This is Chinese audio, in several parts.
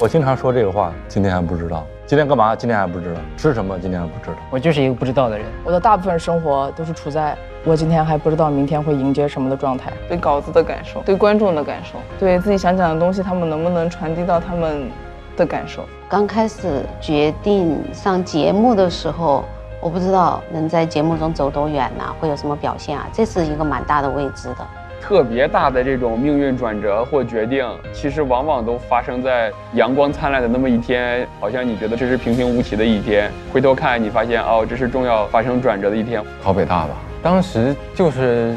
我经常说这个话，今天还不知道。今天干嘛？今天还不知道。吃什么？今天还不知道。我就是一个不知道的人。我的大部分生活都是处在我今天还不知道明天会迎接什么的状态。对稿子的感受，对观众的感受，对自己想讲的东西，他们能不能传递到他们的感受。刚开始决定上节目的时候，我不知道能在节目中走多远呐，会有什么表现啊？这是一个蛮大的未知的。特别大的这种命运转折或决定，其实往往都发生在阳光灿烂的那么一天，好像你觉得这是平平无奇的一天，回头看你发现哦，这是重要发生转折的一天。考北大吧，当时就是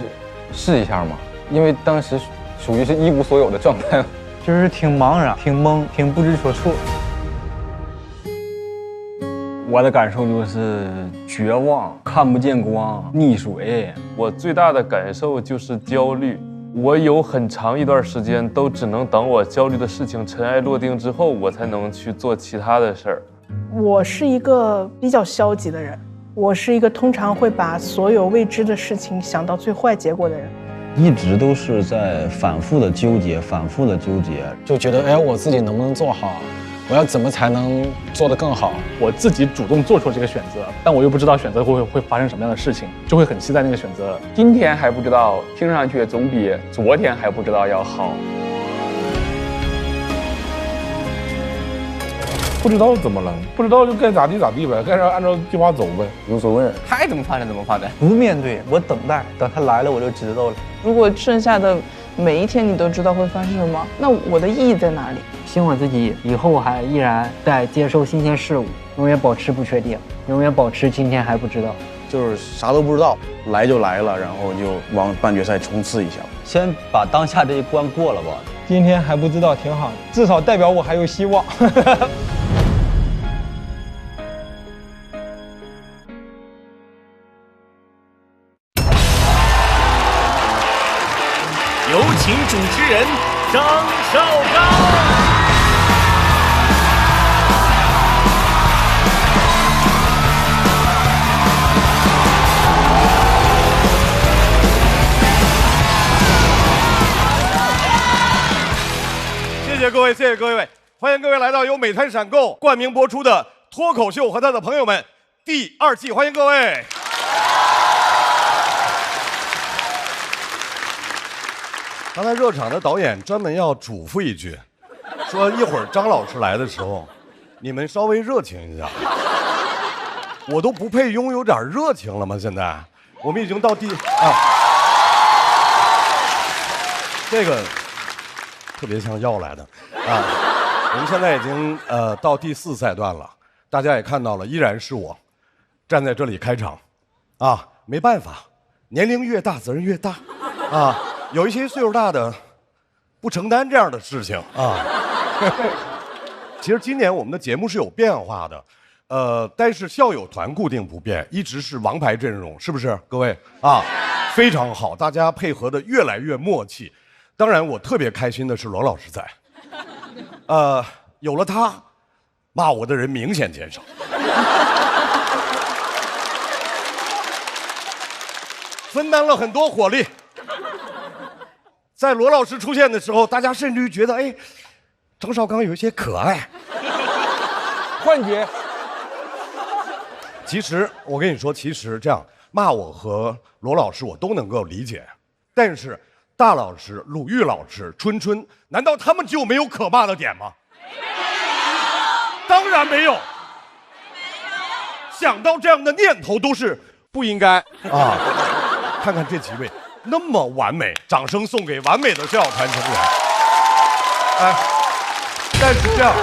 试一下嘛，因为当时属于是一无所有的状态，就是挺茫然、挺懵、挺不知所措。我的感受就是绝望，看不见光，溺水。我最大的感受就是焦虑。我有很长一段时间都只能等我焦虑的事情尘埃落定之后，我才能去做其他的事儿。我是一个比较消极的人，我是一个通常会把所有未知的事情想到最坏结果的人。一直都是在反复的纠结，就觉得哎，我自己能不能做好？我要怎么才能做得更好？我自己主动做出这个选择，但我又不知道选择会发生什么样的事情，就会很期待那个选择。今天还不知道，听上去总比昨天还不知道要好。不知道怎么了，不知道就该咋地咋地呗，该按照计划走呗，无所谓。该怎么发展怎么发展，不面对，我等待，等他来了我就知道了。如果剩下的每一天你都知道会发生什么，那我的意义在哪里？希望自己以后还依然在接受新鲜事物，永远保持不确定，永远保持今天还不知道。就是啥都不知道，来就来了，然后就往半决赛冲刺一下，先把当下这一关过了吧。今天还不知道挺好，至少代表我还有希望。有请主持人张绍刚。谢谢各位，谢谢各位，欢迎各位来到由美团闪购冠名播出的《脱口秀和他的朋友们》第2季，欢迎各位。刚才热场的导演专门要嘱咐一句，说一会儿张老师来的时候，你们稍微热情一下。我都不配拥有点热情了吗？现在我们已经到这个特别像要来的啊。我们现在已经到第4赛段了，大家也看到了，依然是我站在这里开场啊。没办法，年龄越大责任越大啊。有一些岁数大的不承担这样的事情啊。其实今年我们的节目是有变化的，但是校友团固定不变，一直是王牌阵容，是不是各位啊？非常好，大家配合的越来越默契。当然，我特别开心的是罗老师在，有了他，骂我的人明显减少。分担了很多火力。在罗老师出现的时候，大家甚至于觉得，哎，张绍刚有一些可爱。幻觉。其实我跟你说，其实这样骂我和罗老师我都能够理解，但是大老师、鲁豫老师、春春，难道他们就没有可骂的点吗？当然没有。想到这样的念头都是不应该啊！看看这几位。那么完美，掌声送给完美的校友团成员。哎，但是这样，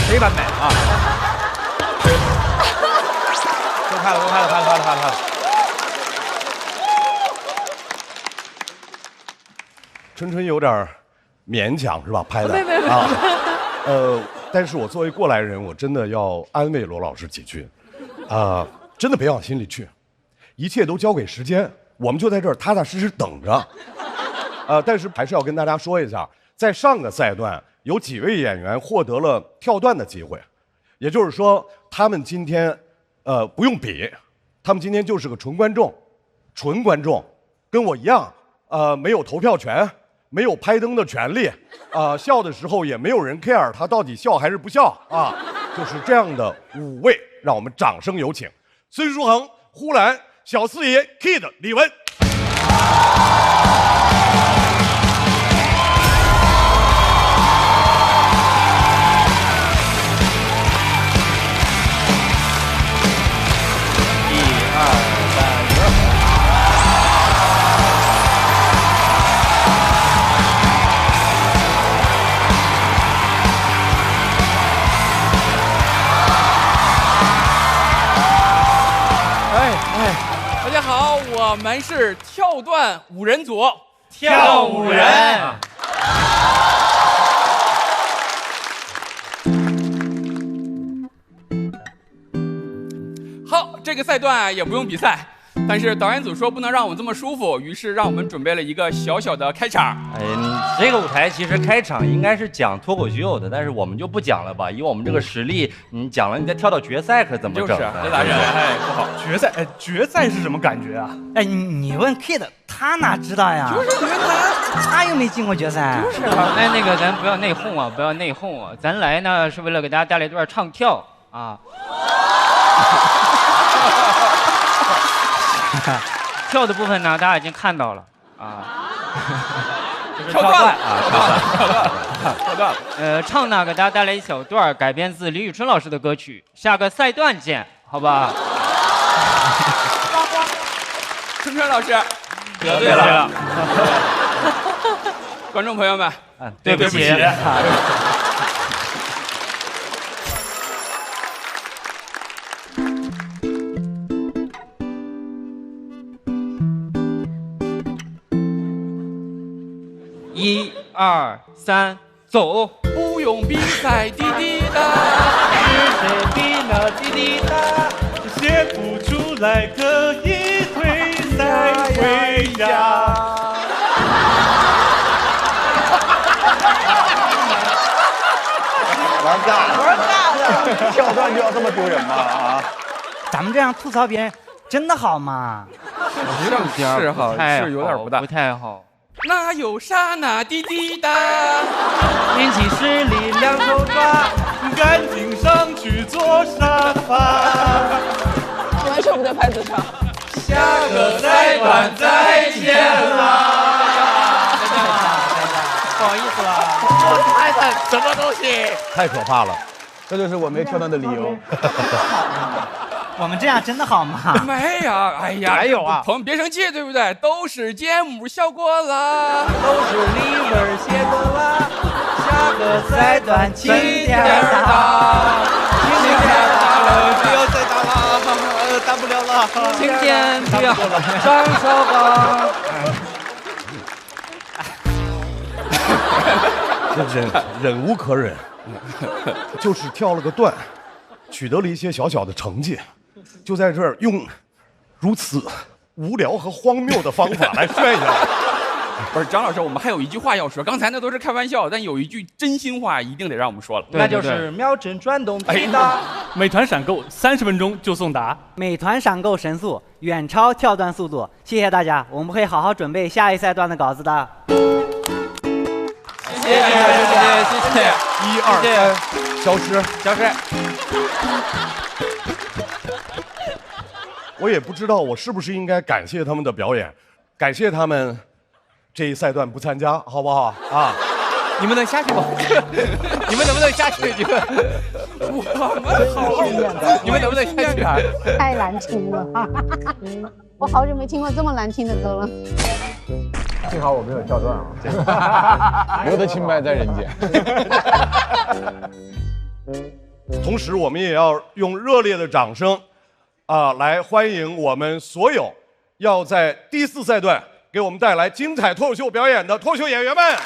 没完美啊！都拍了。春春有点勉强是吧？拍的啊，但是我作为过来人，我真的要安慰罗老师几句，真的别往心里去。一切都交给时间，我们就在这儿踏踏实实等着。但是还是要跟大家说一下，在上个赛段有几位演员获得了跳段的机会，也就是说，他们今天不用比，他们今天就是个纯观众，跟我一样，没有投票权，没有拍灯的权利，笑的时候也没有人 care 他到底笑还是不笑啊，就是这样的5位，让我们掌声有请孙书恒、呼兰、小四爷、Kid、李玟。大家好，我们是跳段5人组，跳舞人。好，这个赛段也不用比赛，但是导演组说不能让我们这么舒服，于是让我们准备了一个小小的开场。这个舞台其实开场应该是讲脱口秀的，但是我们就不讲了吧，以我们这个实力，你讲了你再跳到决赛可怎么整？就是这咋整？不好。决赛是什么感觉啊？你问 Kid， 他哪知道呀？就是你问他又没进过决赛。就是啊。那个咱不要内讧啊，不要内讧啊，咱来呢是为了给大家带来一段唱跳啊。跳的部分呢，大家已经看到了啊。跳段跳段。唱呢给大家带来一小段，改编自李宇春老师的歌曲。下个赛段见，好吧？春春老师，得罪了。观众朋友们，对不起。1、2、3，走！不用比赛，滴滴答。是谁比呢？滴滴答。写不出来可以退赛回家。完蛋了！跳段就要这么丢人吗？啊！咱们这样吐槽别人，真的好吗？是好，是有点不大，不太好。那有啥呢？滴滴答，练起实力两手抓，赶紧上去坐沙发。完全不在拍子上。下个赛段再见啦！不好意思了，我拍的什么东西？太可怕了，这就是我没跳段的理由。我们这样真的好吗？没呀，哎呀，还有啊，朋友们别生气，对不对？都是节目效果啦，都是李文写的啦。下个赛段轻点打，轻点打，不要再打了，打不了了。轻点，不要上手吧。忍无可忍，就是跳了个段，取得了一些小小的成绩。就在这儿用如此无聊和荒谬的方法来炫耀。不是张老师，我们还有一句话要说，刚才那都是开玩笑，但有一句真心话一定得让我们说了，那就是秒针转动滴答。美团闪购30分钟就送达，美团闪购神速，远超跳段速度。谢谢大家，我们会好好准备下一赛段的稿子的。谢谢。1、2、3，消失。我也不知道我是不是应该感谢他们的表演，感谢他们这一赛段不参加，好不好啊？你们能下去吗？你们能不能下去？你们，我们好演的，你们能不能下去？太难听了，我好久没听过这么难听的歌了。幸好我没有跳段啊，留得清白在人间。同时，我们也要用热烈的掌声来欢迎我们所有要在第4赛段给我们带来精彩脱口秀表演的脱口秀演员们。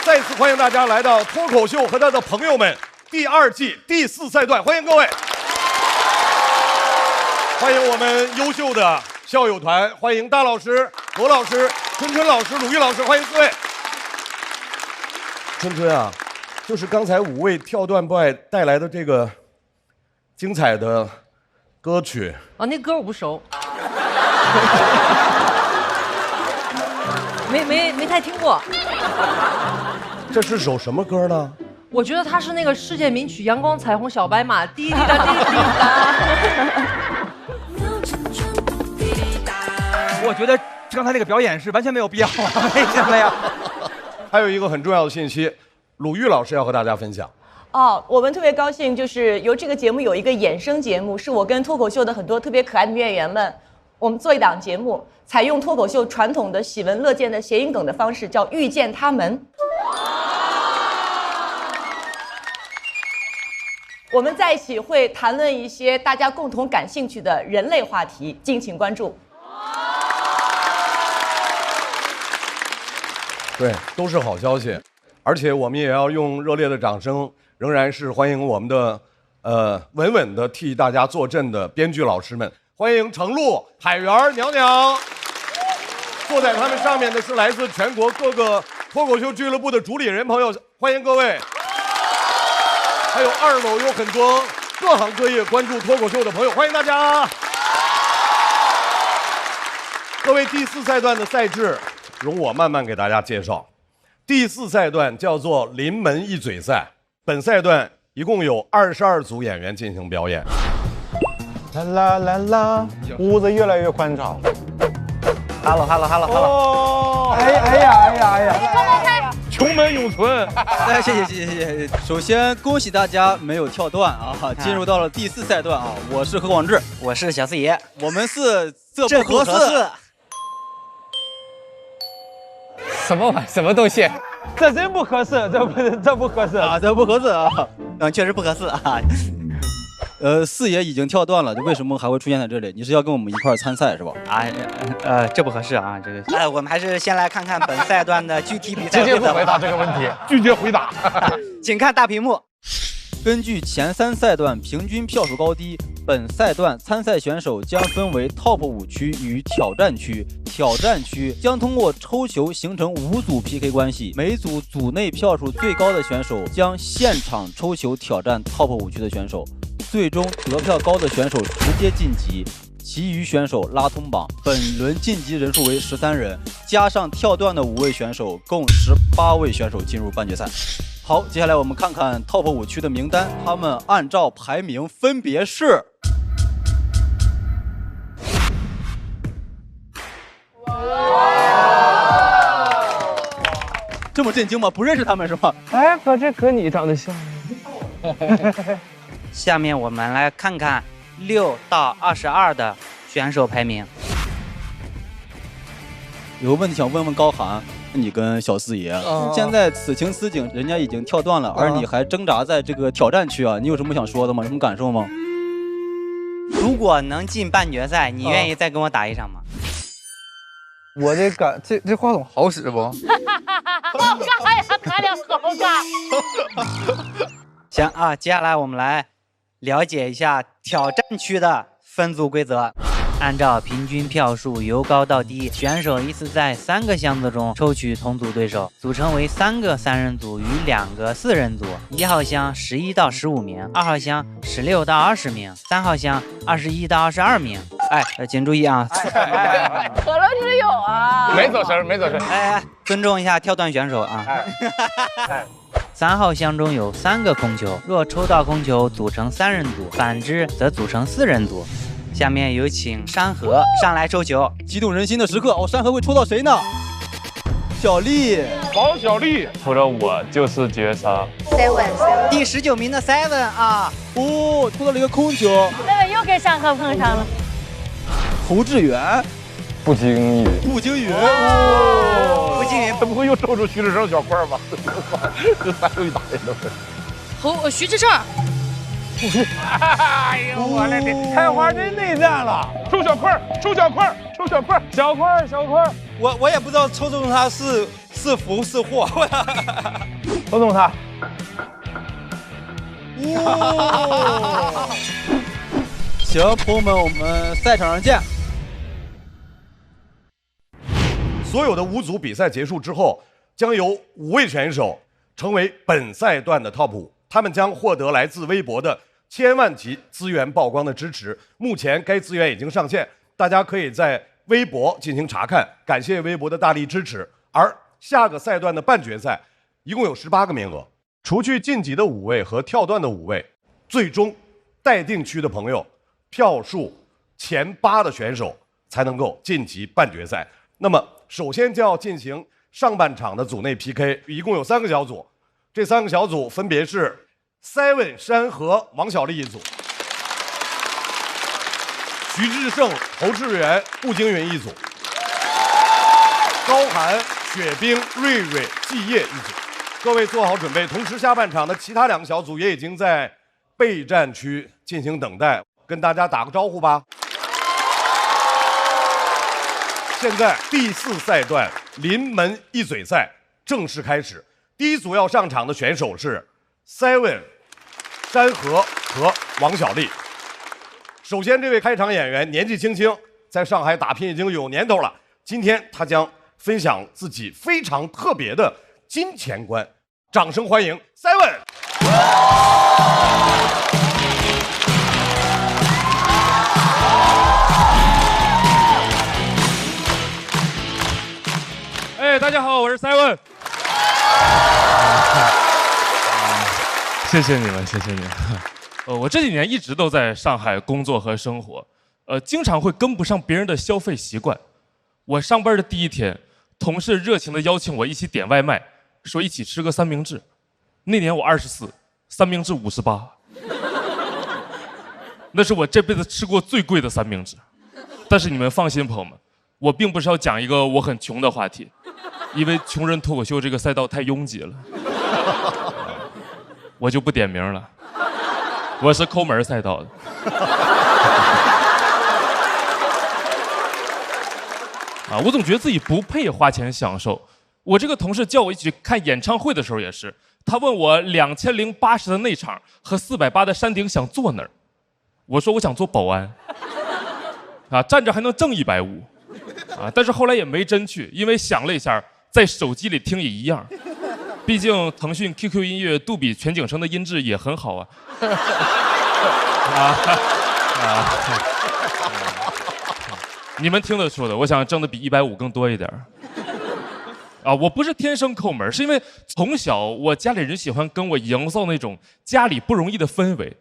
再次欢迎大家来到《脱口秀和他的朋友们》第2季第4赛段，欢迎各位，欢迎我们优秀的校友团，欢迎大老师、罗老师、春春老师、鲁豫老师，欢迎各位。春春啊，就是刚才5位跳段 boy 带来的这个精彩的歌曲啊，那歌我不熟。没太听过。这是首什么歌呢？我觉得它是那个世界名曲《阳光彩虹小白马》，滴滴答滴滴答。我觉得刚才那个表演是完全没有必要啊，为什么呀？还有一个很重要的信息，鲁豫老师要和大家分享。哦，我们特别高兴，就是由这个节目有一个衍生节目，是我跟脱口秀的很多特别可爱的女演员们，我们做一档节目，采用脱口秀传统的喜闻乐见的谐音梗的方式，叫遇见他们。我们在一起会谈论一些大家共同感兴趣的人类话题，敬请关注。对，都是好消息，而且我们也要用热烈的掌声，仍然是欢迎我们的稳稳的替大家坐镇的编剧老师们，欢迎程璐、海源、娘娘。坐在他们上面的是来自全国各个脱口秀俱乐部的主理人朋友，欢迎各位。还有2楼有很多各行各业关注脱口秀的朋友，欢迎大家。各位，第4赛段的赛制，容我慢慢给大家介绍。第4赛段叫做临门一嘴赛，本赛段一共有22组演员进行表演。啦啦啦啦，屋子越来越宽敞。Hello， 哦，哎呀！穷门永存。谢谢。首先恭喜大家没有跳段啊，进入到了第4赛段啊。我是何广智，我是小四爷，我们是这不合适。什么东西？这真不合适，这不合适啊，这不合适啊，确实不合适啊。四爷已经跳段了，为什么还会出现在这里？你是要跟我们一块儿参赛是吧？这不合适啊，这个。我们还是先来看看本赛段的具体比赛。直接不回答这个问题，拒绝回答。请看大屏幕。根据前3赛段平均票数高低，本赛段参赛选手将分为 TOP 5区与挑战区。挑战区将通过抽球形成5组 PK 关系，每组组内票数最高的选手将现场抽球挑战 TOP 5区的选手，最终得票高的选手直接晋级，其余选手拉通榜。本轮晋级人数为13人，加上跳段的5位选手，共18位选手进入半决赛。好，接下来我们看看 TOP 5区的名单，他们按照排名分别是。这么震惊吗？不认识他们是吗？哎，和你长得像。下面我们来看看6到22的选手排名。有个问题想问问高寒，你跟小四爷，现在此情此景，人家已经跳段了，而你还挣扎在这个挑战区啊，你有什么想说的吗？什么感受吗？如果能进半决赛，你愿意再跟我打一场吗？我这话筒好使不？好尬呀，他俩好尬。行啊，接下来我们来了解一下挑战区的分组规则。按照平均票数由高到低，选手依次在3个箱子中抽取同组对手，组成为3个3人组与2个4人组。1号箱11到15名，2号箱16到20名，3号箱21到22名。请注意啊！可乐是有啊，没走神。尊重一下跳段选手啊。3号箱中有3个空球，若抽到空球组成3人组，反之则组成4人组。下面有请山河上来抽球，激动人心的时刻哦，山河会抽到谁呢？小丽，王小丽，抽到我就是绝杀。第19名的 Seven 啊，抽到了一个空球。Seven 又跟山河碰上了。侯志远，不经意，不经意，他不会又抽出徐志胜小块吧？这3位打人都是。徐志胜。哎呦我的天！开花真内战了，抽小块，小块。我也不知道抽中他是福是祸。抽中他。行，朋友们，我们赛场上见。所有的5组比赛结束之后，将由5位选手成为本赛段的 TOP 5，他们将获得来自微博的1000万级资源曝光的支持。目前该资源已经上线，大家可以在微博进行查看。感谢微博的大力支持。而下个赛段的半决赛一共有18个名额，除去晋级的5位和跳段的5位，最终待定区的朋友票数前8的选手才能够晋级半决赛。那么首先就要进行上半场的组内 PK， 一共有3个小组，这3个小组分别是 Seven 山河王小利一组，徐志胜侯志远步惊云一组，高寒雪冰瑞瑞季业一组。各位做好准备，同时下半场的其他2个小组也已经在备战区进行等待，跟大家打个招呼吧。现在第4赛段临门一嘴赛正式开始，第一组要上场的选手是 Seven 山河和王小利。首先，这位开场演员年纪轻轻，在上海打拼已经有年头了。今天他将分享自己非常特别的金钱观，掌声欢迎 Seven。大家好，我是 Seven。谢谢你们，谢谢你们。我这几年一直都在上海工作和生活，经常会跟不上别人的消费习惯。我上班的第1天，同事热情地邀请我一起点外卖，说一起吃个三明治。那年我24，三明治58，那是我这辈子吃过最贵的三明治。但是你们放心，朋友们，我并不是要讲一个我很穷的话题。因为穷人脱口秀这个赛道太拥挤了，我就不点名了。我是抠门赛道的。我总觉得自己不配花钱享受。我这个同事叫我一起看演唱会的时候也是，他问我2080的内场和480的山顶想坐哪儿，我说我想做保安，站着还能挣150，但是后来也没真去，因为想了一下。在手机里听也一样，毕竟腾讯 QQ 音乐杜比全景声的音质也很好啊。你们听得出的，我想挣的比150更多一点。我不是天生抠门，是因为从小我家里人喜欢跟我营造那种家里不容易的氛围。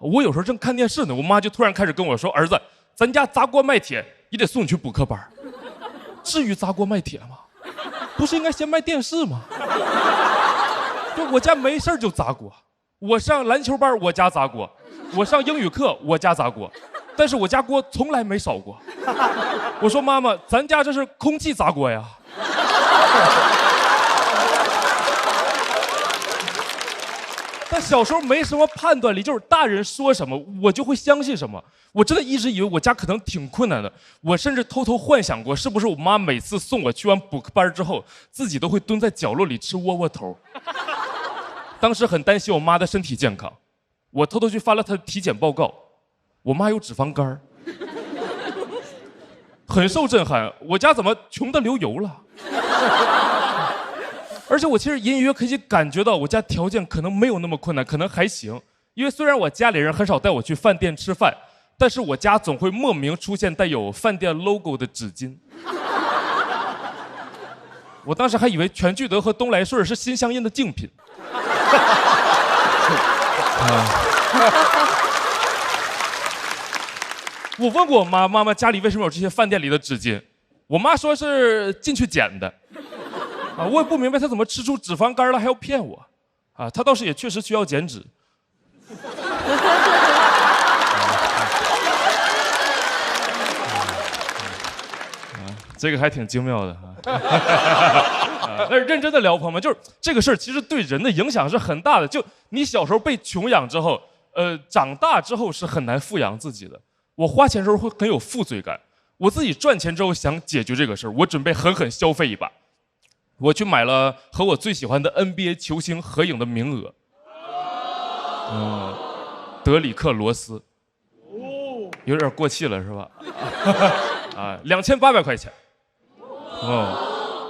我有时候正看电视呢，我妈就突然开始跟我说：“儿子，咱家砸锅卖铁也得送你去补课班。”至于砸锅卖铁吗？不是应该先卖电视吗？就我家没事就砸锅，我上篮球班我家砸锅，我上英语课我家砸锅，但是我家锅从来没少过。我说妈妈，咱家这是空气砸锅呀。但小时候没什么判断力，就是大人说什么我就会相信什么。我真的一直以为我家可能挺困难的，我甚至偷偷幻想过，是不是我妈每次送我去完补课班之后，自己都会蹲在角落里吃窝窝头。当时很担心我妈的身体健康，我偷偷去发了她的体检报告，我妈有脂肪肝，很受震撼，我家怎么穷得流油了？而且我其实隐隐约可以感觉到我家条件可能没有那么困难，可能还行。因为虽然我家里人很少带我去饭店吃饭，但是我家总会莫名出现带有饭店 logo 的纸巾。我当时还以为全聚德和东来顺是新相印的竞品。我问过我妈，妈妈家里为什么有这些饭店里的纸巾？我妈说是进去捡的。我也不明白她怎么吃出脂肪肝了还要骗我。她倒是也确实需要减脂。这个还挺精妙的但是认真的聊，朋友们，就是这个事儿其实对人的影响是很大的。就你小时候被穷养之后，长大之后是很难富养自己的。我花钱的时候会很有负罪感，我自己赚钱之后想解决这个事儿，我准备狠狠消费一把。我去买了和我最喜欢的 NBA 球星合影的名额，德里克·罗斯，有点过气了是吧？2800块钱，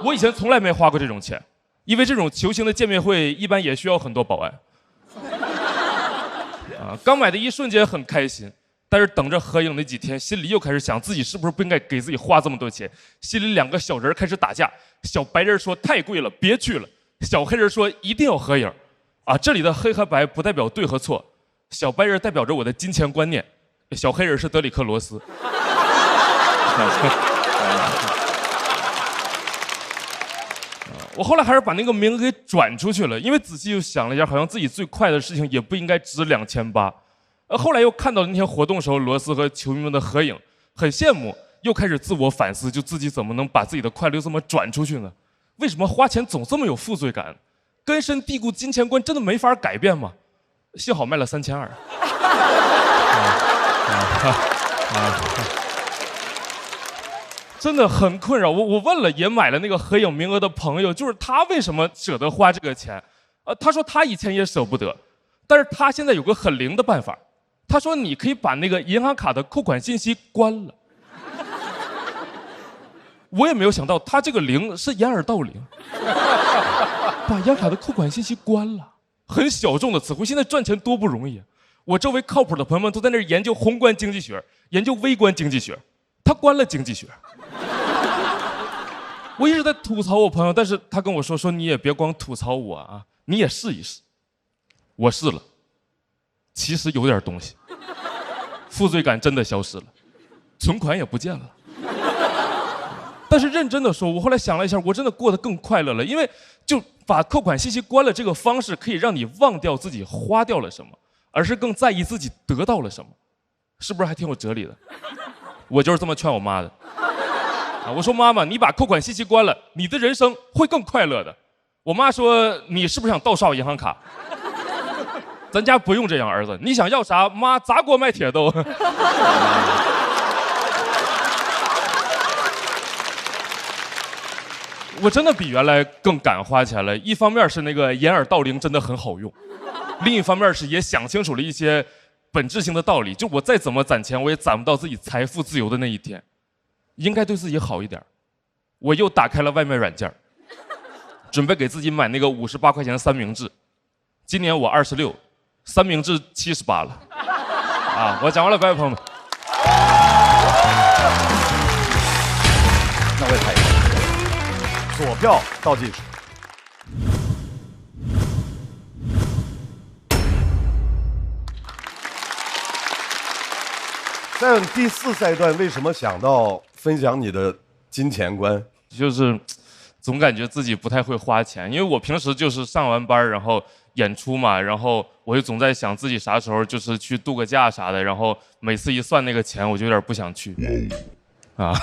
我以前从来没花过这种钱，因为这种球星的见面会一般也需要很多保安。刚买的一瞬间很开心，但是等着合影那几天，心里又开始想自己是不是不应该给自己花这么多钱。心里2个小人开始打架，小白人说太贵了，别去了；小黑人说一定要合影。啊，这里的黑和白不代表对和错，小白人代表着我的金钱观念，小黑人是德里克罗斯。我后来还是把那个名额给转出去了，因为仔细又想了一下，好像自己最快的事情也不应该值2800。后来又看到那天活动时候罗斯和球迷们的合影，很羡慕，又开始自我反思，就自己怎么能把自己的快乐这么转出去呢？为什么花钱总这么有负罪感？根深蒂固金钱观真的没法改变吗？幸好卖了3200。真的很困扰。我问了也买了那个合影名额的朋友，就是他为什么舍得花这个钱？他说他以前也舍不得，但是他现在有个很灵的办法。他说你可以把那个银行卡的扣款信息关了。我也没有想到他这个灵是掩耳盗铃，把银行卡的扣款信息关了，很小众的词汇，现在赚钱多不容易啊！我周围靠谱的朋友们都在那儿研究宏观经济学，研究微观经济学，他关了经济学。我一直在吐槽我朋友，但是他跟我说你也别光吐槽我啊，你也试一试。我试了，其实有点东西，负罪感真的消失了，存款也不见了。但是认真的说，我后来想了一下，我真的过得更快乐了，因为就把扣款信息关了这个方式，可以让你忘掉自己花掉了什么，而是更在意自己得到了什么，是不是还挺有哲理的？我就是这么劝我妈的。我说妈妈，你把扣款信息关了，你的人生会更快乐的。我妈说你是不是想盗刷我银行卡？咱家不用这样，儿子，你想要啥，妈砸锅卖铁都。我真的比原来更敢花钱了，一方面是那个掩耳盗铃真的很好用，另一方面是也想清楚了一些本质性的道理，就我再怎么攒钱，我也攒不到自己财富自由的那一天，应该对自己好一点。我又打开了外卖软件，准备给自己买那个58块钱的三明治。今年我26，三明治78了。啊，我讲完了，各位朋友们。那我也猜一个。左票倒计时。在第4赛段，为什么想到分享你的金钱观？就是总感觉自己不太会花钱，因为我平时就是上完班然后演出嘛，然后我就总在想自己啥时候就是去度个假啥的，然后每次一算那个钱，我就有点不想去。啊。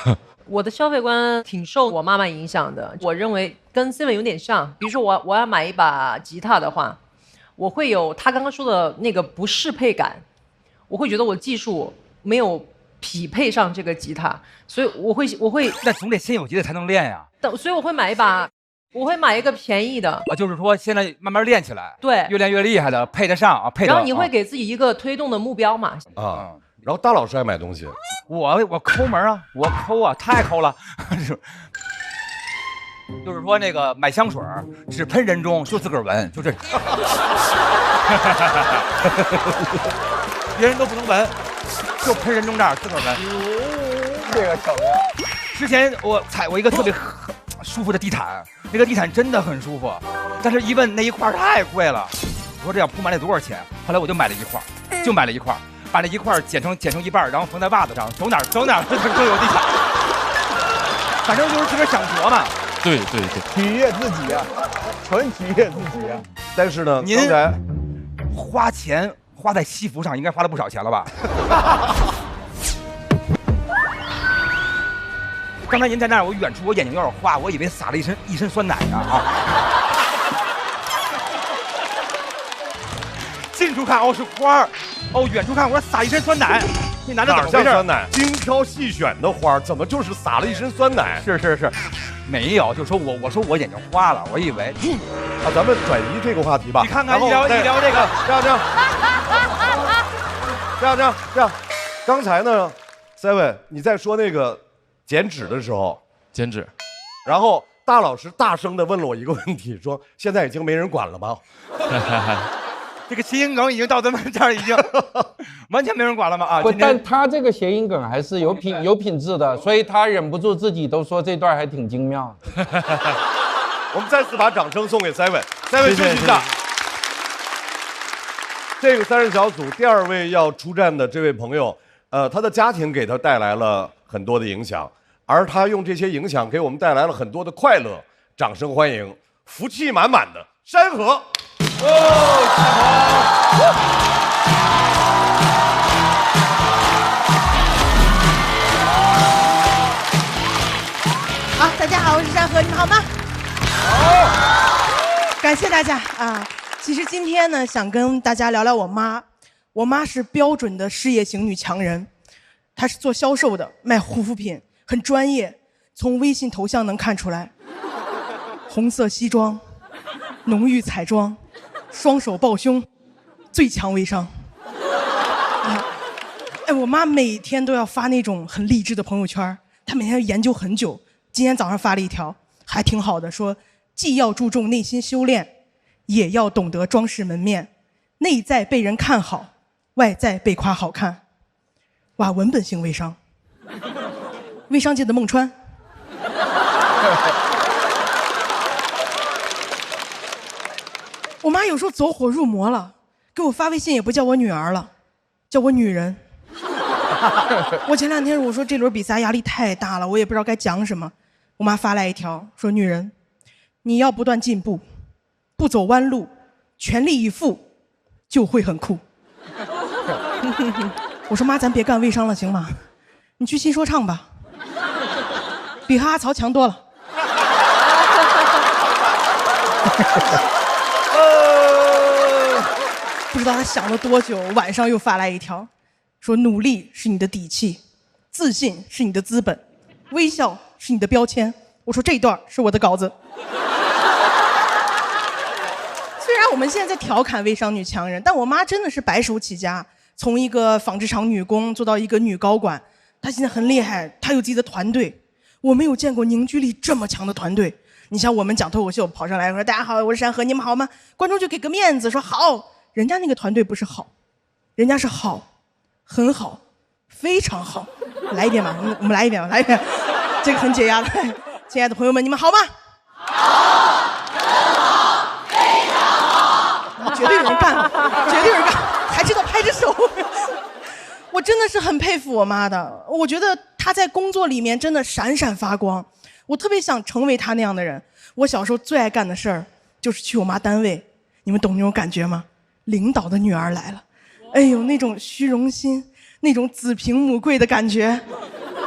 我的消费观挺受我妈妈影响的，我认为跟 Steven 有点像。比如说我要买一把吉他的话，我会有他刚刚说的那个不适配感，我会觉得我技术没有匹配上这个吉他，所以我会那总得先有吉他才能练呀。所以我会买一个便宜的。就是说现在慢慢练起来，对，越练越厉害的，配得上啊，配得。然后你会给自己一个推动的目标嘛？啊。然后大老师爱买东西，我抠门啊，我抠啊，太抠了。就是说那个买香水只喷人中，就自个儿闻，就这。别人都不能闻，就喷人中这儿自个儿闻。这个巧妙。之前我踩过一个特别舒服的地毯，那个地毯真的很舒服，但是一问那一块太贵了，我说这样铺满得多少钱？后来我就买了一块，就买了一块。把那一块剪成一半，然后缝在袜子上，走哪儿都有地毯。反正就是特别想琢磨。对，取悦自己啊，纯取悦自己啊。但是呢，您花钱花在西服上，应该花了不少钱了吧？刚才您在那儿，我远处我眼睛有点花，我以为撒了一身酸奶呢啊。近处看哦是花儿。哦，远处看，我说撒一身酸奶，那男的怎么回事？哪像酸奶？精挑细选的花，怎么就是撒了一身酸奶？是，没有，就说我说我眼睛花了，我以为。啊，咱们转移这个话题吧。你看看，一聊这个，这样，刚才呢 ，Seven 你在说那个剪纸的时候，剪纸，然后大老师大声的问了我一个问题，说现在已经没人管了吗？这个谐音梗已经到咱们这儿，已经完全没人管了吗？啊！不，但他这个谐音梗还是有品质的，所以他忍不住自己都说这段还挺精妙。我们再次把掌声送给 Seven，Seven 休息一下。这个三人小组第2位要出战的这位朋友，他的家庭给他带来了很多的影响，而他用这些影响给我们带来了很多的快乐。掌声欢迎福气满满的山河。好，大家好，我是山河，你们好吗？好，感谢大家啊！其实今天呢，想跟大家聊聊我妈。我妈是标准的事业型女强人，她是做销售的，卖护肤品，很专业，从微信头像能看出来。红色西装，浓郁彩妆，双手抱胸，最强微商。哎，我妈每天都要发那种很励志的朋友圈，她每天要研究很久。今天早上发了一条，还挺好的，说既要注重内心修炼，也要懂得装饰门面，内在被人看好，外在被夸好看。哇，文本型微商，微商界的孟川。我妈有时候走火入魔了，给我发微信也不叫我女儿了，叫我女人。我前2天我说这轮比赛压力太大了，我也不知道该讲什么。我妈发来一条说：“女人，你要不断进步，不走弯路，全力以赴，就会很酷。”我说妈，咱别干微商了行吗？你去新说唱吧，比和阿曹强多了。不知道他想了多久，晚上又发来一条，说努力是你的底气，自信是你的资本，微笑是你的标签。我说这一段是我的稿子。虽然我们现在在调侃微商女强人，但我妈真的是白手起家，从一个纺织厂女工做到一个女高管。她现在很厉害，她有自己的团队。我没有见过凝聚力这么强的团队。你像我们讲脱口秀跑上来说大家好，我是山河，你们好吗？观众就给个面子说好。人家那个团队不是好，人家是好，很好，非常好。来一遍吧，我们来一遍吧，来一遍，这个很解压的。亲爱的朋友们，你们好吗？好，很好，非常好。绝对有人干，绝对有人干，还知道拍着手。我真的是很佩服我妈的，我觉得她在工作里面真的闪闪发光。我特别想成为她那样的人。我小时候最爱干的事儿就是去我妈单位，你们懂那种感觉吗？领导的女儿来了，哎呦，那种虚荣心，那种子凭母贵的感觉。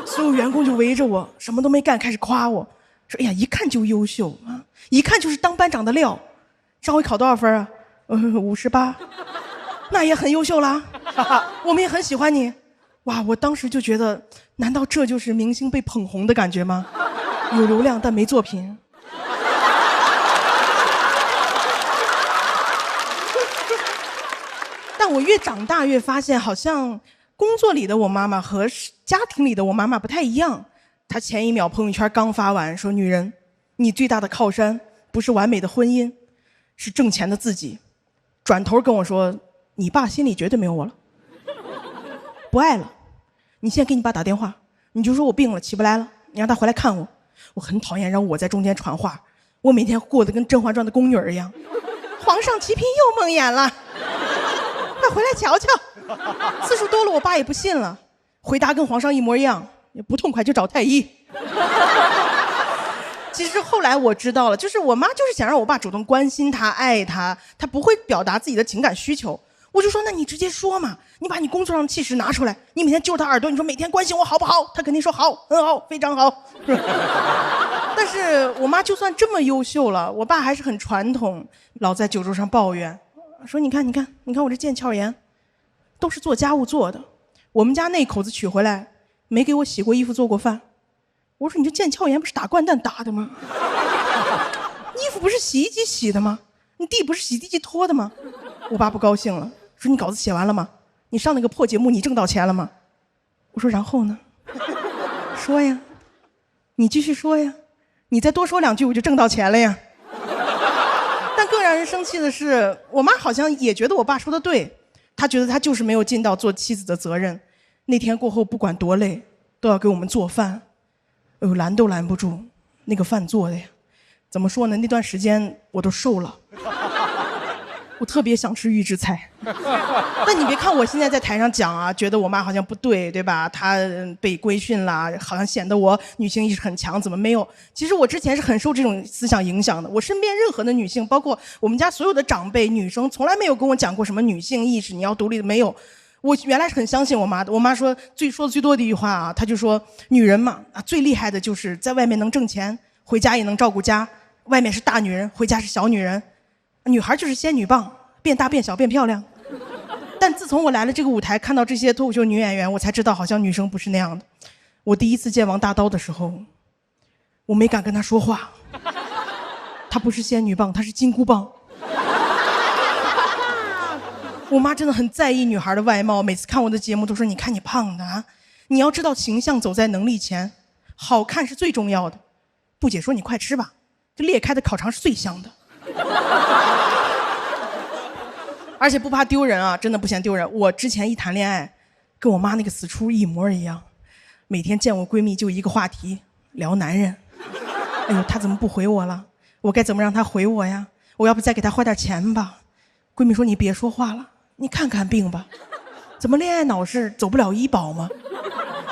所有员工就围着我，什么都没干，开始夸我，说：“哎呀，一看就优秀啊，一看就是当班长的料。上回考多少分啊？58，那也很优秀啦。我们也很喜欢你。”哇，我当时就觉得，难道这就是明星被捧红的感觉吗？有流量但没作品。但我越长大越发现，好像工作里的我妈妈和家庭里的我妈妈不太一样。她前一秒朋友圈刚发完，说：“女人，你最大的靠山不是完美的婚姻，是挣钱的自己。”转头跟我说：“你爸心里绝对没有我了，不爱了。你现在给你爸打电话，你就说我病了起不来了，你让他回来看我。我很讨厌让我在中间传话，我每天过得跟《甄嬛传》的宫女儿一样。皇上齐嫔又梦魇了。”快回来瞧瞧，次数多了，我爸也不信了，回答跟皇上一模一样，也不痛快就找太医。其实后来我知道了，就是我妈就是想让我爸主动关心她、爱她，她不会表达自己的情感需求。我就说，那你直接说嘛，你把你工作上的气势拿出来，你每天揪着她耳朵，你说每天关心我好不好？她肯定说好，很好，非常好。但是我妈就算这么优秀了，我爸还是很传统，老在酒桌上抱怨。说你看我这腱鞘炎，都是做家务做的。我们家那口子娶回来，没给我洗过衣服做过饭。我说你这腱鞘炎不是打掼蛋打的吗？衣服不是洗衣机洗的吗？你地不是洗地机拖的吗？我爸不高兴了，说你稿子写完了吗？你上那个破节目你挣到钱了吗？我说然后呢？说呀，你继续说呀，你再多说2句我就挣到钱了呀。但更让人生气的是，我妈好像也觉得我爸说的对，她觉得她就是没有尽到做妻子的责任。那天过后，不管多累，都要给我们做饭。哎呦，拦都拦不住，那个饭做的呀，怎么说呢？那段时间我都瘦了，我特别想吃预制菜。但你别看我现在在台上讲啊，觉得我妈好像不对，对吧？她被规训了，好像显得我女性意识很强，怎么没有？其实我之前是很受这种思想影响的。我身边任何的女性，包括我们家所有的长辈女生，从来没有跟我讲过什么女性意识，你要独立的，没有。我原来是很相信我妈的，我妈说说的最多的一句话啊，她就说女人嘛啊，最厉害的就是在外面能挣钱，回家也能照顾家，外面是大女人，回家是小女人，女孩就是仙女棒，变大变小变漂亮。但自从我来了这个舞台，看到这些脱口秀女演员，我才知道好像女生不是那样的。我第一次见王大刀的时候，我没敢跟她说话，她不是仙女棒，她是金箍棒。我妈真的很在意女孩的外貌，每次看我的节目都说：“你看你胖的啊，你要知道形象走在能力前，好看是最重要的。”布姐说：“你快吃吧，这裂开的烤肠是最香的。”而且不怕丢人啊，真的不嫌丢人。我之前一谈恋爱，跟我妈那个死出一模一样，每天见我闺蜜就一个话题，聊男人。哎呦，她怎么不回我了？我该怎么让她回我呀？我要不再给她花点钱吧？闺蜜说：“你别说话了。”你看看病吧，怎么恋爱脑是走不了医保吗？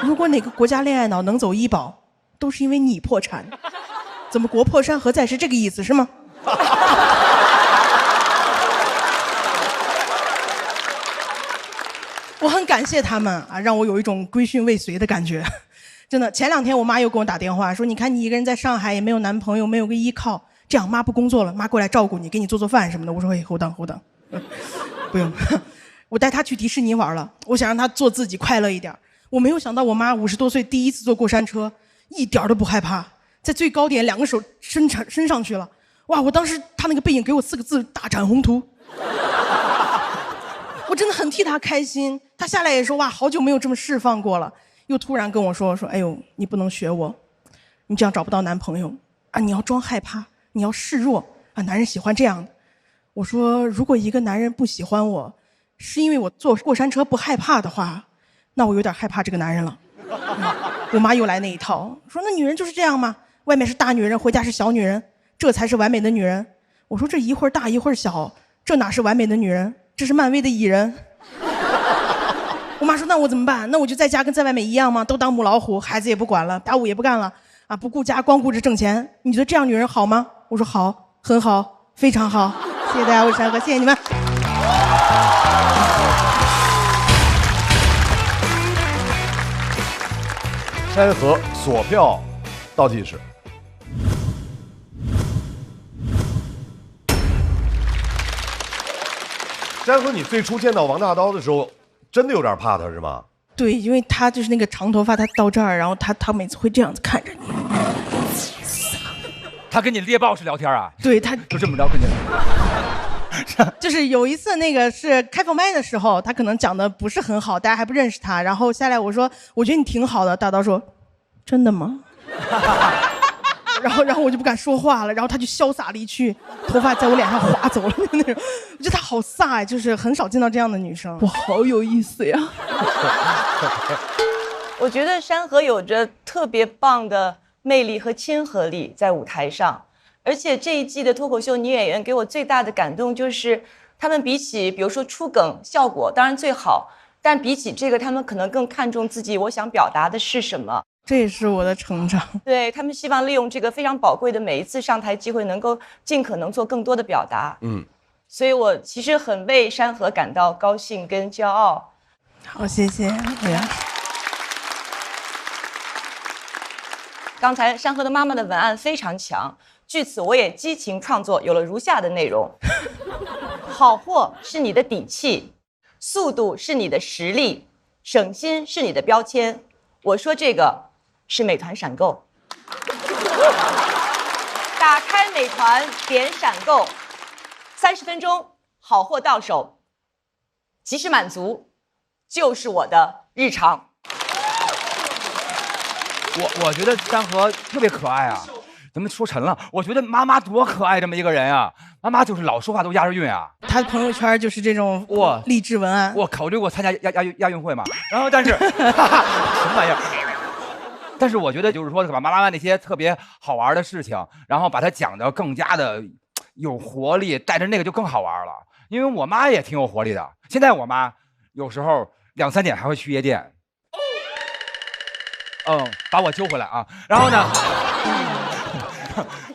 如果哪个国家恋爱脑能走医保，都是因为你破产。怎么国破山河在是这个意思是吗？我很感谢他们啊，让我有一种归训未遂的感觉。真的，前2天我妈又给我打电话说：“你看你一个人在上海，也没有男朋友，没有个依靠，这样妈不工作了，妈过来照顾你，给你做饭什么的。”我说：“嘿，hold on。”不用，我带她去迪士尼玩了，我想让她做自己，快乐一点。我没有想到我妈50多岁第一次坐过山车，一点都不害怕，在最高点2个手伸上去了。哇！我当时她那个背影给我4个字：大展宏图。我真的很替她开心。她下来也说：“哇，好久没有这么释放过了。”又突然跟我说：“哎呦，你不能学我，你这样找不到男朋友啊！你要装害怕，你要示弱啊！男人喜欢这样的。”我说：“如果一个男人不喜欢我，是因为我坐过山车不害怕的话，那我有点害怕这个男人了。”我妈又来那一套，说：“那女人就是这样吗？外面是大女人，回家是小女人，这才是完美的女人。”我说：“这一会儿大一会儿小，这哪是完美的女人？这是漫威的蚁人。”我妈说：“那我怎么办？那我就在家跟在外面一样吗？都当母老虎，孩子也不管了，家务也不干了啊，不顾家，光顾着挣钱。你觉得这样女人好吗？”我说：“好，很好，非常好。”谢谢大家，我是山河，谢谢你们。山河锁票倒计时。山河，你最初见到王大刀的时候，真的有点怕他是吗？对，因为他就是那个长头发，他到这儿，然后他每次会这样子看着你。他跟你猎豹式聊天啊？对，他就这么聊跟你。就是有一次那个是开放麦的时候，他可能讲的不是很好，大家还不认识他，然后下来我说：“我觉得你挺好的。”大刀说：“真的吗？”然后我就不敢说话了，然后他就潇洒离去，头发在我脸上划走了那种。我觉得他好飒，就是很少见到这样的女生。我好有意思呀！我觉得山河有着特别棒的魅力和亲和力在舞台上，而且这一季的脱口秀女演员给我最大的感动就是，她们比起比如说出梗效果当然最好，但比起这个，她们可能更看重自己我想表达的是什么。这也是我的成长。对，他们希望利用这个非常宝贵的每一次上台机会，能够尽可能做更多的表达。所以我其实很为山河感到高兴跟骄傲。好，谢谢。刚才山河的妈妈的文案非常强，据此我也激情创作，有了如下的内容：好货是你的底气，速度是你的实力，省心是你的标签。我说这个是美团闪购。打开美团，点闪购，30分钟，好货到手，及时满足，就是我的日常。我觉得山河特别可爱啊，咱们说沉了。我觉得妈妈多可爱这么一个人啊，妈妈就是老说话都押着韵啊。他的朋友圈就是这种哇励志文案。我考虑过参加亚运会嘛，然后但是什么玩意儿？但是我觉得就是说把妈妈那些特别好玩的事情，然后把它讲得更加的有活力，带着那个就更好玩了。因为我妈也挺有活力的，现在我妈有时候2、3点还会去夜店，把我揪回来啊。然后呢，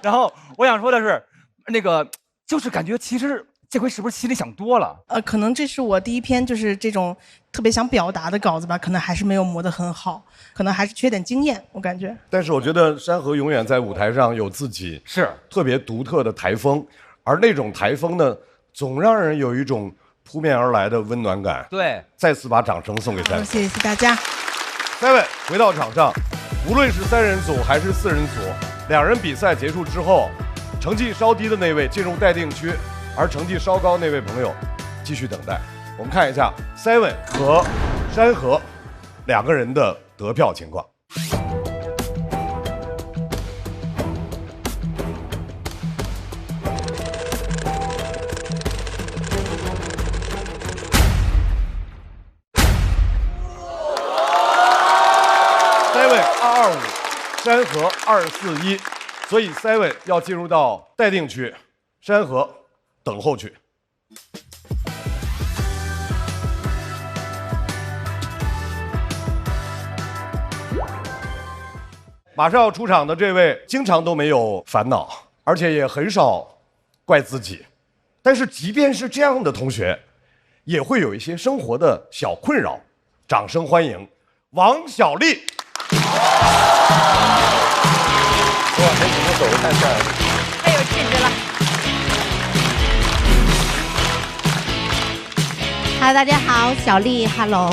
然后我想说的是，那个就是感觉其实这回是不是心里想多了？可能这是我第一篇就是这种特别想表达的稿子吧，可能还是没有磨得很好，可能还是缺点经验，我感觉。但是我觉得山河永远在舞台上有自己是特别独特的台风，而那种台风呢，总让人有一种扑面而来的温暖感。对，再次把掌声送给Seven。谢谢大家。Seven回到场上，无论是3人组还是4人组，2人比赛结束之后，成绩稍低的那位进入待定区，而成绩稍高那位朋友继续等待。我们看一下Seven和山河2个人的得票情况。Seven 225，山河241，所以Seven要进入到待定区，山河等候区。马上要出场的这位，经常都没有烦恼，而且也很少怪自己。但是即便是这样的同学，也会有一些生活的小困扰。掌声欢迎王小丽。哇，这几个手势太帅了，太有气质了。Hello， 大家好，小丽 ，Hello。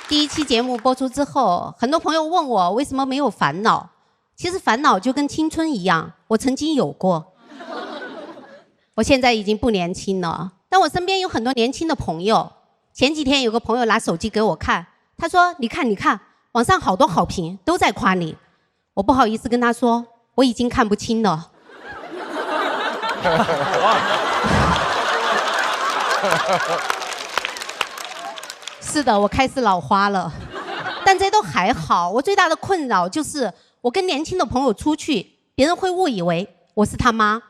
第一期节目播出之后，很多朋友问我为什么没有烦恼。其实烦恼就跟青春一样，我曾经有过。我现在已经不年轻了，但我身边有很多年轻的朋友。前几天有个朋友拿手机给我看，他说：“你看，你看，网上好多好评都在夸你。”我不好意思跟他说，我已经看不清了。是的，我开始老花了，但这都还好。我最大的困扰就是我跟年轻的朋友出去，别人会误以为我是他妈。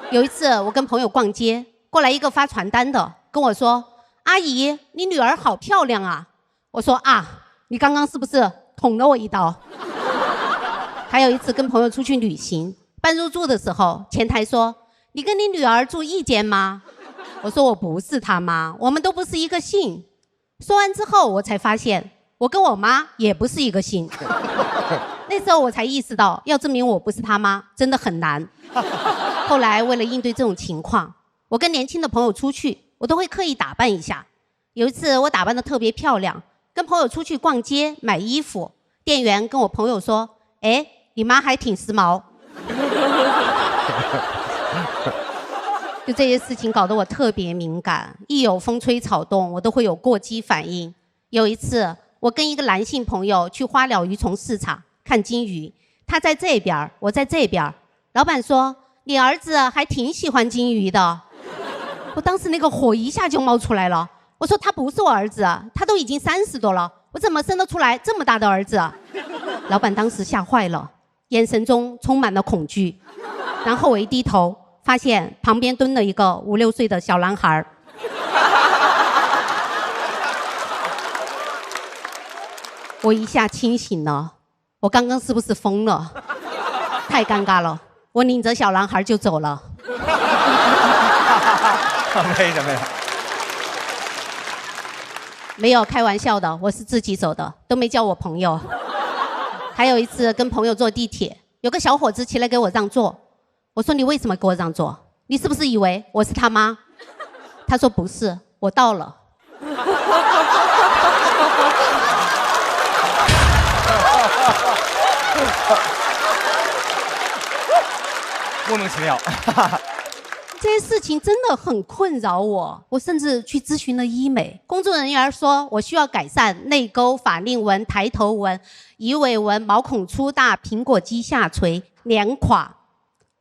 有一次我跟朋友逛街，过来一个发传单的跟我说：“阿姨，你女儿好漂亮啊。”我说：“啊，你刚刚是不是捅了我一刀？”还有一次跟朋友出去旅行，办入住的时候，前台说：“你跟你女儿住一间吗？”我说：“我不是她妈，我们都不是一个姓。”说完之后，我才发现我跟我妈也不是一个姓。那时候我才意识到，要证明我不是她妈真的很难。后来为了应对这种情况，我跟年轻的朋友出去，我都会刻意打扮一下。有一次我打扮得特别漂亮，跟朋友出去逛街买衣服，店员跟我朋友说：“哎，你妈还挺时髦。”就这些事情搞得我特别敏感，一有风吹草动，我都会有过激反应。有一次，我跟一个男性朋友去花鸟鱼虫市场看金鱼，他在这边，我在这边。老板说：“你儿子还挺喜欢金鱼的。”我当时那个火一下就冒出来了。我说：“他不是我儿子，他都已经30多了，我怎么生得出来这么大的儿子？”老板当时吓坏了，眼神中充满了恐惧。然后我一低头，发现旁边蹲了一个5、6岁的小男孩。我一下清醒了，我刚刚是不是疯了？太尴尬了，我领着小男孩就走了。为什么呀？没有，开玩笑的，我是自己走的，都没叫我朋友。还有一次跟朋友坐地铁，有个小伙子起来给我让座，我说：“你为什么给我让座？你是不是以为我是他妈？”他说：“不是，我到了。”莫名其妙。这些事情真的很困扰我，我甚至去咨询了医美。工作人员说我需要改善泪沟、法令纹、抬头纹、鱼尾纹、毛孔粗大、苹果肌下垂、脸垮。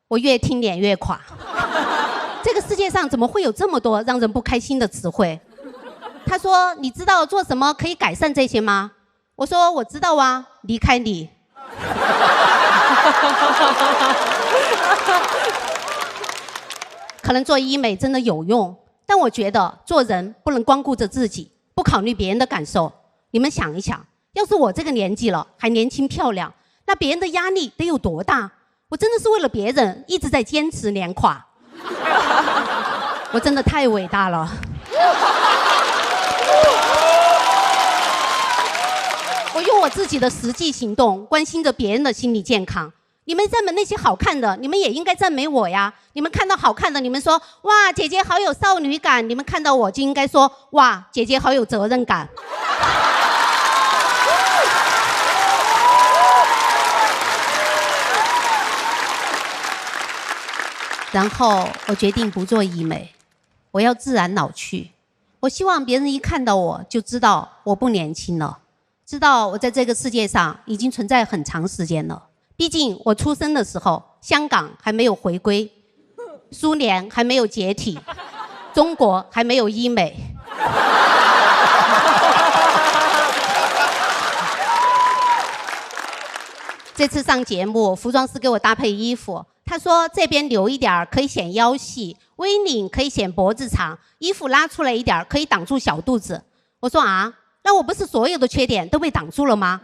我越听脸越垮。这个世界上怎么会有这么多让人不开心的词汇？他说：“你知道做什么可以改善这些吗？”我说：“我知道啊，离开你。”可能做医美真的有用，但我觉得做人不能光顾着自己，不考虑别人的感受。你们想一想，要是我这个年纪了还年轻漂亮，那别人的压力得有多大？我真的是为了别人一直在坚持脸垮。我真的太伟大了。我用我自己的实际行动关心着别人的心理健康。你们赞美那些好看的，你们也应该赞美我呀。你们看到好看的，你们说哇姐姐好有少女感，你们看到我就应该说哇姐姐好有责任感。然后我决定不做医美，我要自然老去。我希望别人一看到我就知道我不年轻了，知道我在这个世界上已经存在很长时间了。毕竟我出生的时候，香港还没有回归，苏联还没有解体，中国还没有医美。这次上节目，服装师给我搭配衣服，他说这边留一点可以显腰细，微领可以显脖子长，衣服拉出来一点可以挡住小肚子。我说啊，那我不是所有的缺点都被挡住了吗？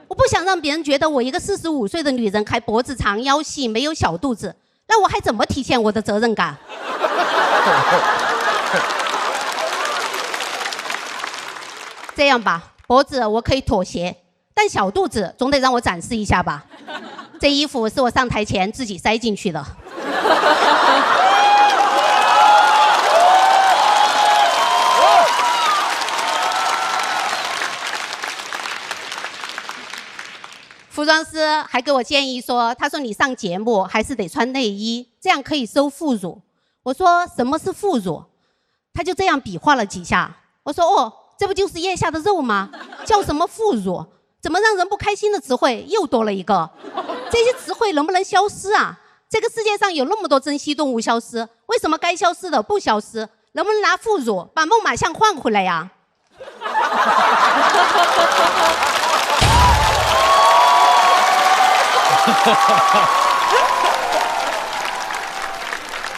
我不想让别人觉得我一个45岁的女人还脖子长、腰细，没有小肚子，那我还怎么体现我的责任感？这样吧，脖子我可以妥协，但小肚子总得让我展示一下吧。这衣服是我上台前自己塞进去的。服装师还给我建议说，他说你上节目还是得穿内衣，这样可以收副乳。我说什么是副乳？他就这样比划了几下。我说哦，这不就是腋下的肉吗？叫什么副乳？怎么让人不开心的词汇又多了一个？这些词汇能不能消失啊？这个世界上有那么多珍稀动物消失，为什么该消失的不消失？能不能拿副乳把孟马象换回来呀？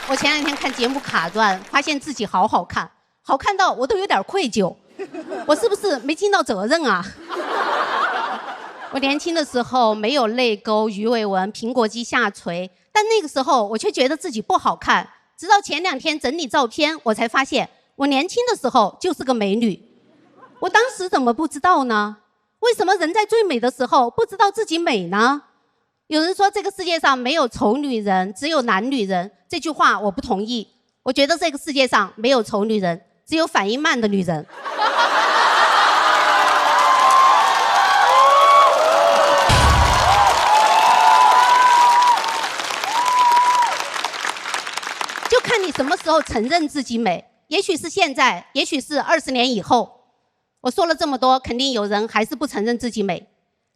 我前两天看节目卡段，发现自己好好看，好看到我都有点愧疚，我是不是没尽到责任啊？我年轻的时候没有泪沟、鱼尾纹、苹果肌下垂，但那个时候我却觉得自己不好看，直到前两天整理照片，我才发现我年轻的时候就是个美女。我当时怎么不知道呢？为什么人在最美的时候不知道自己美呢？有人说这个世界上没有丑女人，只有懒女人，这句话我不同意。我觉得这个世界上没有丑女人，只有反应慢的女人。就看你什么时候承认自己美，也许是现在，也许是20年以后。我说了这么多，肯定有人还是不承认自己美。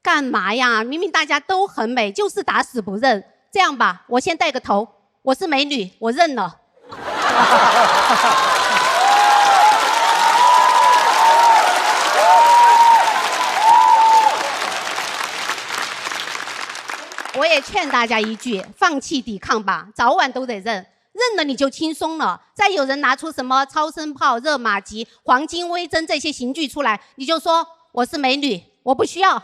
干嘛呀？明明大家都很美，就是打死不认。这样吧，我先带个头，我是美女，我认了。我也劝大家一句，放弃抵抗吧，早晚都得认，认了你就轻松了。再有人拿出什么超声炮、热玛吉、黄金微针这些刑具出来，你就说我是美女，我不需要。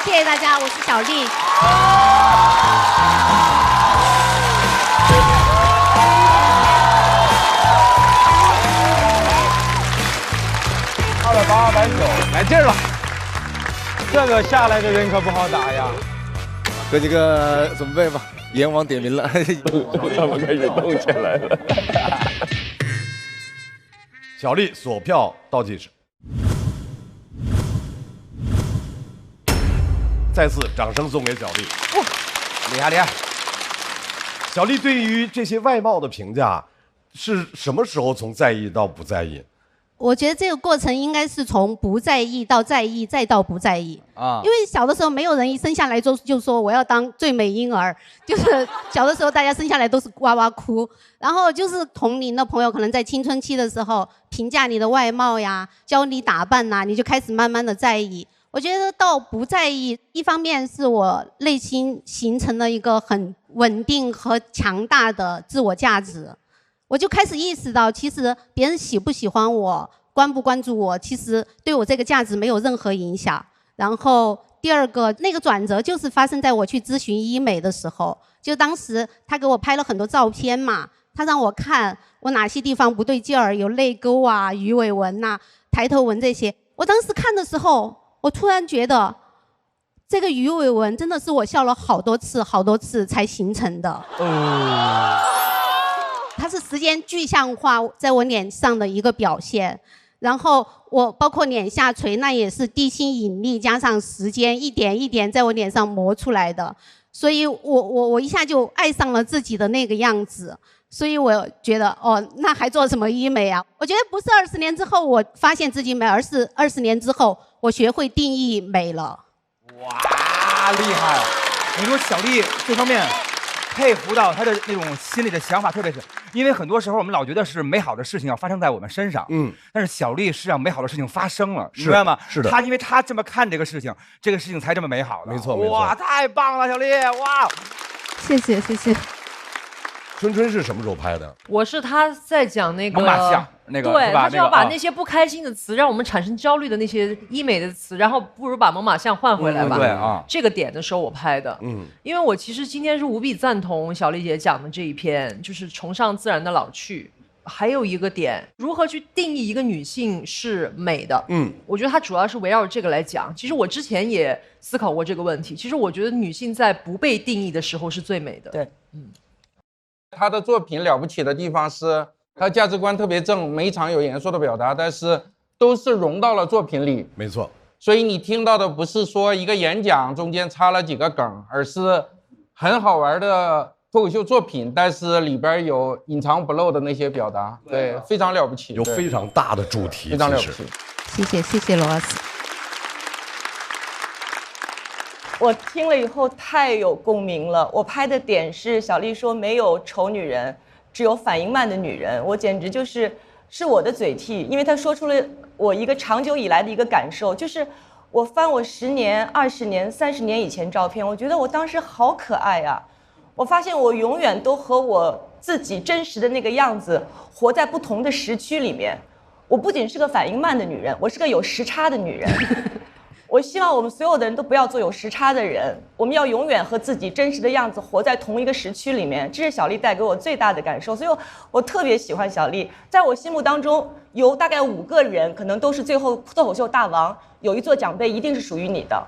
谢谢大家，我是小丽。280、290，来劲儿了！这个下来的人可不好打呀。哥几个准备吧，阎王点名了，他们开始动起来了。小丽锁票倒计时。再次掌声送给小丽，厉害厉害！小丽对于这些外貌的评价，是什么时候从在意到不在意？我觉得这个过程应该是从不在意到在意，再到不在意啊。因为小的时候没有人一生下来就说我要当最美婴儿，就是小的时候大家生下来都是哇哇哭，然后就是同龄的朋友可能在青春期的时候评价你的外貌呀，教你打扮呐，你就开始慢慢的在意。我觉得到不在意，一方面是我内心形成了一个很稳定和强大的自我价值。我就开始意识到，其实别人喜不喜欢我，关不关注我，其实对我这个价值没有任何影响。然后第二个那个转折就是发生在我去咨询医美的时候，就当时他给我拍了很多照片嘛，他让我看我哪些地方不对劲儿，有泪沟啊、鱼尾纹呐、抬头纹这些。我当时看的时候，我突然觉得这个鱼尾纹真的是我笑了好多次才形成的。它是时间具象化在我脸上的一个表现，然后我包括脸下垂，那也是地心引力加上时间一点一点在我脸上磨出来的，所以我一下就爱上了自己的那个样子，所以我觉得那还做什么医美啊？我觉得不是20年之后我发现自己美，而是20年之后我学会定义美了。哇，厉害！你说小丽这方面佩服到她的那种心里的想法，特别是因为很多时候我们老觉得是美好的事情要发生在我们身上，但是小丽是让美好的事情发生了，明白吗？是的，因为她这么看这个事情，这个事情才这么美好的。没错，哇，太棒了，小丽，哇！谢谢。春春是什么时候拍的？我是他在讲那个猛犸象那个，对，他是要把那那些不开心的词，让我们产生焦虑的那些医美的词，然后不如把猛犸象换回来吧。对啊，这个点的时候我拍的，因为我其实今天是无比赞同小丽姐讲的这一篇，就是崇尚自然的老去。还有一个点，如何去定义一个女性是美的？我觉得它主要是围绕着这个来讲。其实我之前也思考过这个问题。其实我觉得女性在不被定义的时候是最美的。对，他的作品了不起的地方是，他价值观特别正，每一场有严肃的表达，但是都是融到了作品里。没错，所以你听到的不是说一个演讲中间插了几个梗，而是很好玩的脱口秀作品，但是里边有隐藏不露的那些表达，对，非常了不起，有非常大的主题，非常了不起。谢谢罗老师。我听了以后太有共鸣了。我拍的点是小丽说没有丑女人，只有反应慢的女人。我简直是我的嘴替，因为她说出了我一个长久以来的一个感受，就是我翻我10年、20年、30年以前照片，我觉得我当时好可爱呀。我发现我永远都和我自己真实的那个样子活在不同的时区里面。我不仅是个反应慢的女人，我是个有时差的女人。我希望我们所有的人都不要做有时差的人，我们要永远和自己真实的样子活在同一个时区里面。这是小丽带给我最大的感受，所以我特别喜欢小丽。在我心目当中，有大概5个人可能都是最后脱口秀大王，有一座奖杯一定是属于你的。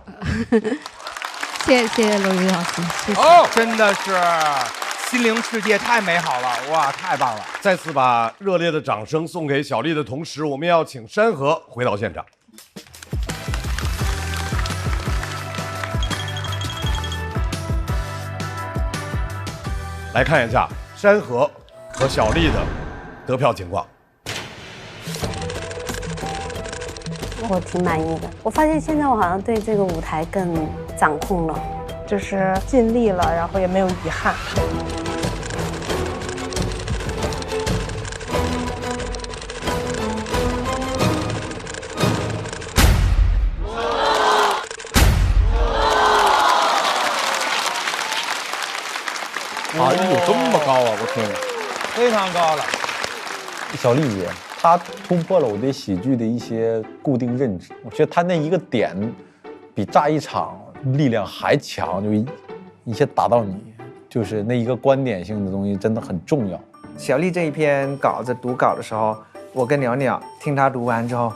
谢谢罗宇老师，谢谢。真的是心灵世界太美好了，哇，太棒了！再次把热烈的掌声送给小丽的同时，我们要请山河回到现场。来看一下山河和小丽的得票情况。我挺满意的。我发现现在我好像对这个舞台更掌控了，就是尽力了，然后也没有遗憾。哎呦，这么高啊！我天，非常高了。小丽姐，她突破了我对喜剧的一些固定认知。我觉得她那一个点，比炸一场力量还强，就一下打到你，就是那一个观点性的东西真的很重要。小丽这一篇稿子读稿的时候，我跟鸟鸟听她读完之后，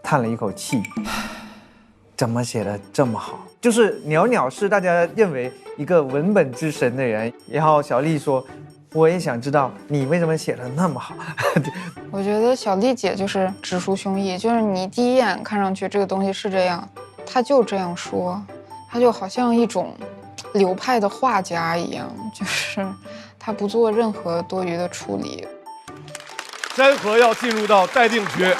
叹了一口气，怎么写的这么好？就是鸟鸟是大家认为一个文本之神的人，然后小丽说，我也想知道你为什么写的那么好。我觉得小丽姐就是直抒胸臆，就是你第一眼看上去这个东西是这样，她就这样说，她就好像一种流派的画家一样，就是他不做任何多余的处理。山河要进入到待定区。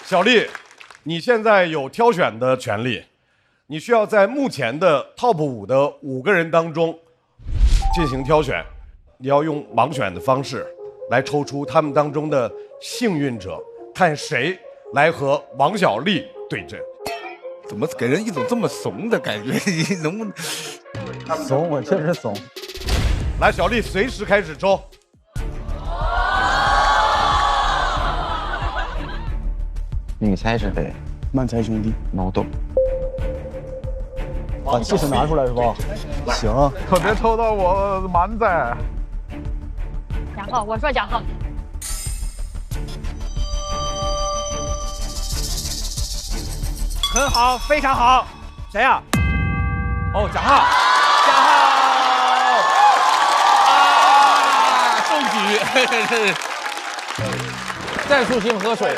小丽，你现在有挑选的权利，你需要在目前的 TOP 5的5个人当中进行挑选，你要用盲选的方式来抽出他们当中的幸运者，看谁来和王小利对阵。怎么给人一种这么怂的感觉？你能不能怂？我确实怂。来，小丽随时开始抽。女猜是谁？漫才兄弟毛豆。把气势拿出来是吧？行，可别抽到我蛮仔。贾浩，我说贾浩。很好，非常好。谁呀？哦，贾浩。贾浩。中举。战术性喝水。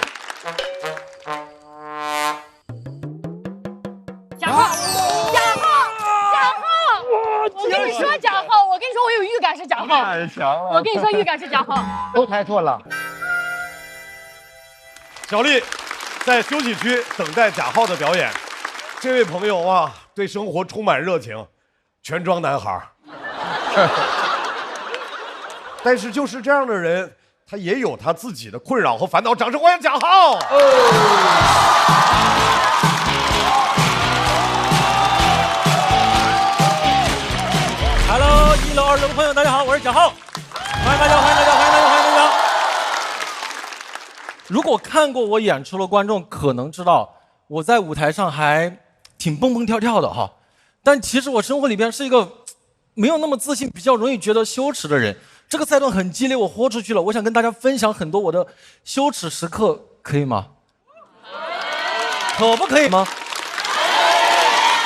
贾浩，贾浩，贾浩！我跟你说，贾浩，我跟你说，我有预感是贾浩。太强了！我跟你说，预感是贾浩。都猜错了。小丽在休息区等待贾浩的表演。这位朋友啊，对生活充满热情，全装男孩。但是就是这样的人，他也有他自己的困扰和烦恼。掌声欢迎贾浩！Hello， 1楼、2楼的朋友，大家好，我是贾浩，欢迎大家，欢迎大家，欢迎大家，欢迎大家。如果看过我演出的观众可能知道，我在舞台上还挺蹦蹦跳跳的哈，但其实我生活里边是一个没有那么自信，比较容易觉得羞耻的人。这个赛段很激烈，我豁出去了，我想跟大家分享很多我的羞耻时刻，可以吗？可不可以吗？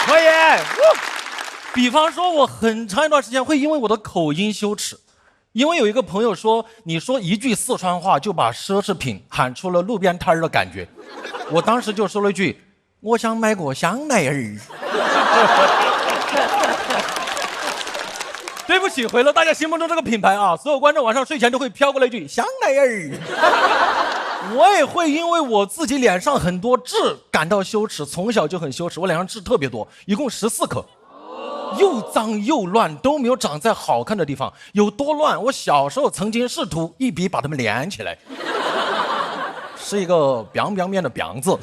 可以。比方说，我很长一段时间会因为我的口音羞耻，因为有一个朋友说，你说一句四川话就把奢侈品喊出了路边摊的感觉，我当时就说了一句，我想买个香奈儿。对不起，毁了大家心目中这个品牌啊！所有观众晚上睡前都会飘过来一句香奈儿。我也会因为我自己脸上很多痣感到羞耻，从小就很羞耻，我脸上痣特别多，一共14颗。又脏又乱，都没有长在好看的地方。有多乱？我小时候曾经试图一笔把它们连起来，是一个 biang biang 面的 biang 字。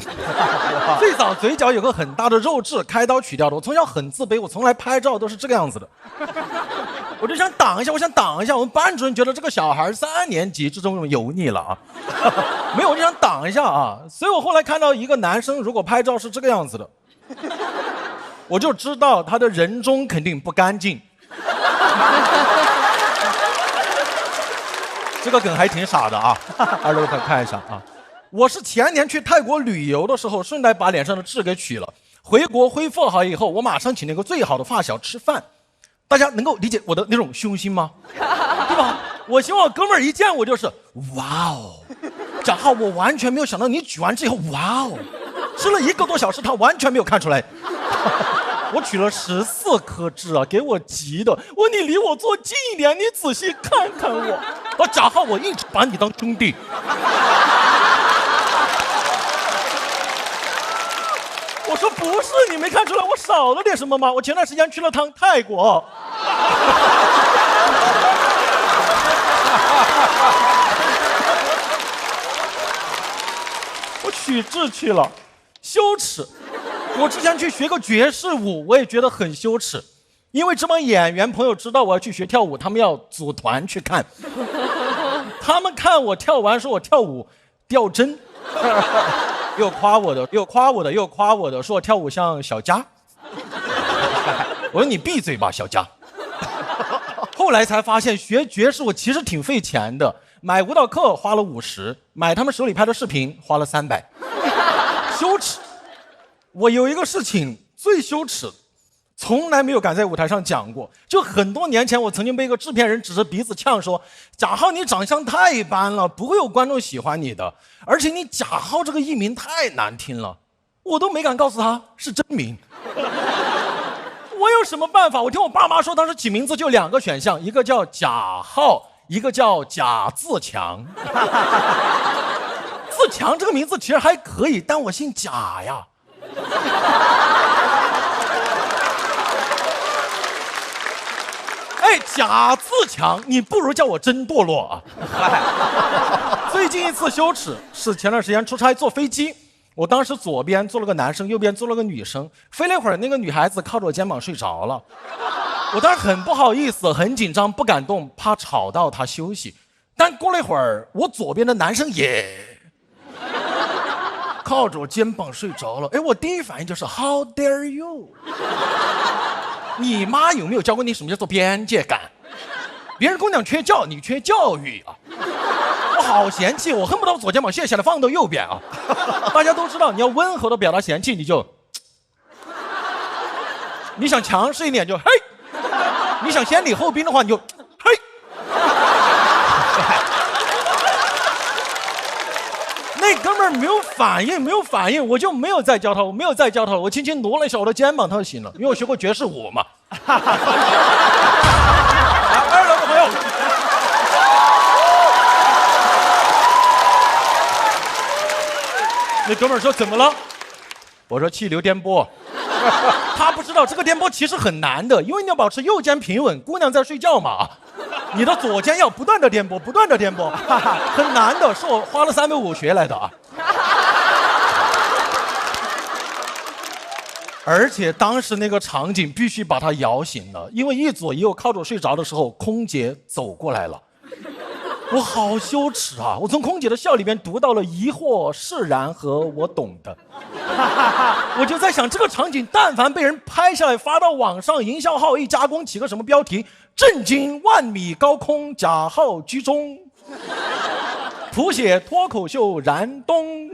最早嘴角有个很大的肉痣，开刀取掉的。我从小很自卑，我从来拍照都是这个样子的。我就想挡一下，我想挡一下。我们班主任觉得这个小孩3年级这种油腻了啊，没有，我就想挡一下啊。所以我后来看到一个男生如果拍照是这个样子的，我就知道他的人中肯定不干净。这个梗还挺傻的啊，2楼快看一下啊。我是前年去泰国旅游的时候，顺带把脸上的痣给取了。回国恢复好以后，我马上请那个最好的发小吃饭。大家能够理解我的那种凶心吗？对吧？我希望哥们儿一见我就是哇哦，贾浩，我完全没有想到你举完之后哇哦，吃了1个多小时，他完全没有看出来。我取了14颗痣啊，给我急的。我说你离我坐近一点，你仔细看看我。我贾浩，我一直把你当兄弟。我说不是，你没看出来我少了点什么吗？我前段时间去了趟泰国。我取痣去了，羞耻。我之前去学个爵士舞，我也觉得很羞耻，因为这帮演员朋友知道我要去学跳舞，他们要组团去看。他们看我跳完说我跳舞掉针。又夸我的，又夸我的，又夸我的，说我跳舞像小佳。我说你闭嘴吧，小佳。后来才发现学爵士舞其实挺费钱的，买舞蹈课花了50，买他们手里拍的视频花了300。羞耻！我有一个事情最羞耻，从来没有敢在舞台上讲过。就很多年前，我曾经被一个制片人指着鼻子呛说：“贾浩，你长相太一般了，不会有观众喜欢你的。而且你贾浩这个艺名太难听了。”我都没敢告诉他是真名。什么办法？我听我爸妈说，当时起名字就2个选项，一个叫贾浩，一个叫贾自强。自强这个名字其实还可以，但我姓贾呀。哎，贾自强，你不如叫我真堕落啊！最近一次羞耻是前段时间出差坐飞机，我当时左边坐了个男生，右边坐了个女生，飞了一会儿，那个女孩子靠着我肩膀睡着了，我当时很不好意思，很紧张，不敢动，怕吵到她休息。但过了一会儿，我左边的男生也靠着我肩膀睡着了。哎，我第一反应就是 How dare you！ 你妈有没有教过你什么叫做边界感？别人姑娘缺教，你缺教育啊！我好嫌弃，我恨不得左肩膀卸下来放到右边啊！大家都知道，你要温和的表达嫌弃，你想强势一点就嘿，你想先礼后兵的话，你就嘿。那哥们儿没有反应，我就没有再教他，我轻轻挪了一下我的肩膀，他就醒了，因为我学过爵士舞嘛。来，2楼的朋友，那哥们儿说怎么了？我说气流颠簸。他不知道这个颠簸其实很难的，因为你要保持右肩平稳，姑娘在睡觉嘛。你的左肩要不断的颠簸，很难的，是我花了350学来的啊。而且当时那个场景必须把他摇醒了，因为一左一右靠着睡着的时候，空姐走过来了，我好羞耻啊！我从空姐的笑里边读到了疑惑、释然和我懂的。我就在想，这个场景但凡被人拍下来发到网上，营销号一加工起个什么标题，震惊万米高空，贾浩居中，谱写脱口秀燃冬。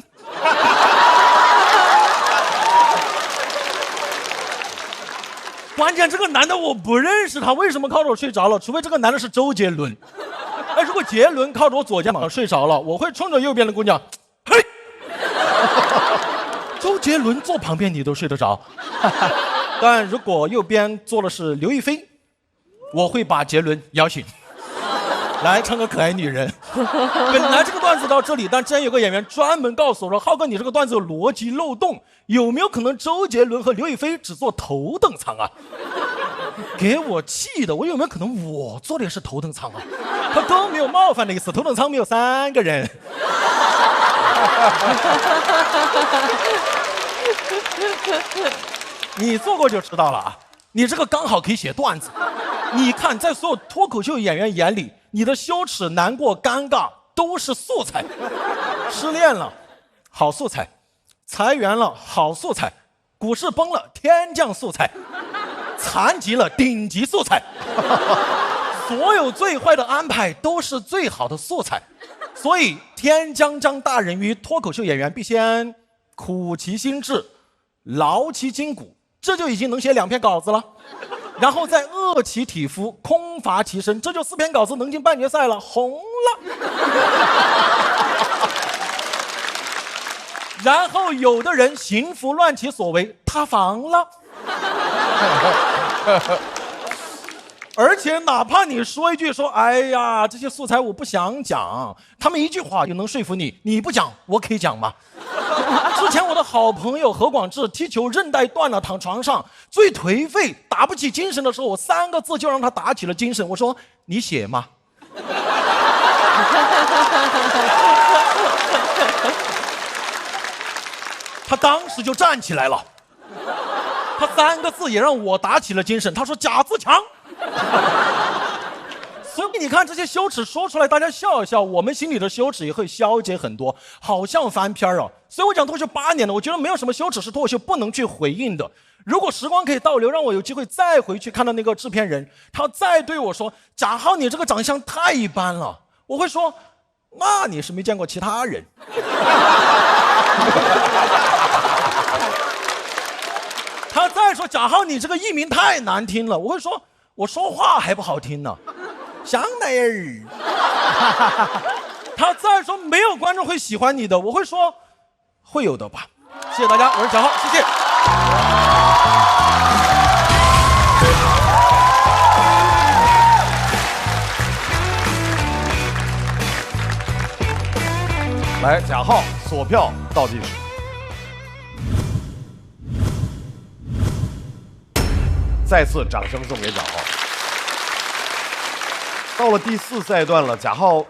关键这个男的我不认识他，为什么靠着我睡着了？除非这个男的是周杰伦。哎，如果杰伦靠着我左肩膀睡着了，我会冲着右边的姑娘，嘿。周杰伦坐旁边你都睡得着，但如果右边坐的是刘亦菲，我会把杰伦摇醒，来唱个可爱女人。本来这个段子到这里，但之前有个演员专门告诉我说，浩哥你这个段子有逻辑漏洞，有没有可能周杰伦和刘亦菲只坐头等舱啊？给我气的，我有没有可能我坐的也是头等舱啊？他都没有冒犯的意思，头等舱没有3个人。你做过就知道了啊！你这个刚好可以写段子。你看，在所有脱口秀演员眼里，你的羞耻、难过、尴尬都是素材。失恋了，好素材；裁员了，好素材；股市崩了，天降素材；残疾了，顶级素材。所有最坏的安排都是最好的素材。所以天将降大任于脱口秀演员，必先苦其心志，劳其筋骨，这就已经能写2篇稿子了。然后再饿其体肤，空乏其身，这就4篇稿子能进半决赛了，红了。然后有的人行拂乱其所为，塌房了。而且哪怕你说一句说，哎呀，这些素材我不想讲，他们一句话就能说服你，你不讲我可以讲吗？之前我的好朋友何广智踢球韧带断了，躺床上最颓废打不起精神的时候，我3个字就让他打起了精神，我说你写吗？他当时就站起来了，他3个字也让我打起了精神，他说贾自强。所以你看这些羞耻说出来大家笑一笑，我们心里的羞耻也会消解很多，好像翻篇啊。所以我讲脱口秀8年了，我觉得没有什么羞耻是脱口秀不能去回应的。如果时光可以倒流，让我有机会再回去看到那个制片人，他再对我说贾浩你这个长相太一般了，我会说那你是没见过其他人。他再说贾浩你这个艺名太难听了，我会说我说话还不好听呢，香奈儿。他再说没有观众会喜欢你的，我会说会有的吧。谢谢大家，我是贾浩，谢谢。来，贾浩锁票倒计时。再次掌声送给贾浩。到了第4赛段了，贾浩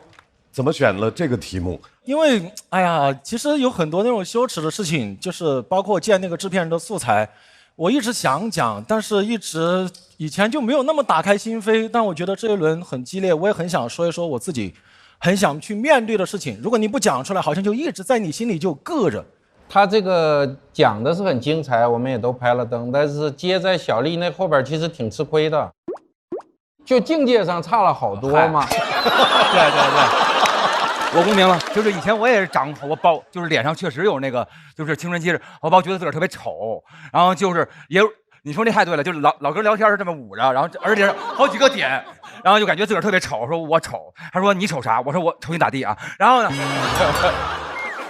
怎么选了这个题目？因为哎呀，其实有很多那种羞耻的事情，就是包括见那个制片人的素材，我一直想讲，但是一直以前就没有那么打开心扉。但我觉得这一轮很激烈，我也很想说一说我自己很想去面对的事情。如果你不讲出来，好像就一直在你心里就搁着。他这个讲的是很精彩，我们也都拍了灯，但是接在小丽那后边其实挺吃亏的，就境界上差了好多嘛。对，我公平了，就是以前我也是长我包，就是脸上确实有那个，就是青春期我包觉得自个儿特别丑，然后就是也你说那太对了，就是老跟聊天是这么捂着，然后而且好几个点，然后就感觉自个儿特别丑，说我丑，他说你丑啥？我说我丑你咋地啊？然后呢，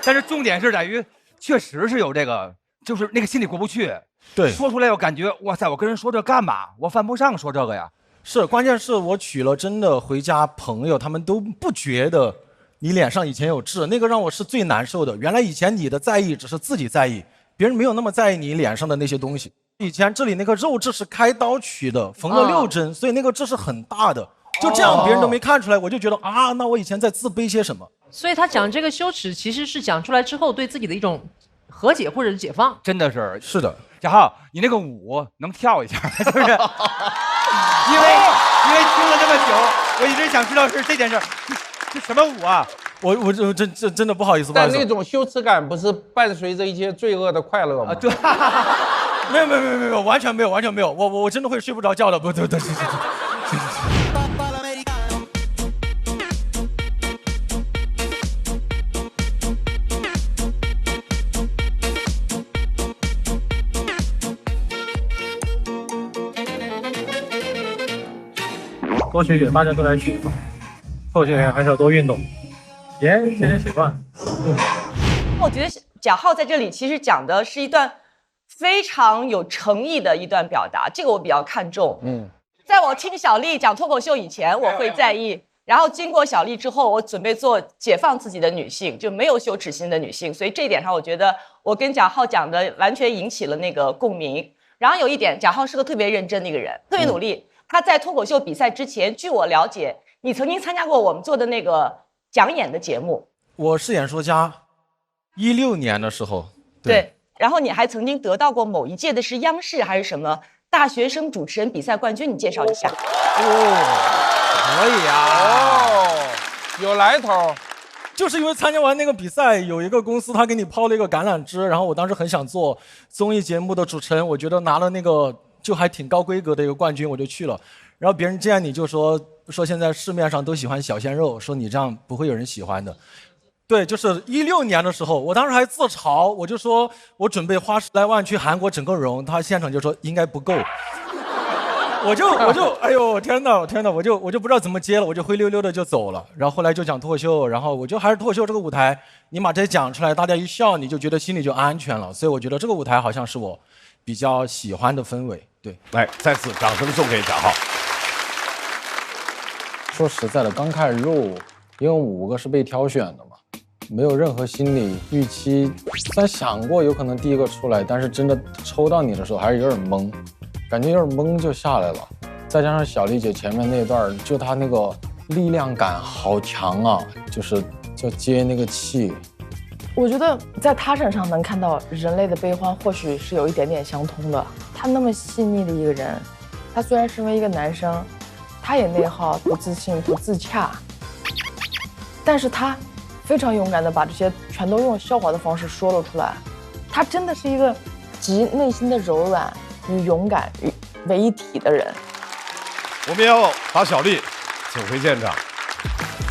但是重点是在于。确实是有这个，就是那个心里过不去。对，说出来我感觉哇塞，我跟人说这干嘛？我犯不上说这个呀。是，关键是我娶了真的回家朋友，他们都不觉得你脸上以前有痣，那个让我是最难受的。原来以前你的在意只是自己在意，别人没有那么在意你脸上的那些东西。以前这里那个肉痣是开刀取的，缝了6针，所以那个痣是很大的。就这样别人都没看出来，我就觉得啊，那我以前在自卑些什么？所以他讲这个羞耻，其实是讲出来之后对自己的一种和解或者是解放。真的是的，贾浩，你那个舞能跳一下，是不是？因为听了这么久，我一直想知道是这件事，这什么舞啊？我真的不好意思，但那种羞耻感不是伴随着一些罪恶的快乐吗？对，没有，完全没有，我真的会睡不着觉的，不对。多学学，大家都来学嘛。后些人还是要多运动，天天习惯。我觉得贾浩在这里其实讲的是一段非常有诚意的一段表达，这个我比较看重。在我听小丽讲脱口秀以前，我会在意，然后经过小丽之后，我准备做解放自己的女性，就没有羞耻心的女性。所以这一点上，我觉得我跟贾浩讲的完全引起了那个共鸣。然后有一点，贾浩是个特别认真的一个人，特别努力。他在脱口秀比赛之前，据我了解，你曾经参加过我们做的那个讲演的节目。我是演说家，16年的时候。对，然后你还曾经得到过某一届的是央视还是什么大学生主持人比赛冠军，你介绍一下。可以啊，有来头。就是因为参加完那个比赛，有一个公司他给你抛了一个橄榄枝，然后我当时很想做综艺节目的主持人，我觉得拿了那个就还挺高规格的一个冠军，我就去了。然后别人见你就说现在市面上都喜欢小鲜肉，说你这样不会有人喜欢的。对，就是16年的时候，我当时还自嘲，我就说我准备花10来万去韩国整个容，他现场就说应该不够。我就哎呦天哪，我就不知道怎么接了，我就灰溜溜的就走了。然后后来就讲脱口秀，然后我就还是脱口秀这个舞台，你把这讲出来，大家一笑，你就觉得心里就安全了。所以我觉得这个舞台好像是我比较喜欢的氛围。对，来再次掌声送给贾浩。说实在的，刚开始录，因为5个是被挑选的嘛，没有任何心理预期。虽然想过有可能第一个出来，但是真的抽到你的时候还是有点懵。感觉有点懵就下来了，再加上小丽姐前面那段，就她那个力量感好强啊，就接那个气。我觉得在她身上能看到人类的悲欢，或许是有一点点相通的。他那么细腻的一个人，他虽然身为一个男生，他也内耗、不自信、不自洽，但是他非常勇敢的把这些全都用笑话的方式说了出来。他真的是一个集内心的柔软与勇敢为一体的人。我们要把小丽请回现场，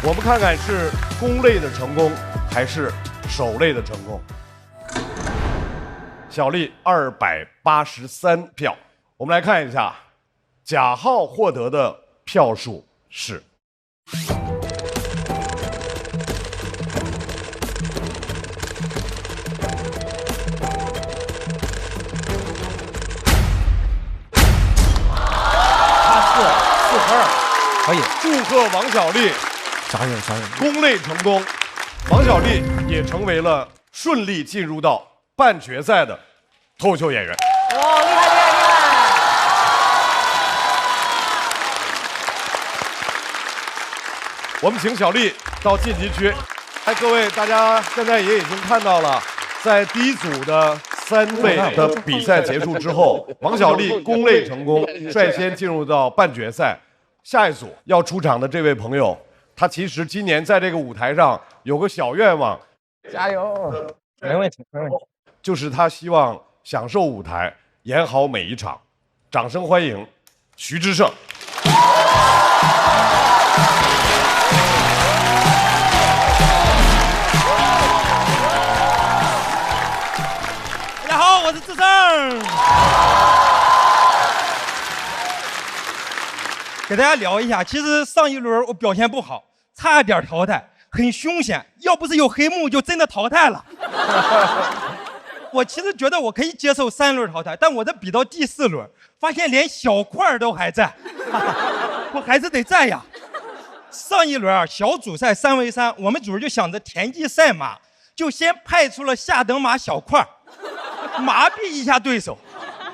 我们看看是攻类的成功还是守类的成功。小丽283票，我们来看一下，贾浩获得的票数是。可以，祝贺王小丽，傻眼，攻类成功。王小利也成为了顺利进入到半决赛的脱口秀演员。哇，厉害厉害厉害！我们请小丽到晋级区。哎，各位，大家现在也已经看到了，在第一组的3位的比赛结束之后，王小利攻擂成功，率先进入到半决赛。下一组要出场的这位朋友，他其实今年在这个舞台上有个小愿望，加油！没问题，没问题。就是他希望享受舞台，演好每一场。掌声欢迎徐志胜。大家好，我是志胜。给大家聊一下，其实上一轮我表现不好，差点淘汰，很凶险。要不是有黑幕，就真的淘汰了。我其实觉得我可以接受3轮淘汰，但我这比到第4轮，发现连小块都还在，我还是得在呀。上一轮小组赛3v3，我们组就想着田忌赛马，就先派出了下等马小块，麻痹一下对手。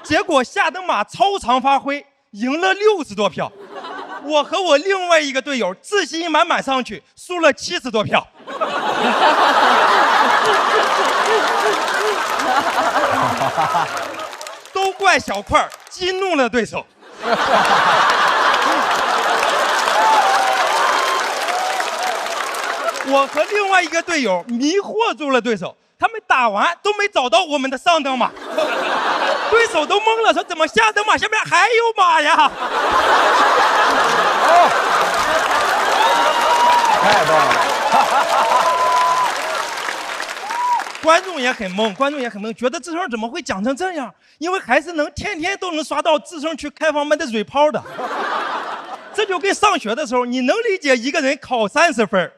结果下等马超常发挥，赢了60多票。我和我另外一个队友自信满满上去，输了70多票。都怪小块激怒了对手。我和另外一个队友迷惑住了对手，他们打完都没找到我们的上等马，对手都懵了，说怎么下等马下面还有马呀？太棒了！观众也很懵，觉得志胜怎么会讲成这样？因为还是能天天都能刷到志胜去开房门的嘴炮的。这就跟上学的时候，你能理解一个人考30分，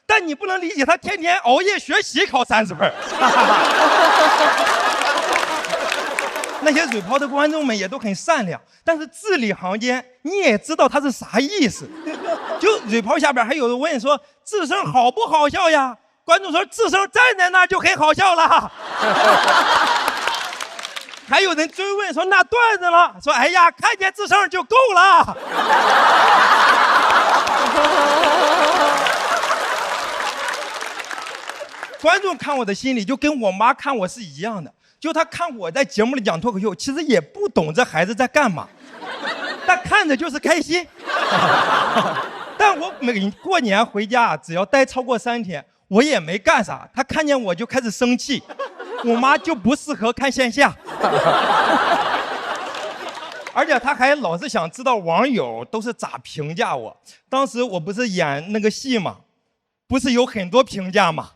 但你不能理解他天天熬夜学习考30分。那些嘴炮的观众们也都很善良，但是字里行间你也知道他是啥意思。就嘴炮下边还有人问说志胜好不好笑呀？观众说志胜站在那儿就很好笑了。还有人追问说那段子了，说哎呀看见志胜就够了。观众看我的心理就跟我妈看我是一样的，就她看我在节目里讲脱口秀，其实也不懂这孩子在干嘛，但看着就是开心。但我每过年回家，只要待超过3天，我也没干啥，她看见我就开始生气。我妈就不适合看线下，而且她还老是想知道网友都是咋评价我。当时我不是演那个戏吗？不是有很多评价吗？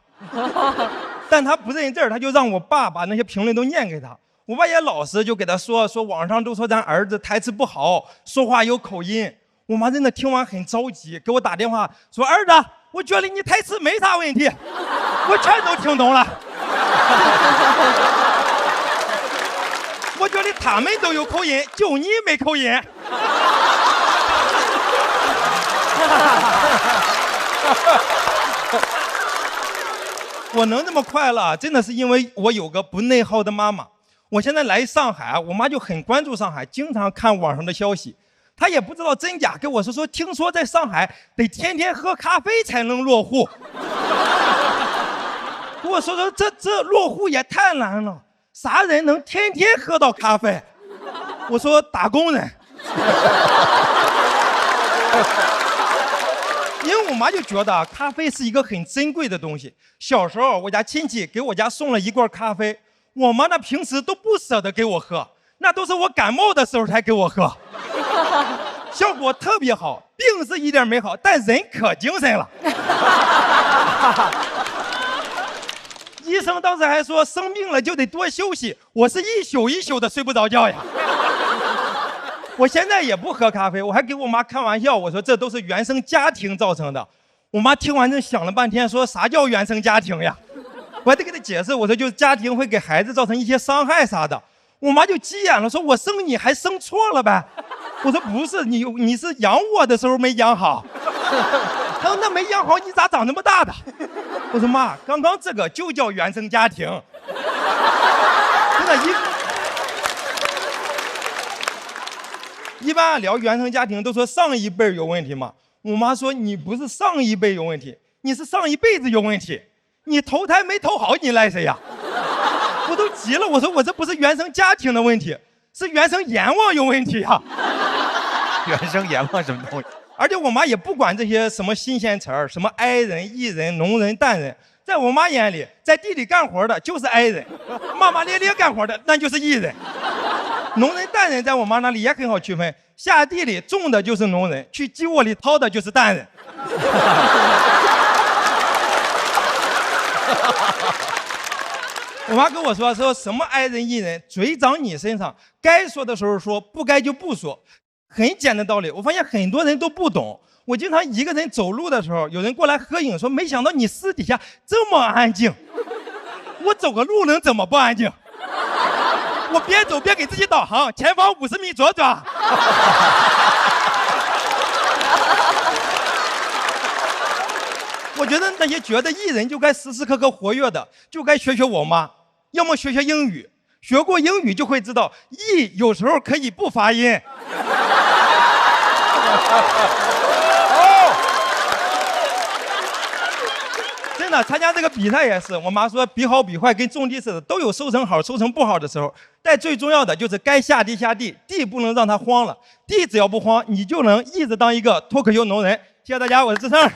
但他不认字儿，他就让我爸把那些评论都念给他。我爸也老实，就给他说网上都说咱儿子台词不好，说话有口音。我妈真的听完很着急，给我打电话说儿子，我觉得你台词没啥问题，我全都听懂了。我觉得他们都有口音，就你没口音。我能这么快乐，真的是因为我有个不内耗的妈妈。我现在来上海，我妈就很关注上海，经常看网上的消息。她也不知道真假，跟我说听说在上海得天天喝咖啡才能落户。跟我说这落户也太难了，啥人能天天喝到咖啡？我说打工人。因为我妈就觉得咖啡是一个很珍贵的东西。小时候我家亲戚给我家送了一罐咖啡，我妈那平时都不舍得给我喝，那都是我感冒的时候才给我喝，效果特别好，病是一点没好，但人可精神了。医生当时还说生病了就得多休息，我是一宿一宿的睡不着觉呀。我现在也不喝咖啡，我还给我妈开玩笑，我说这都是原生家庭造成的。我妈听完这想了半天，说啥叫原生家庭呀？我还得给她解释，我说就是家庭会给孩子造成一些伤害啥的。我妈就急眼了，说我生你还生错了呗？我说不是，你是养我的时候没养好。他说那没养好，你咋长那么大的？我说妈，刚刚这个就叫原生家庭。真的，一般聊原生家庭都说上一辈有问题嘛。我妈说你不是上一辈有问题，你是上一辈子有问题。你投胎没投好，你赖谁呀？我都急了，我说我这不是原生家庭的问题，是原生阎王有问题呀。原生阎王什么东西？而且我妈也不管这些什么新鲜词儿，什么哀人、艺人、农人、蛋人，在我妈眼里，在地里干活的就是哀人，骂骂咧咧干活的那就是艺人。农人、蛋人在我妈那里也很好区分，下地里种的就是农人，去鸡窝里掏的就是蛋人。我妈跟我说什么哀人艺人，嘴长你身上，该说的时候说，不该就不说，很简单的道理。我发现很多人都不懂。我经常一个人走路的时候，有人过来合影，说没想到你私底下这么安静。我走个路能怎么不安静？我边走边给自己导航，前方50米左转。我觉得那些觉得艺人就该时时刻刻活跃的，就该学我妈，要么学英语。学过英语就会知道，艺有时候可以不发音。真的，参加这个比赛也是，我妈说比好比坏跟种地似的，都有收成好收成不好的时候，但最重要的就是该下地下地，地不能让它荒了，地只要不荒，你就能一直当一个脱口秀农人。谢谢大家，我是志胜。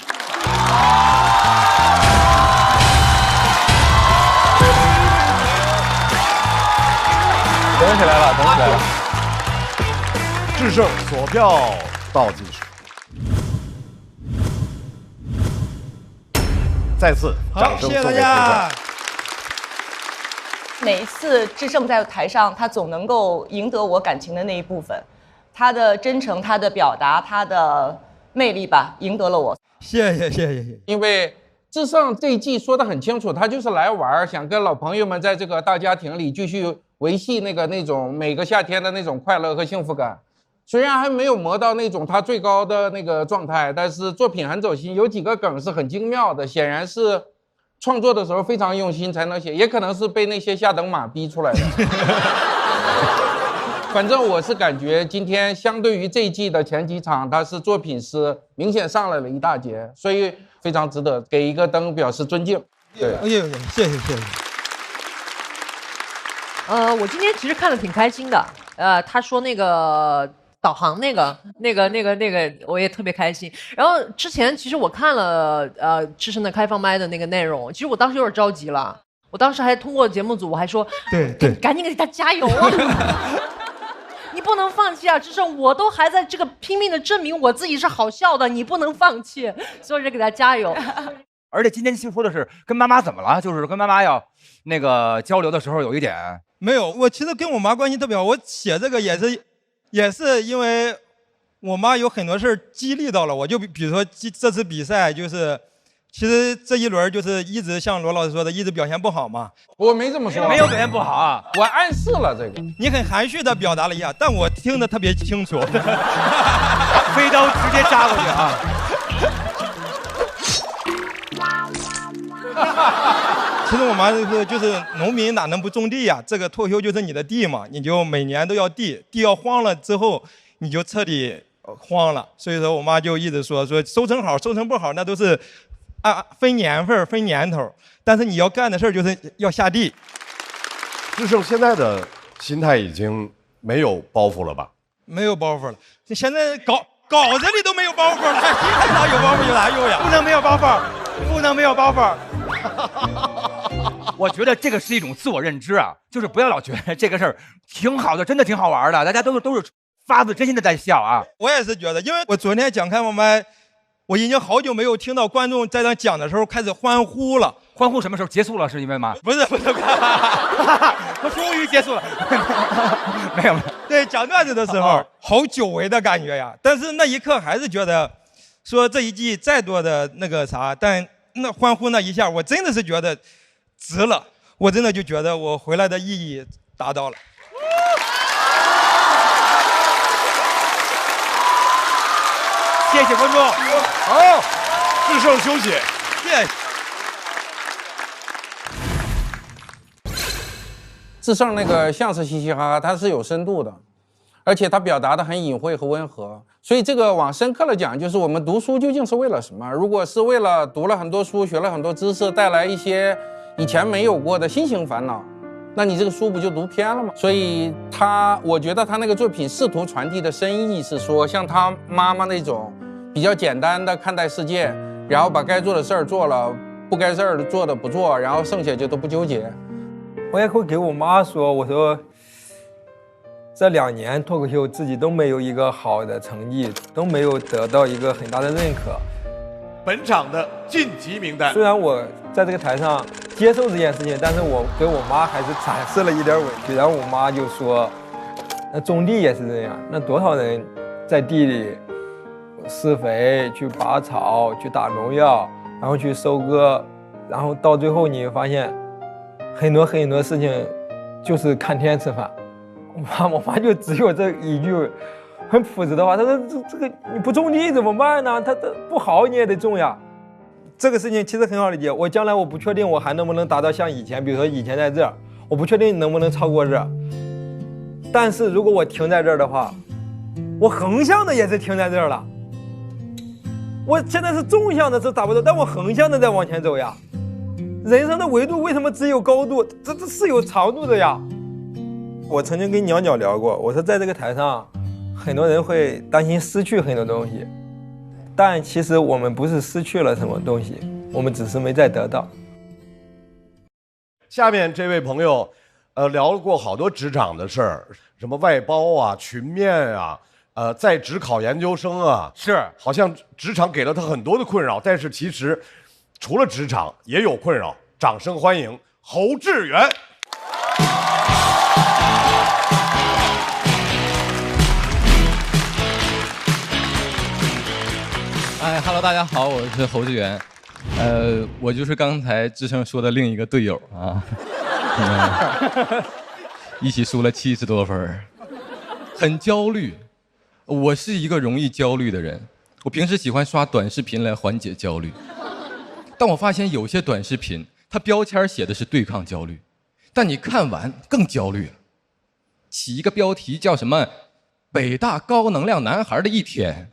等起来了，等起来了。制胜索票倒计时，再次掌声送给制胜。每一次志胜在台上，他总能够赢得我感情的那一部分，他的真诚、他的表达、他的魅力吧，赢得了我。谢谢。因为志胜这一季说得很清楚，他就是来玩，想跟老朋友们在这个大家庭里继续维系那种每个夏天的那种快乐和幸福感。虽然还没有磨到那种他最高的那个状态，但是作品很走心，有几个梗是很精妙的，显然是创作的时候非常用心才能写，也可能是被那些下等马逼出来的。反正我是感觉今天相对于这一季的前几场，他是作品是明显上来了一大截，所以非常值得给一个灯表示尊敬。对，哎呦，谢谢。我今天其实看得挺开心的。他说那个导航那个，我也特别开心。然后之前其实我看了志胜的开放麦的那个内容，其实我当时有点着急了。我当时还通过节目组，我还说，对，赶紧给他加油啊！你不能放弃啊，志胜，我都还在这个拼命的证明我自己是好笑的，你不能放弃，所以就给他加油。而且今天听说的是跟妈妈怎么了？就是跟妈妈要那个交流的时候有一点没有，我其实跟我妈关系特别好。我写这个也是因为我妈有很多事儿激励到了我，就比如说这次比赛就是。其实这一轮就是一直像罗老师说的，一直表现不好嘛。我没这么说，没有表现不好啊，我暗示了这个。你很含蓄的表达了一下，但我听得特别清楚。飞刀直接扎过去啊！其实我妈就是农民哪能不种地呀？这个脱口秀就是你的地嘛，你就每年都要地要荒了之后，你就彻底荒了。所以说我妈就一直说收成好收成不好那都是。分年份分年头，但是你要干的事儿就是要下地。志胜现在的心态已经没有包袱了吧？没有包袱了，现在稿子里都没有包袱了，还哪有包袱有啥用呀？不能没有包袱，不能没有包袱。我觉得这个是一种自我认知啊，就是不要老觉得这个事儿挺好的，真的挺好玩的，大家都是发自真心的在笑啊。我也是觉得，因为我昨天讲开放麦。我已经好久没有听到观众在那讲的时候开始欢呼了。欢呼什么时候结束了？是因为吗？不是，我终于结束了。没有。对，讲段子的时候，好久违的感觉呀。但是那一刻还是觉得，说这一季再多的那个啥，但那欢呼那一下，我真的是觉得值了。我真的就觉得我回来的意义达到了。谢谢观众。好。智胜休息。对。智胜那个像是嘻嘻哈哈，它是有深度的，而且它表达的很隐晦和温和。所以这个往深刻了讲，就是我们读书究竟是为了什么？如果是为了读了很多书，学了很多知识，带来一些以前没有过的新型烦恼，那你这个书不就读偏了吗？所以我觉得他那个作品试图传递的深意是说，像他妈妈那种比较简单的看待世界，然后把该做的事儿做了，不该事儿做的不做，然后剩下就都不纠结。我也会给我妈说，我说这2年脱口秀自己都没有一个好的成绩，都没有得到一个很大的认可。本场的晋级名单，虽然我在这个台上接受这件事情，但是我给我妈还是展示了一点委屈。然后我妈就说：“那种地也是这样，那多少人在地里施肥、去拔草、去打农药，然后去收割，然后到最后你会发现，很多事情就是看天吃饭。”我妈就只有这一句很朴实的话，她说：“这个你不种地怎么办呢？它不好你也得种呀。”这个事情其实很好理解。我将来我不确定我还能不能达到像以前，比如说以前在这儿，我不确定能不能超过这儿。但是如果我停在这儿的话，我横向的也是停在这儿了。我现在是纵向的是达不到，但我横向的在往前走呀。人生的维度为什么只有高度？这是有长度的呀。我曾经跟鸟鸟聊过，我说在这个台上，很多人会担心失去很多东西，但其实我们不是失去了什么东西，我们只是没再得到。下面这位朋友，聊过好多职场的事儿，什么外包啊、群面啊，在职考研究生啊，是，好像职场给了他很多的困扰，但是其实除了职场也有困扰。掌声欢迎侯志远。Hello， 大家好，我是侯志远，我就是刚才志胜说的另一个队友啊，一起输了70多分，很焦虑。我是一个容易焦虑的人，我平时喜欢刷短视频来缓解焦虑，但我发现有些短视频，它标签写的是对抗焦虑，但你看完更焦虑了。起一个标题叫什么“北大高能量男孩的一天”。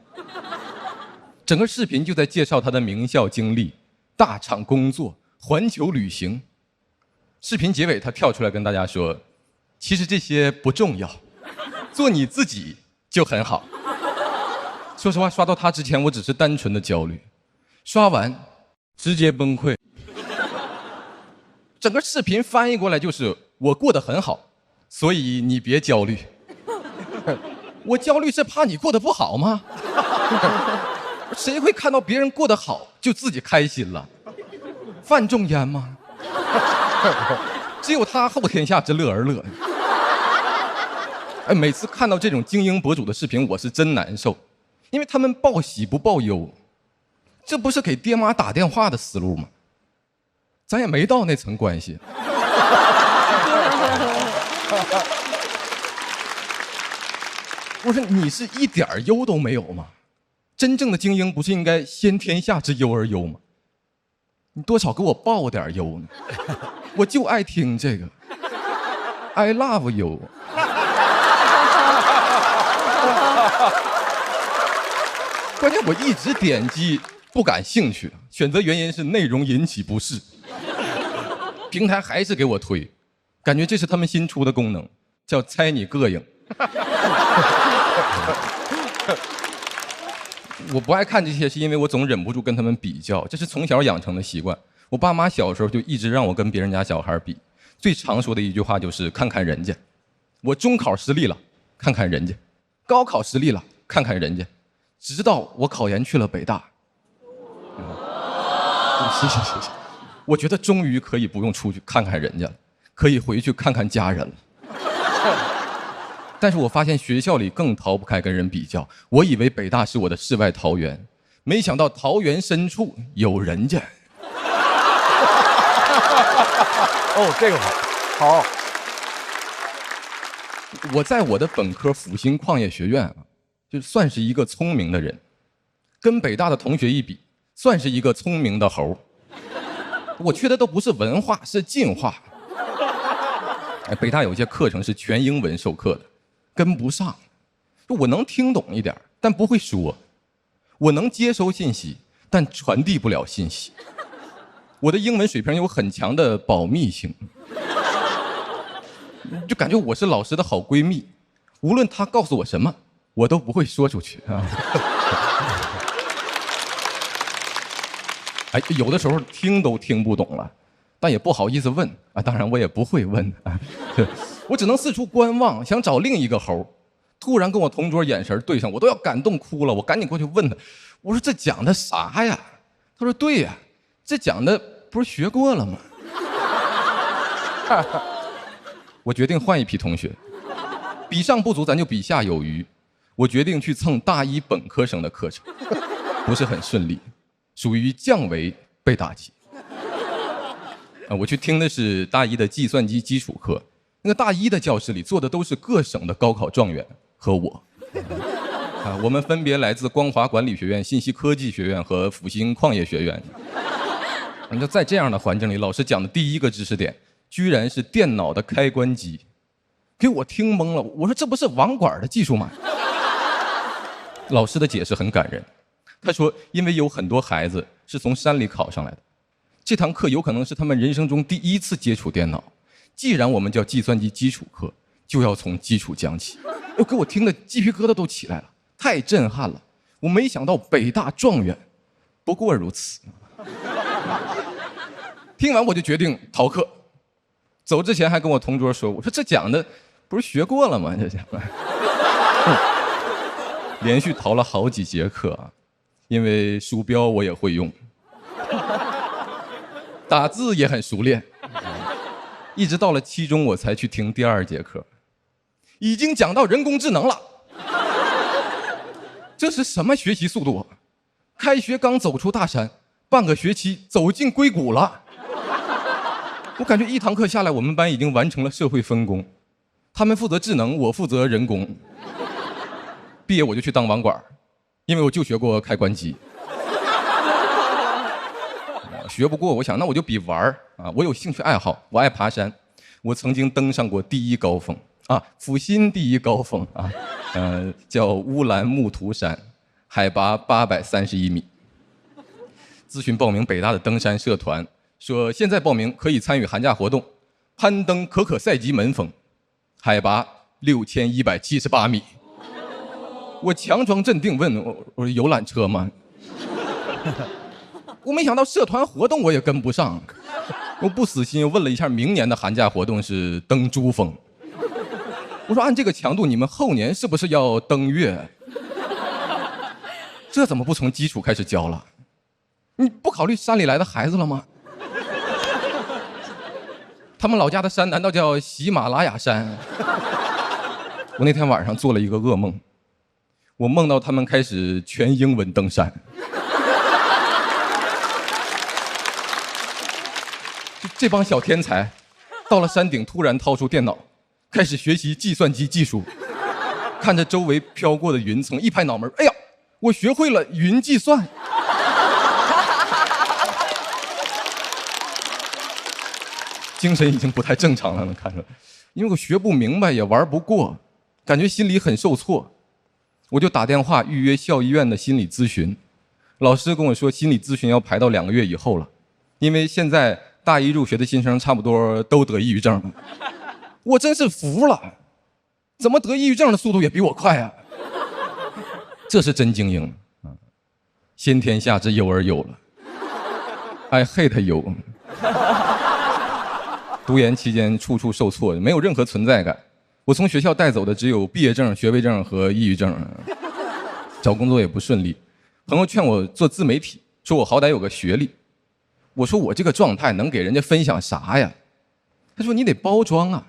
整个视频就在介绍他的名校经历、大厂工作、环球旅行。视频结尾，他跳出来跟大家说：“其实这些不重要，做你自己就很好。”说实话，刷到他之前，我只是单纯的焦虑，刷完直接崩溃。整个视频翻译过来就是：“我过得很好，所以你别焦虑。”我焦虑是怕你过得不好吗？谁会看到别人过得好就自己开心了？范仲淹吗？只有他后天下之乐而乐。哎，每次看到这种精英博主的视频，我是真难受，因为他们报喜不报忧，这不是给爹妈打电话的思路吗？咱也没到那层关系。我说你是一点忧都没有吗？真正的精英不是应该先天下之忧而忧吗？你多少给我报点忧呢？我就爱听这个 ，I love you。关键我一直点击不感兴趣，选择原因是内容引起不适。平台还是给我推，感觉这是他们新出的功能，叫猜你膈应。我不爱看这些，是因为我总忍不住跟他们比较，这是从小养成的习惯。我爸妈小时候就一直让我跟别人家小孩比，最常说的一句话就是看看人家。我中考失利了，看看人家；高考失利了，看看人家。直到我考研去了北大。谢谢。我觉得终于可以不用出去看看人家了，可以回去看看家人了。但是我发现学校里更逃不开跟人比较。我以为北大是我的世外桃源，没想到桃源深处有人家。哦，这个好。我在我的本科复兴矿业学院啊，就算是一个聪明的人，跟北大的同学一比，算是一个聪明的猴。我缺的都不是文化，是进化。北大有些课程是全英文授课的，跟不上。我能听懂一点，但不会说；我能接收信息，但传递不了信息。我的英文水平有很强的保密性，就感觉我是老师的好闺蜜，无论她告诉我什么，我都不会说出去啊。哎，有的时候听都听不懂了，但也不好意思问啊。当然我也不会问啊，我只能四处观望，想找另一个猴。突然跟我同桌眼神对上，我都要感动哭了。我赶紧过去问他，我说这讲的啥呀？他说对呀，这讲的不是学过了吗？我决定换一批同学，比上不足，咱就比下有余。我决定去蹭大一本科生的课程，不是很顺利，属于降维被打击。我去听的是大一的计算机基础课，那个大一的教室里坐的都是各省的高考状元和我。我们分别来自光华管理学院、信息科技学院和复兴矿业学院。你就在这样的环境里，老师讲的第一个知识点，居然是电脑的开关机，给我听懵了。我说这不是网管的技术吗？老师的解释很感人，他说因为有很多孩子是从山里考上来的，这堂课有可能是他们人生中第一次接触电脑。既然我们叫计算机基础课，就要从基础讲起。给我听的鸡皮疙瘩都起来了，太震撼了。我没想到北大状元不过如此。听完我就决定逃课，走之前还跟我同桌说，我说这讲的不是学过了吗？这讲的。连续逃了好几节课啊，因为鼠标我也会用，打字也很熟练。一直到了期中我才去听第2节课，已经讲到人工智能了。这是什么学习速度啊？开学刚走出大山，半个学期走进硅谷了。我感觉一堂课下来，我们班已经完成了社会分工，他们负责智能，我负责人工。毕业我就去当网管，因为我就学过开关机。学不过，我想那我就比玩啊！我有兴趣爱好，我爱爬山，我曾经登上过第1高峰啊，阜新第1高峰啊，叫乌兰木图山，海拔831米。咨询报名北大的登山社团，说现在报名可以参与寒假活动，攀登可可赛级门峰，海拔6178米。我强装镇定问我说有缆车吗？我没想到社团活动我也跟不上，我不死心，又问了一下明年的寒假活动是登珠峰。我说按这个强度，你们后年是不是要登月？这怎么不从基础开始教了？你不考虑山里来的孩子了吗？他们老家的山难道叫喜马拉雅山？我那天晚上做了一个噩梦，我梦到他们开始全英文登山。这帮小天才到了山顶，突然掏出电脑，开始学习计算机技术。看着周围飘过的云层，一拍脑门，哎呀，我学会了云计算。精神已经不太正常了，能看出来。因为我学不明白，也玩不过，感觉心里很受挫。我就打电话预约校医院的心理咨询，老师跟我说心理咨询要排到2个月以后了，因为现在大一入学的新生差不多都得抑郁症了。我真是服了，怎么得抑郁症的速度也比我快啊？这是真精英啊！先天下之忧而忧了 ，I hate 忧。读研期间处处受挫，没有任何存在感。我从学校带走的只有毕业证、学位证和抑郁症。找工作也不顺利，朋友劝我做自媒体，说我好歹有个学历。我说我这个状态能给人家分享啥呀？他说你得包装啊，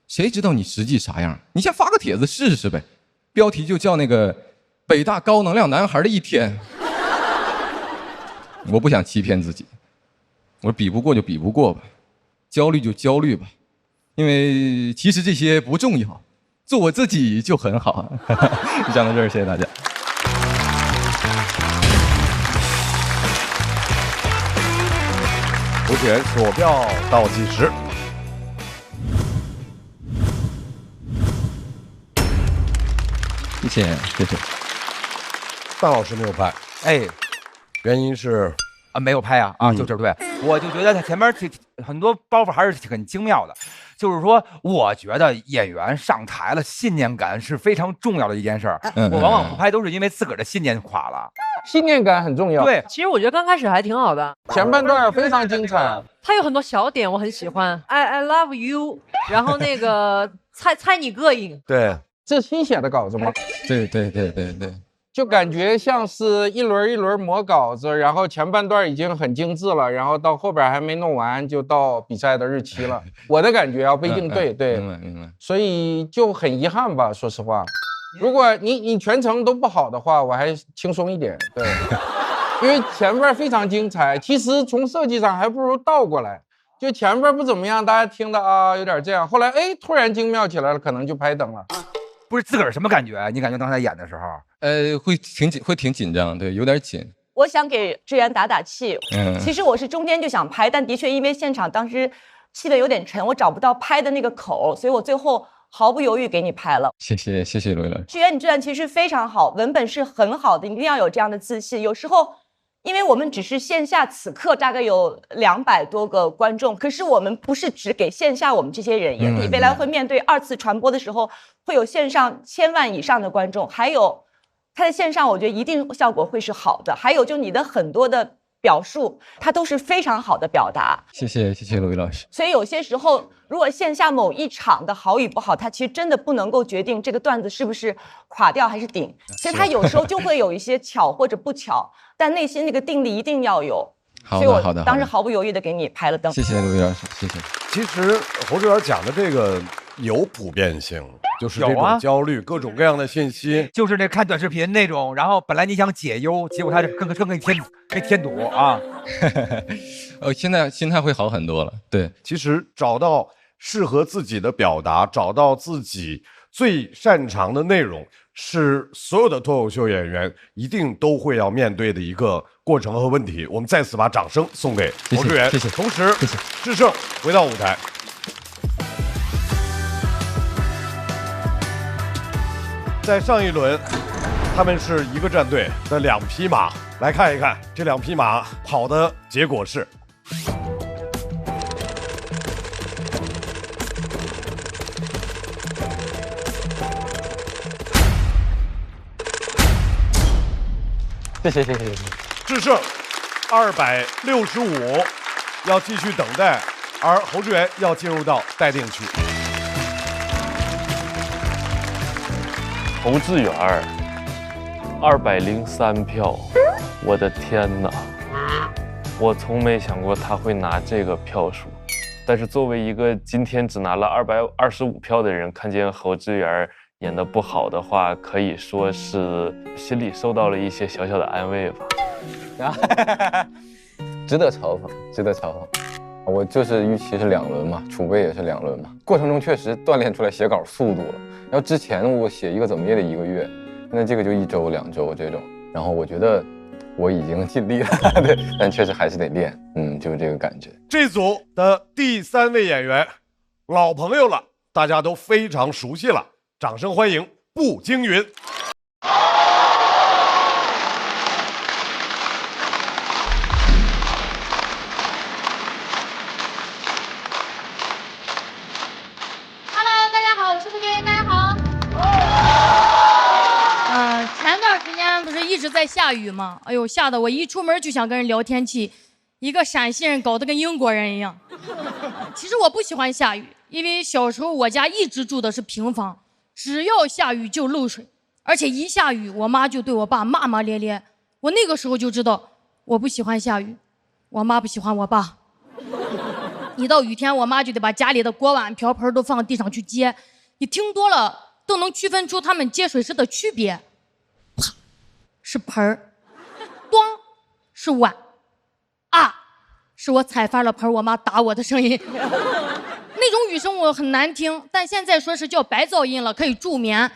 谁知道你实际啥样？你先发个帖子试试呗，标题就叫那个北大高能量男孩的一天。我不想欺骗自己，我说比不过就比不过吧，焦虑就焦虑吧，因为其实这些不重要，做我自己就很好。讲到这儿，谢谢大家。学员锁票倒计时。谢谢。大老师没有拍，哎，原因是没有拍啊，就这对，我就觉得他前面很多包袱还是很精妙的，就是说，我觉得演员上台了，信念感是非常重要的一件事儿。我往往不拍都是因为自个儿的信念垮了，信念感很重要。对，其实我觉得刚开始还挺好的，前半段非常精彩，它有很多小点我很喜欢，I love you， 然后那个猜你膈应，对，这新写的稿子吗？对，就感觉像是一轮一轮磨稿子，然后前半段已经很精致了，然后到后边还没弄完就到比赛的日期了。我的感觉啊，不一定对，对，明白。所以就很遗憾吧，说实话。如果你全程都不好的话，我还轻松一点，对，因为前边非常精彩。其实从设计上还不如倒过来，就前边不怎么样，大家听的啊有点这样，后来突然精妙起来了，可能就拍灯了。不是自个儿什么感觉？你感觉刚才演的时候？会挺紧张，对，有点紧。我想给志源打打气。其实我是中间就想拍，但的确因为现场当时气氛有点沉，我找不到拍的那个口，所以我最后毫不犹豫给你拍了。谢谢罗毅老师。志源，你这段其实非常好，文本是很好的，你一定要有这样的自信。有时候，因为我们只是线下此刻大概有200多个观众，可是我们不是只给线下我们这些人演，你未来会面对2次传播的时候，会有线上1000万以上的观众，还有它在线上，我觉得一定效果会是好的。还有就你的很多的表述，它都是非常好的表达。谢谢罗毅老师。所以有些时候，如果线下某一场的好与不好，它其实真的不能够决定这个段子是不是垮掉还是顶。所以它有时候就会有一些巧或者不巧，但内心那个定力一定要有。好的，所以我当时毫不犹豫的给你拍了灯。谢谢罗毅老师，谢谢。其实侯志远讲的这个有普遍性，就是这种焦虑，各种各样的信息，就是那看短视频那种，然后本来你想解忧，结果他更给你添堵啊。现在心态会好很多了。对，其实找到适合自己的表达，找到自己最擅长的内容，是所有的脱口秀演员一定都会要面对的一个过程和问题。我们再次把掌声送给侯志远，谢谢。同时，智胜回到舞台。在上一轮，他们是一个战队的2匹马，来看一看这2匹马跑的结果是。谢谢。智胜265，要继续等待，而侯志远要进入到待定区。侯志远203票，我的天哪！我从没想过他会拿这个票数，但是作为一个今天只拿了225票的人，看见侯志远演得不好的话，可以说是心里受到了一些小小的安慰吧。值得嘲讽，值得嘲讽。我就是预期是2轮嘛，储备也是2轮嘛，过程中确实锻炼出来写稿速度了。然后之前我写一个怎么也得1个月，现在这个就1周2周这种。然后我觉得我已经尽力了，对，但确实还是得练，就是这个感觉。这组的第3位演员，老朋友了，大家都非常熟悉了，掌声欢迎步惊云。一直在下雨嘛，哎呦，吓得我一出门就想跟人聊天气，一个陕西人搞得跟英国人一样。其实我不喜欢下雨，因为小时候我家一直住的是平房，只要下雨就漏水，而且一下雨我妈就对我爸骂骂咧咧。我那个时候就知道我不喜欢下雨，我妈不喜欢我爸。一到雨天，我妈就得把家里的锅碗瓢盆都放地上去接，你听多了都能区分出他们接水时的区别。是盆儿，咣是碗，啊是我踩翻了盆，我妈打我的声音。那种雨声我很难听，但现在说是叫白噪音了，可以助眠。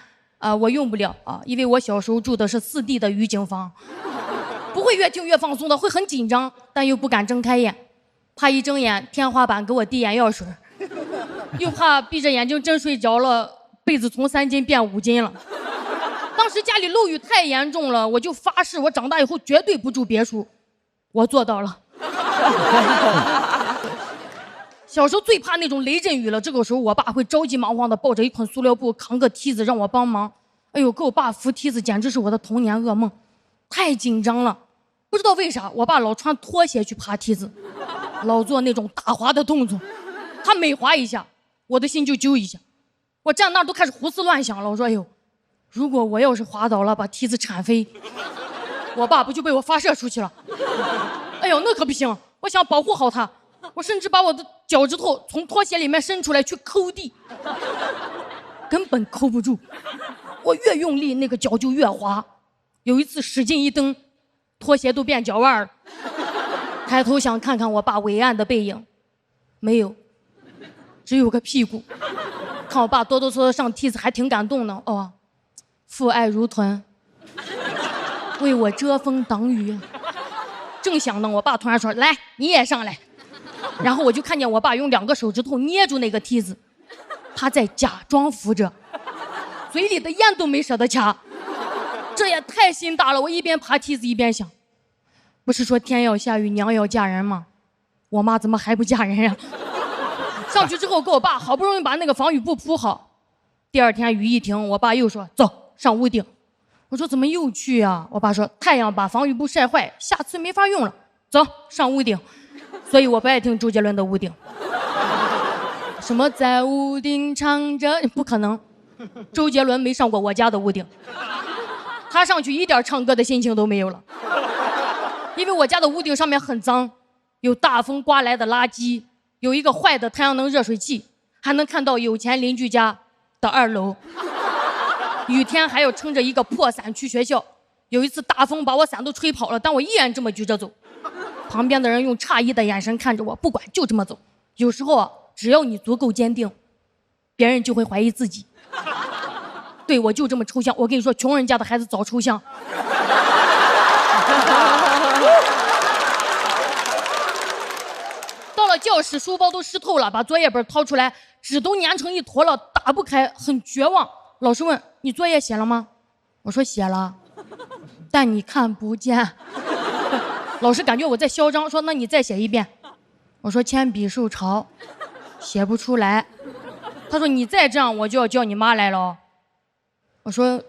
我用不了啊，因为我小时候住的是4D 的雨景房，不会越听越放松的，会很紧张，但又不敢睁开眼。怕一睁眼天花板给我滴眼药水，又怕闭着眼睛真睡着了，被子从3斤变5斤了。当时家里漏雨太严重了，我就发誓我长大以后绝对不住别墅，我做到了。小时候最怕那种雷阵雨了，这个时候我爸会着急忙慌的抱着一捆塑料布，扛个梯子让我帮忙。哎呦，给我爸扶梯子简直是我的童年噩梦，太紧张了。不知道为啥，我爸老穿拖鞋去爬梯子，老做那种打滑的动作。他每滑一下，我的心就揪一下。我站那儿都开始胡思乱想了。我说，哎呦，如果我要是滑倒了，把梯子铲飞，我爸不就被我发射出去了？哎呦，那可不行！我想保护好他，我甚至把我的脚趾头从拖鞋里面伸出来去抠地，根本抠不住。我越用力，那个脚就越滑。有一次使劲一蹬，拖鞋都变脚腕了。抬头想看看我爸伟岸的背影，没有，只有个屁股。看我爸哆哆嗦嗦上梯子，还挺感动的。哦，父爱如豚，为我遮风挡雨。正想呢，我爸突然说：“来，你也上来。”然后我就看见我爸用2个手指头捏住那个梯子，他在假装扶着，嘴里的烟都没舍得掐。这也太心大了！我一边爬梯子一边想，不是说天要下雨娘要嫁人吗？我妈怎么还不嫁人呀？上去之后跟我爸好不容易把那个防雨布铺好，第2天雨一停，我爸又说走上屋顶。我说怎么又去啊？我爸说太阳把防雨布晒坏，下次没法用了，走上屋顶。所以我不爱听周杰伦的屋顶，什么在屋顶唱着，不可能，周杰伦没上过我家的屋顶，他上去一点唱歌的心情都没有了，因为我家的屋顶上面很脏，有大风刮来的垃圾，有一个坏的太阳能热水器，还能看到有钱邻居家的2楼。雨天还要撑着一个破伞去学校，有一次大风把我伞都吹跑了，但我依然这么举着走。旁边的人用诧异的眼神看着我，不管就这么走。有时候啊，只要你足够坚定，别人就会怀疑自己。对，我就这么抽象。我跟你说，穷人家的孩子早抽象。到了教室，书包都湿透了，把作业本掏出来，纸都粘成一坨了，打不开，很绝望。老师问：“你作业写了吗？”我说：“写了，但你看不见。”老师感觉我在嚣张，说：“那你再写一遍。”我说：“铅笔受潮，写不出来。”他说：“你再这样，我就要叫你妈来了。”我说：“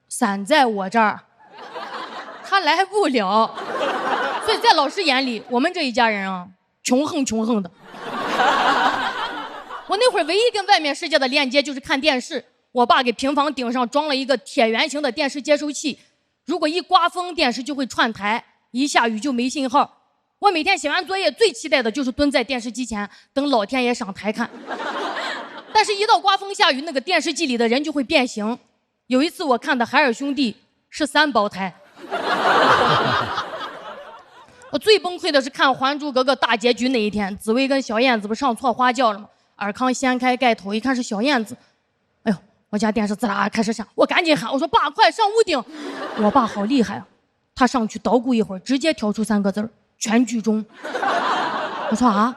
伞在我这儿，他来不了。”所以在老师眼里，我们这一家人啊，穷横的。我那会儿唯一跟外面世界的链接就是看电视。我爸给平房顶上装了一个铁圆形的电视接收器，如果一刮风，电视就会串台，一下雨就没信号。我每天写完作业最期待的就是蹲在电视机前等老天爷上台看。但是一到刮风下雨，那个电视机里的人就会变形。有一次我看的海尔兄弟是3胞胎。我最崩溃的是看《还珠格格》大结局那一天，紫薇跟小燕子不上错花轿了吗？尔康掀开盖头一看是小燕子，哎呦，我家电视滋啦开始闪，我赶紧喊，我说爸，快上屋顶！我爸好厉害啊，他上去捣鼓一会儿，直接挑出3个字：全剧终。我说啊，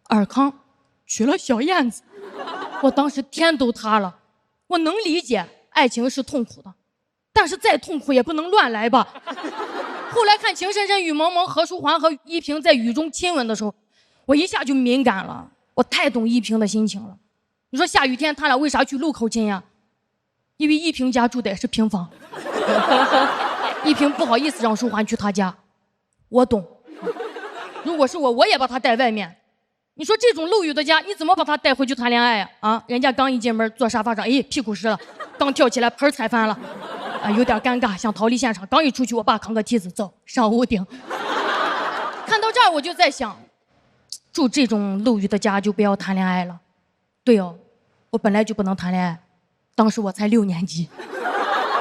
尔康娶了小燕子，我当时天都塌了。我能理解爱情是痛苦的，但是再痛苦也不能乱来吧。后来看《情深深雨蒙蒙》，何书桓和依萍在雨中亲吻的时候，我一下就敏感了，我太懂依萍的心情了。你说下雨天他俩为啥去路口亲呀？因为依萍家住的也是平房，依萍不好意思让书桓去他家，我懂。如果是我，我也把他带外面。你说这种漏雨的家，你怎么把他带回去谈恋爱呀？啊，人家刚一进门坐沙发上，哎，屁股湿了，刚跳起来盆踩翻了。啊，有点尴尬，想逃离现场。刚一出去，我爸扛个梯子走上屋顶。看到这儿，我就在想，住这种漏雨的家就不要谈恋爱了。对哦，我本来就不能谈恋爱，当时我才6年级。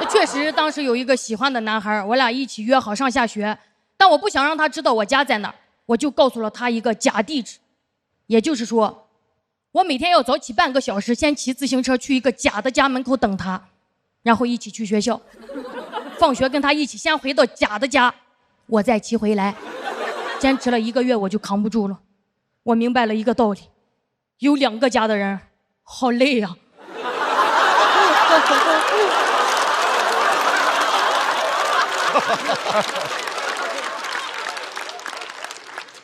确实，当时有一个喜欢的男孩，我俩一起约好上下学，但我不想让他知道我家在哪儿，我就告诉了他一个假地址。也就是说，我每天要早起半个小时，先骑自行车去一个假的家门口等他。然后一起去学校，放学跟他一起先回到假的家，我再骑回来。坚持了1个月我就扛不住了，我明白了一个道理，有2个家的人好累呀、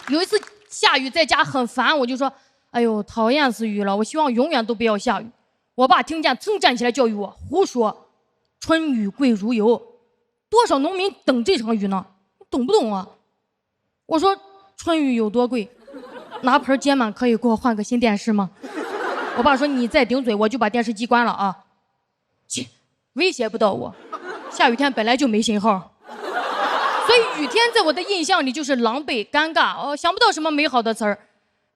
有一次下雨在家很烦，我就说，哎呦，讨厌死雨了，我希望永远都不要下雨。我爸听见噌站起来教育我，胡说，春雨贵如油，多少农民等这场雨呢，你懂不懂啊？我说春雨有多贵，拿盆接满可以给我换个新电视吗？我爸说你再顶嘴我就把电视机关了啊！切，威胁不到我，下雨天本来就没信号。所以雨天在我的印象里就是狼狈尴尬，想不到什么美好的词儿。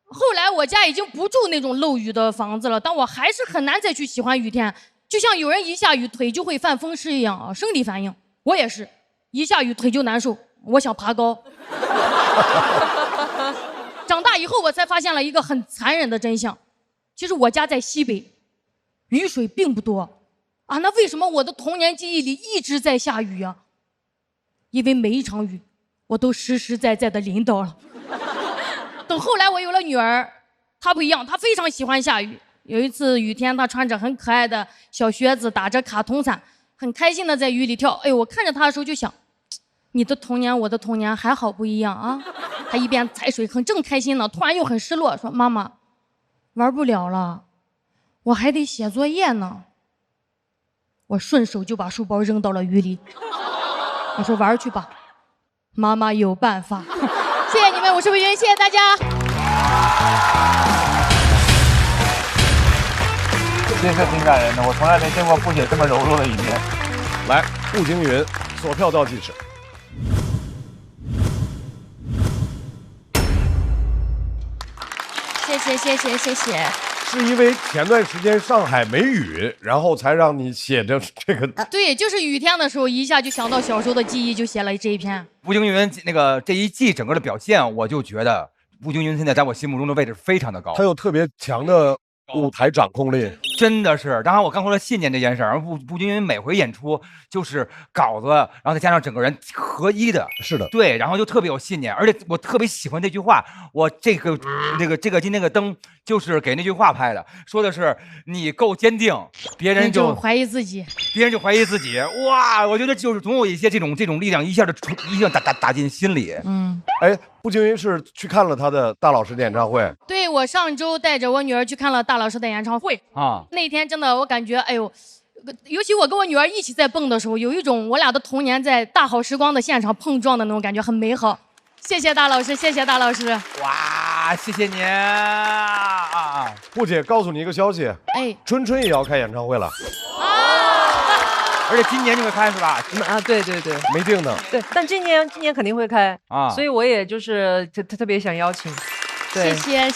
后来我家已经不住那种漏雨的房子了，但我还是很难再去喜欢雨天，就像有人一下雨腿就会犯风湿一样啊，生理反应。我也是，一下雨腿就难受，我想爬高。长大以后我才发现了一个很残忍的真相，其实我家在西北，雨水并不多啊，那为什么我的童年记忆里一直在下雨呀？因为每一场雨我都实实在在的淋到了。等后来我有了女儿，她不一样，她非常喜欢下雨。有一次雨天，她穿着很可爱的小靴子，打着卡通伞，很开心的在雨里跳。哎呦，我看着她的时候就想，你的童年我的童年还好不一样啊。她一边踩水很正开心呢，突然又很失落，说妈妈玩不了了，我还得写作业呢。我顺手就把书包扔到了雨里，我说玩去吧，妈妈有办法。谢谢你们，我是魏云，谢谢大家。这是挺感人的，我从来没见过付姐这么柔弱的一面。来，步惊云，索票倒计时。谢谢。是因为前段时间上海没雨，然后才让你写着这个。对，就是雨天的时候，一下就想到小时候的记忆，就写了这一篇。步惊云那个这一季整个的表现，我就觉得步惊云现在在我心目中的位置非常的高。他有特别强的舞台掌控力，真的是。当然，我刚说了信念这件事儿，步惊云每回演出就是稿子，然后再加上整个人合一的，是的，对，然后就特别有信念，而且我特别喜欢这句话。我这个今天的灯就是给那句话拍的，说的是你够坚定，别人就怀疑自己，别人就怀疑自己。哇，我觉得就是总有一些这种力量一下打进心里。哎，步惊云是去看了他的大老师的演唱会。对，我上周带着我女儿去看了大老师的演唱会啊，那天真的我感觉，哎呦，尤其我跟我女儿一起在蹦的时候，有一种我俩的童年在大好时光的现场碰撞的那种感觉，很美好。谢谢大老师，谢谢大老师。哇，谢谢您啊！步姐告诉你一个消息，哎，春春也要开演唱会了。而且今年就会开是吧？对，没定呢。对，但今年肯定会开啊，所以我也就是特别想邀请。对，谢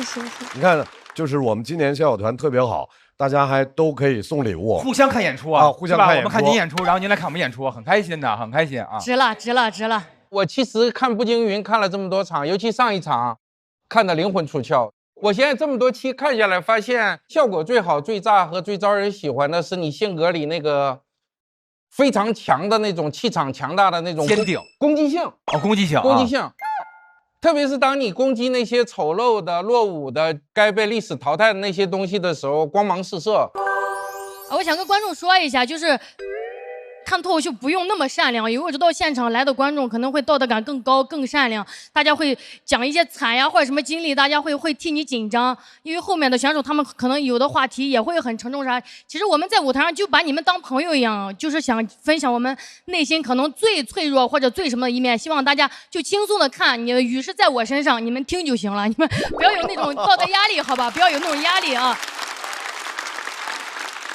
谢。你看，就是我们今年小团特别好，大家还都可以送礼物，互相看演出啊，互相看演出。我们看您演出，然后您来看我们演出，很开心的，很开心啊！值了。我其实看步惊云看了这么多场，尤其上一场看得灵魂出窍。我现在这么多期看下来，发现效果最好、最炸和最招人喜欢的是你性格里那个非常强的那种气场强大的那种坚定、攻击性。攻击性。特别是当你攻击那些丑陋的、落伍的、该被历史淘汰的那些东西的时候，光芒四射。我想跟观众说一下，就是看脱口秀不用那么善良，因为我知道现场来的观众可能会道德感更高、更善良，大家会讲一些惨呀或者什么经历，大家会替你紧张，因为后面的选手他们可能有的话题也会很沉重啥。其实我们在舞台上就把你们当朋友一样，就是想分享我们内心可能最脆弱或者最什么的一面，希望大家就轻松的看，你的雨是在我身上，你们听就行了，你们不要有那种道德压力，好吧？不要有那种压力啊。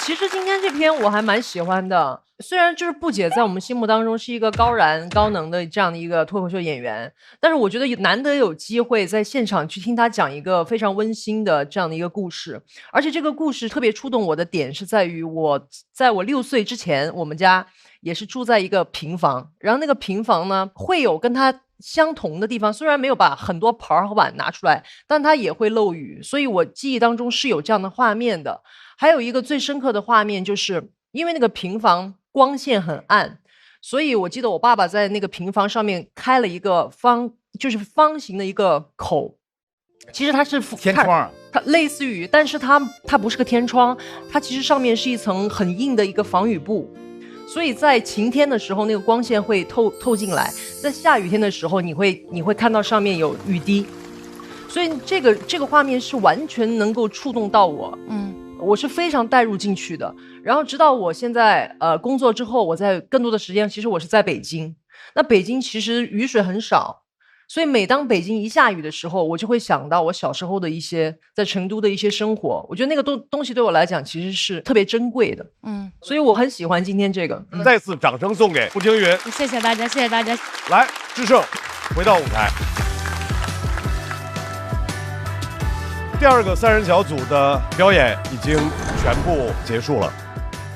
其实今天这篇我还蛮喜欢的，虽然就是步姐在我们心目当中是一个高燃高能的这样的一个脱口秀演员，但是我觉得难得有机会在现场去听她讲一个非常温馨的这样的一个故事，而且这个故事特别触动我的点是在于在我6岁之前，我们家也是住在一个平房，然后那个平房呢会有跟她相同的地方，虽然没有把很多盘和碗拿出来，但它也会漏雨，所以我记忆当中是有这样的画面的。还有一个最深刻的画面，就是因为那个平房光线很暗，所以我记得我爸爸在那个平房上面开了一个就是方形的一个口，其实它是天窗，它类似于，但是它不是个天窗，它其实上面是一层很硬的一个防雨布，所以在晴天的时候那个光线会透进来，在下雨天的时候你会看到上面有雨滴，所以这个画面是完全能够触动到我，我是非常带入进去的。然后直到我现在工作之后，我在更多的时间其实我是在北京，那北京其实雨水很少。所以每当北京一下雨的时候，我就会想到我小时候的一些在成都的一些生活。我觉得那个东西对我来讲其实是特别珍贵的。所以我很喜欢今天这个。再次掌声送给步惊云。谢谢大家，谢谢大家。来，智胜，回到舞台。第2个3人小组的表演已经全部结束了。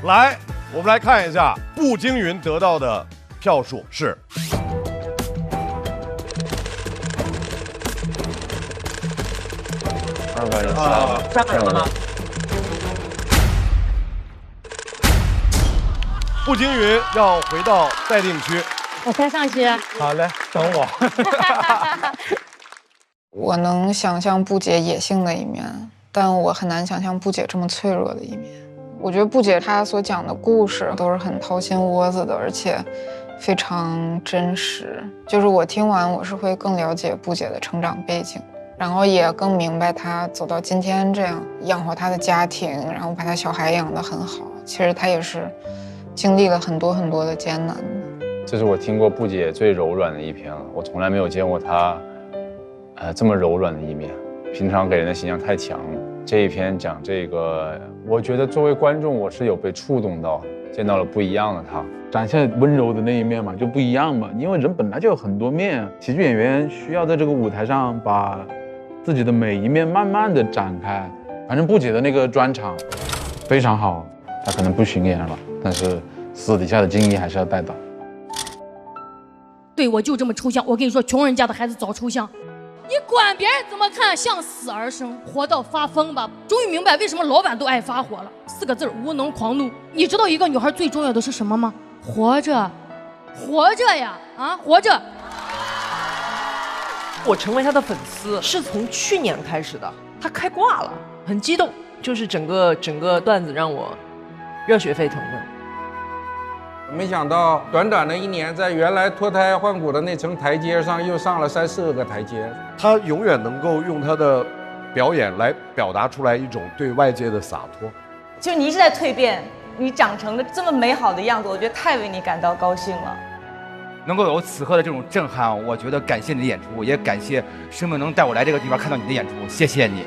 来，我们来看一下步惊云得到的票数是。203个吗？步惊云要回到待定区。我先上去。好嘞，等我。我能想象布姐野性的一面，但我很难想象布姐这么脆弱的一面。我觉得布姐她所讲的故事都是很掏心窝子的，而且非常真实。就是我听完，我是会更了解布姐的成长背景。然后也更明白他走到今天这样养活他的家庭，然后把他小孩养得很好。其实他也是经历了很多很多的艰难的。这是我听过布姐最柔软的一篇了，我从来没有见过她，这么柔软的一面。平常给人的形象太强了，这一篇讲这个，我觉得作为观众我是有被触动到，见到了不一样的她。展现温柔的那一面嘛，就不一样嘛。因为人本来就有很多面，喜剧演员需要在这个舞台上把自己的每一面慢慢的展开。反正布姐的那个专场非常好，她可能不巡演了，但是私底下的经历还是要带到。对，我就这么抽象。我跟你说，穷人家的孩子早抽象。你管别人怎么看，向死而生，活到发疯吧。终于明白为什么老板都爱发火了，4个字：无能狂怒。你知道一个女孩最重要的是什么吗？活着，活着呀，活着。我成为他的粉丝是从去年开始的，他开挂了，很激动，就是整个段子让我热血沸腾的。没想到短短的1年，在原来脱胎换骨的那层台阶上，又上了3、4个台阶。他永远能够用他的表演来表达出来一种对外界的洒脱。就你一直在蜕变，你长成了这么美好的样子，我觉得太为你感到高兴了。能够有此刻的这种震撼，我觉得感谢你的演出，也感谢生命能带我来这个地方看到你的演出，谢谢你。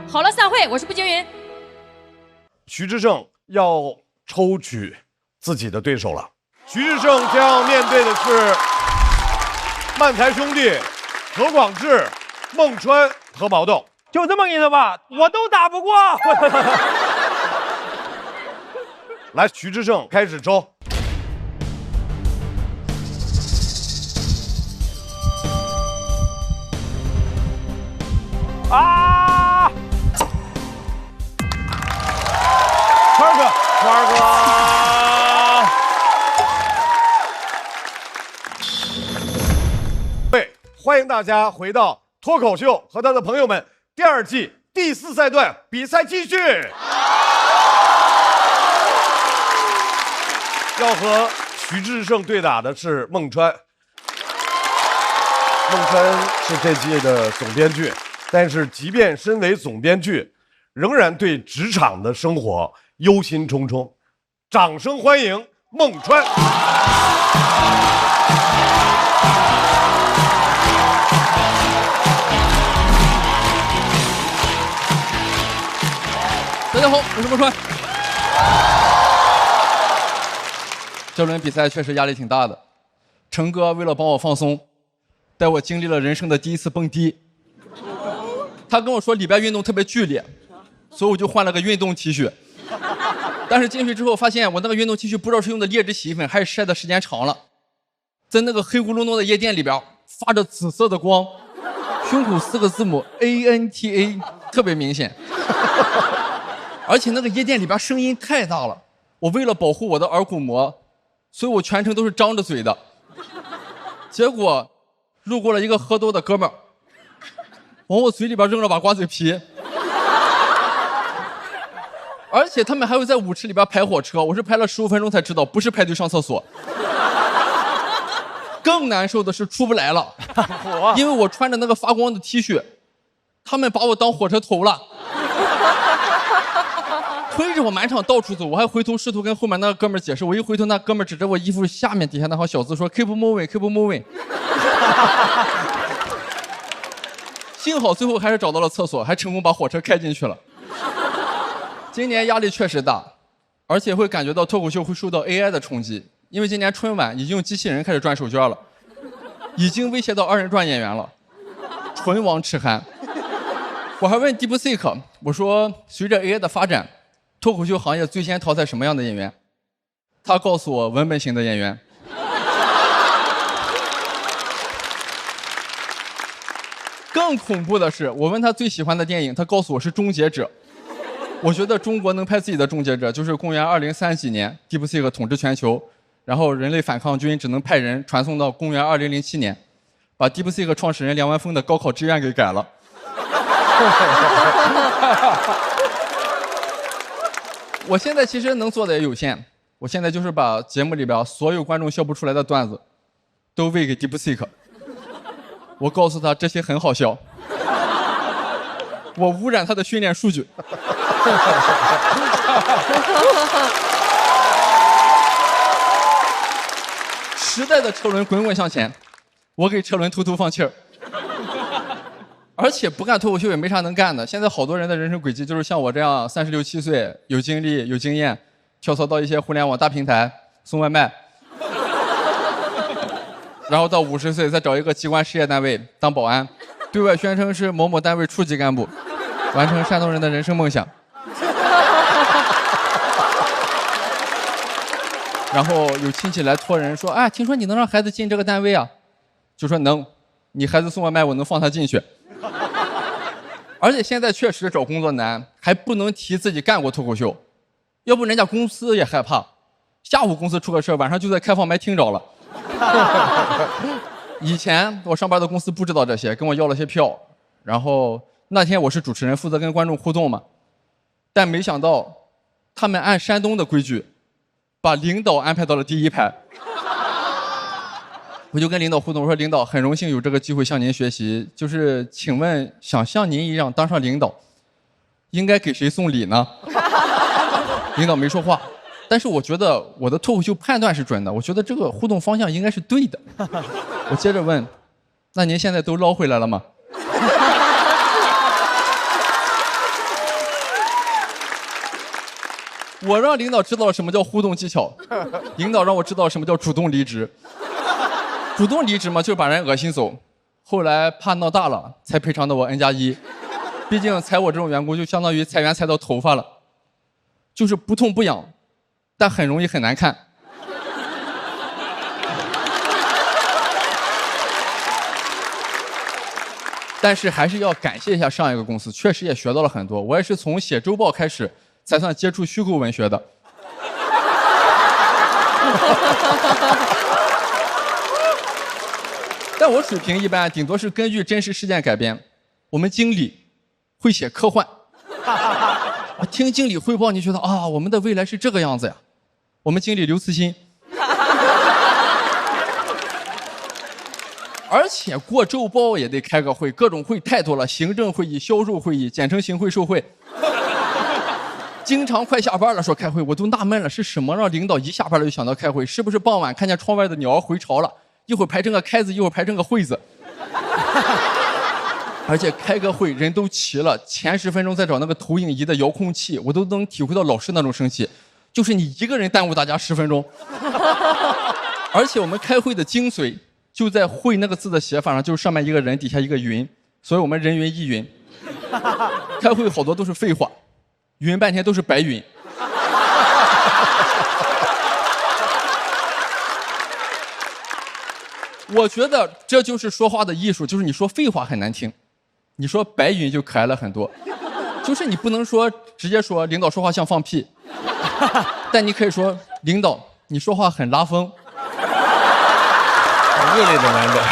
好了，散会，我是步惊云。徐志胜要抽取自己的对手了。徐志胜将面对的是漫才兄弟何广智、孟川和毛豆。就这么跟你说吧，我都打不过。来，徐志胜开始抽。啊！川哥，对，欢迎大家回到脱口秀和他的朋友们第2季第4赛段，比赛继续。要和徐志胜对打的是孟川。孟川是这季的总编剧，但是即便身为总编剧，仍然对职场的生活忧心忡忡。掌声欢迎孟川。大家好，我是孟川。这轮比赛确实压力挺大的，成哥为了帮我放松，带我经历了人生的第1次蹦迪。他跟我说里边运动特别剧烈，所以我就换了个运动 T 恤。但是进去之后发现，我那个运动 T 恤不知道是用的劣质洗衣粉还是晒的时间长了，在那个黑咕隆咚的夜店里边发着紫色的光，胸口4个字母 ANTA 特别明显。而且那个夜店里边声音太大了，我为了保护我的耳鼓膜，所以我全程都是张着嘴的。结果路过了一个喝多的哥们儿，往我嘴里边扔了把瓜子皮，而且他们还会在舞池里边排火车，我是排了15分钟才知道，不是排队上厕所。更难受的是出不来了，因为我穿着那个发光的 T 恤，他们把我当火车头了，推着我满场到处走，我还回头试图跟后面那个哥们儿解释，我一回头，那哥们儿指着我衣服下面底下那行小字说 keep moving keep moving。幸好最后还是找到了厕所，还成功把火车开进去了。今年压力确实大，而且会感觉到脱口秀会受到 AI 的冲击，因为今年春晚已经用机器人开始赚手绢了，已经威胁到2人转演员了，唇亡齿寒。我还问 DeepSeek， 我说随着 AI 的发展，脱口秀行业最先淘汰什么样的演员？他告诉我文本型的演员。更恐怖的是，我问他最喜欢的电影，他告诉我是《终结者》。我觉得中国能拍自己的《终结者》，就是公元2030几年，DeepSeek统治全球，然后人类反抗军只能派人传送到公元2007年，把 DeepSeek 创始人梁万峰的高考志愿给改了。我现在其实能做的也有限，我现在就是把节目里边所有观众笑不出来的段子，都喂给 DeepSeek。我告诉他这些很好笑，我污染他的训练数据。时代的车轮滚滚向前，我给车轮偷偷放气儿。而且不干脱口秀也没啥能干的。现在好多人的人生轨迹就是像我这样36、7岁，有经历有经验，跳槽到一些互联网大平台送外卖，然后到50岁再找一个机关事业单位当保安，对外宣称是某某单位处级干部，完成山东人的人生梦想。然后有亲戚来托人说，哎，听说你能让孩子进这个单位啊？就说能，你孩子送外卖我能放他进去。而且现在确实找工作难，还不能提自己干过脱口秀，要不人家公司也害怕，下午公司出个事，晚上就在开放麦听着了。以前我上班的公司不知道这些，跟我要了些票，然后那天我是主持人，负责跟观众互动嘛，但没想到他们按山东的规矩，把领导安排到了第一排。我就跟领导互动，我说领导很荣幸有这个机会向您学习，就是请问想像您一样当上领导，应该给谁送礼呢？领导没说话，但是我觉得我的脱口秀判断是准的，我觉得这个互动方向应该是对的。我接着问，那您现在都捞回来了吗？我让领导知道了什么叫互动技巧，领导让我知道什么叫主动离职。主动离职嘛，就是把人恶心走。后来怕闹大了，才赔偿的我 N+1。毕竟裁我这种员工，就相当于裁员裁到头发了，就是不痛不痒，但很容易很难看。但是还是要感谢一下上一个公司，确实也学到了很多。我也是从写周报开始，才算接触虚构文学的。但我水平一般，顶多是根据真实事件改编。我们经理会写科幻，听经理汇报，你觉得啊，我们的未来是这个样子呀？我们经理刘慈欣，而且过周报也得开个会，各种会太多了，行政会议、销售会议，简称行会受会。经常快下班了说开会，我都纳闷了，是什么让领导一下班了就想到开会？是不是傍晚看见窗外的鸟儿回巢了？一会儿排成个开字，一会儿排成个会字，而且开个会人都齐了，前10分钟再找那个投影仪的遥控器，我都能体会到老师那种生气，就是你一个人耽误大家10分钟。而且我们开会的精髓就在会那个字的写法上，就是上面一个人，底下一个云，所以我们人云亦云。开会好多都是废话，云半天都是白云。我觉得这就是说话的艺术，就是你说废话很难听，你说白云就可爱了很多。就是你不能说直接说领导说话像放屁，但你可以说领导你说话很拉风。好恶劣的男的。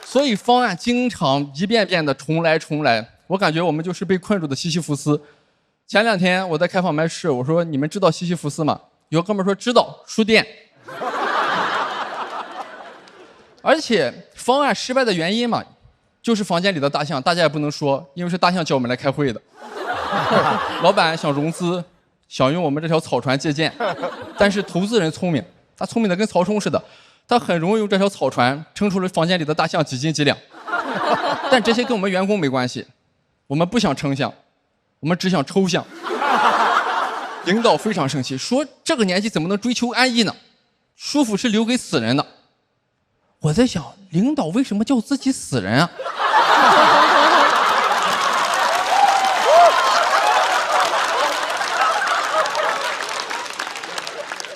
所以方案经常一遍遍的重来。我感觉我们就是被困住的西西弗斯。前2天我在开放麦试，我说你们知道西西弗斯吗？有哥们说知道，书店。而且方案失败的原因嘛，就是房间里的大象，大家也不能说，因为是大象叫我们来开会的。老板想融资，想用我们这条草船借鉴，但是投资人聪明，他聪明的跟曹冲似的，他很容易用这条草船称出了房间里的大象几斤几两。但这些跟我们员工没关系，我们不想称象，我们只想抽象。领导非常生气，说这个年纪怎么能追求安逸呢？舒服是留给死人的。我在想，领导为什么叫自己死人啊？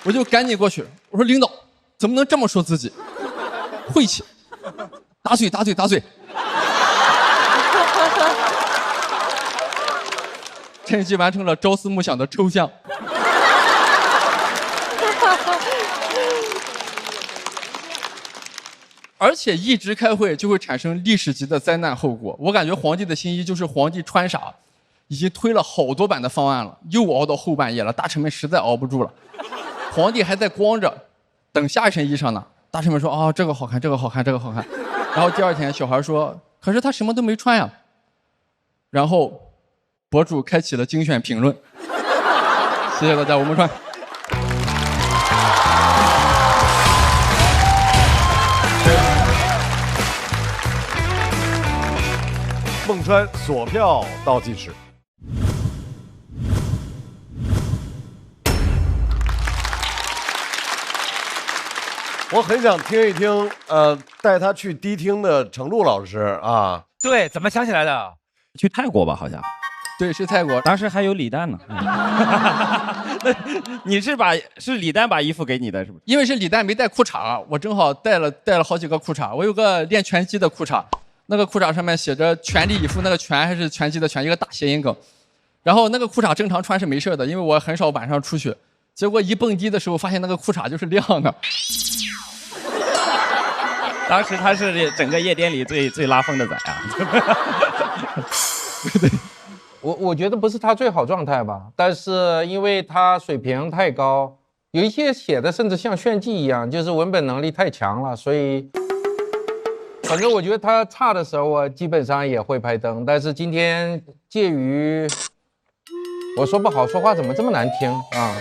我就赶紧过去，我说领导怎么能这么说自己？晦气，打嘴。趁机完成了朝思暮想的抽象。而且一直开会就会产生历史级的灾难后果。我感觉皇帝的新衣就是皇帝穿傻，已经推了好多版的方案了，又熬到后半夜了，大臣们实在熬不住了。皇帝还在光着等下一身衣裳呢，大臣们说啊，这个好看。然后第2天小孩说，可是他什么都没穿呀。然后博主开启了精选评论。谢谢大家，我们穿。孟川锁票倒计时。我很想听一听，带他去迪厅的程璐老师啊。对，怎么想起来的？去泰国吧，好像。对，是泰国，当时还有李诞呢。你是李诞把衣服给你的，是不是？因为是李诞没带裤衩，我正好带了好几个裤衩。我有个练拳击的裤衩，那个裤衩上面写着全力以赴，那个拳还是拳击的拳，一个大谐音梗。然后那个裤衩正常穿是没事的，因为我很少晚上出去。结果一蹦迪的时候，发现那个裤衩就是亮的。当时他是整个夜店里最拉风的仔啊。对。我觉得不是他最好状态吧，但是因为他水平太高，有一些写的甚至像炫技一样，就是文本能力太强了，所以反正我觉得他差的时候，我基本上也会拍灯。但是今天介于我说不好，说话怎么这么难听啊？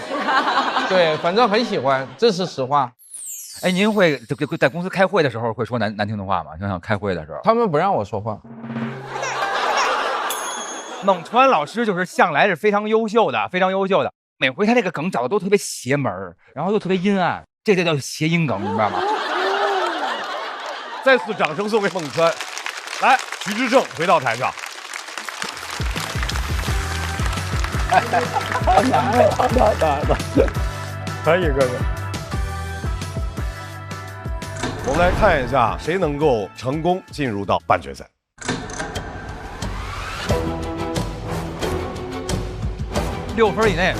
对，反正很喜欢，这是实话。哎，您会在公司开会的时候会说难听的话吗？想想开会的时候，他们不让我说话。孟川老师就是向来是非常优秀的，每回他这个梗找的都特别邪门，然后又特别阴暗，这叫谐音梗，明白吗？再次掌声送给孟川。来，徐志胜回到台上。可以。我们来看一下谁能够成功进入到半决赛。6分以内。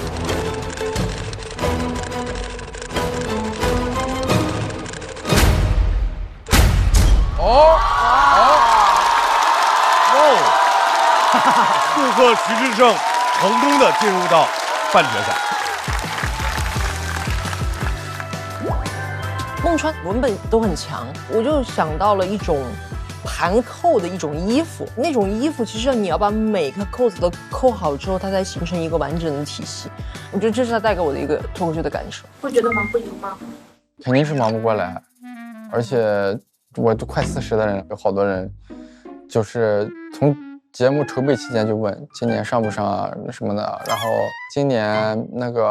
祝贺徐志胜成功的进入到半决赛。孟川文本都很强，我就想到了一种盘扣的一种衣服，那种衣服其实你要把每个扣子都扣好之后，它才形成一个完整的体系。我觉得这是他带给我的一个脱口秀的感受。会觉得忙不赢吗？肯定是忙不过来，而且我都快40的人，有好多人就是从节目筹备期间就问今年上不上啊什么的，然后今年那个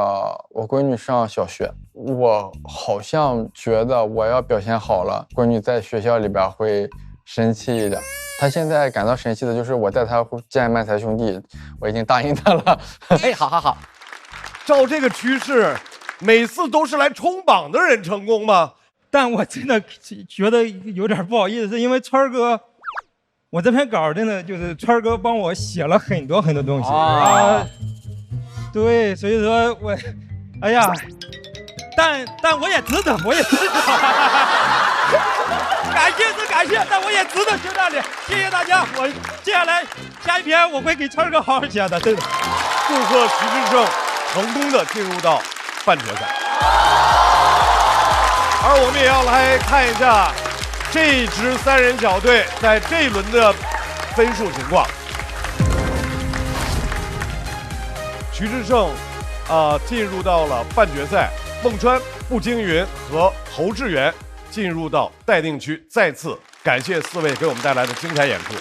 我闺女上小学，我好像觉得我要表现好了，闺女在学校里边会生气一点。她现在感到生气的就是我带她见漫才兄弟，我已经答应她了。哎，好，照这个趋势，每次都是来冲榜的人成功吗？但我真的觉得有点不好意思，是因为川哥。我这篇稿真的就是川哥帮我写了很多东西啊，对，所以说我，哎呀，但我也值得，我也值得。感谢是感谢，但我也值得学这里。谢谢大家，我接下来下一篇我会给谦儿哥好好写的，真的。祝贺徐志胜成功的进入到半决赛。而我们也要来看一下这支三人小队在这一轮的分数情况。徐志胜进入到了半决赛，孟川、步惊云和侯志远进入到待定区。再次感谢4位给我们带来的精彩演出。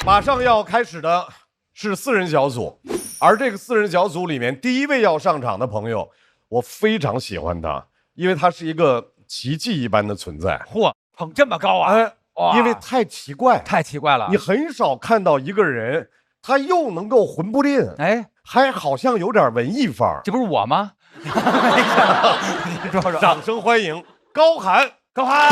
马上要开始的是4人小组，而这个4人小组里面第一位要上场的朋友，我非常喜欢他，因为他是一个奇迹一般的存在。嚯，捧这么高啊！因为太奇怪，太奇怪了。你很少看到一个人，他又能够混不吝，还好像有点文艺范儿。这不是我吗？你说说，掌声欢迎高寒，高寒。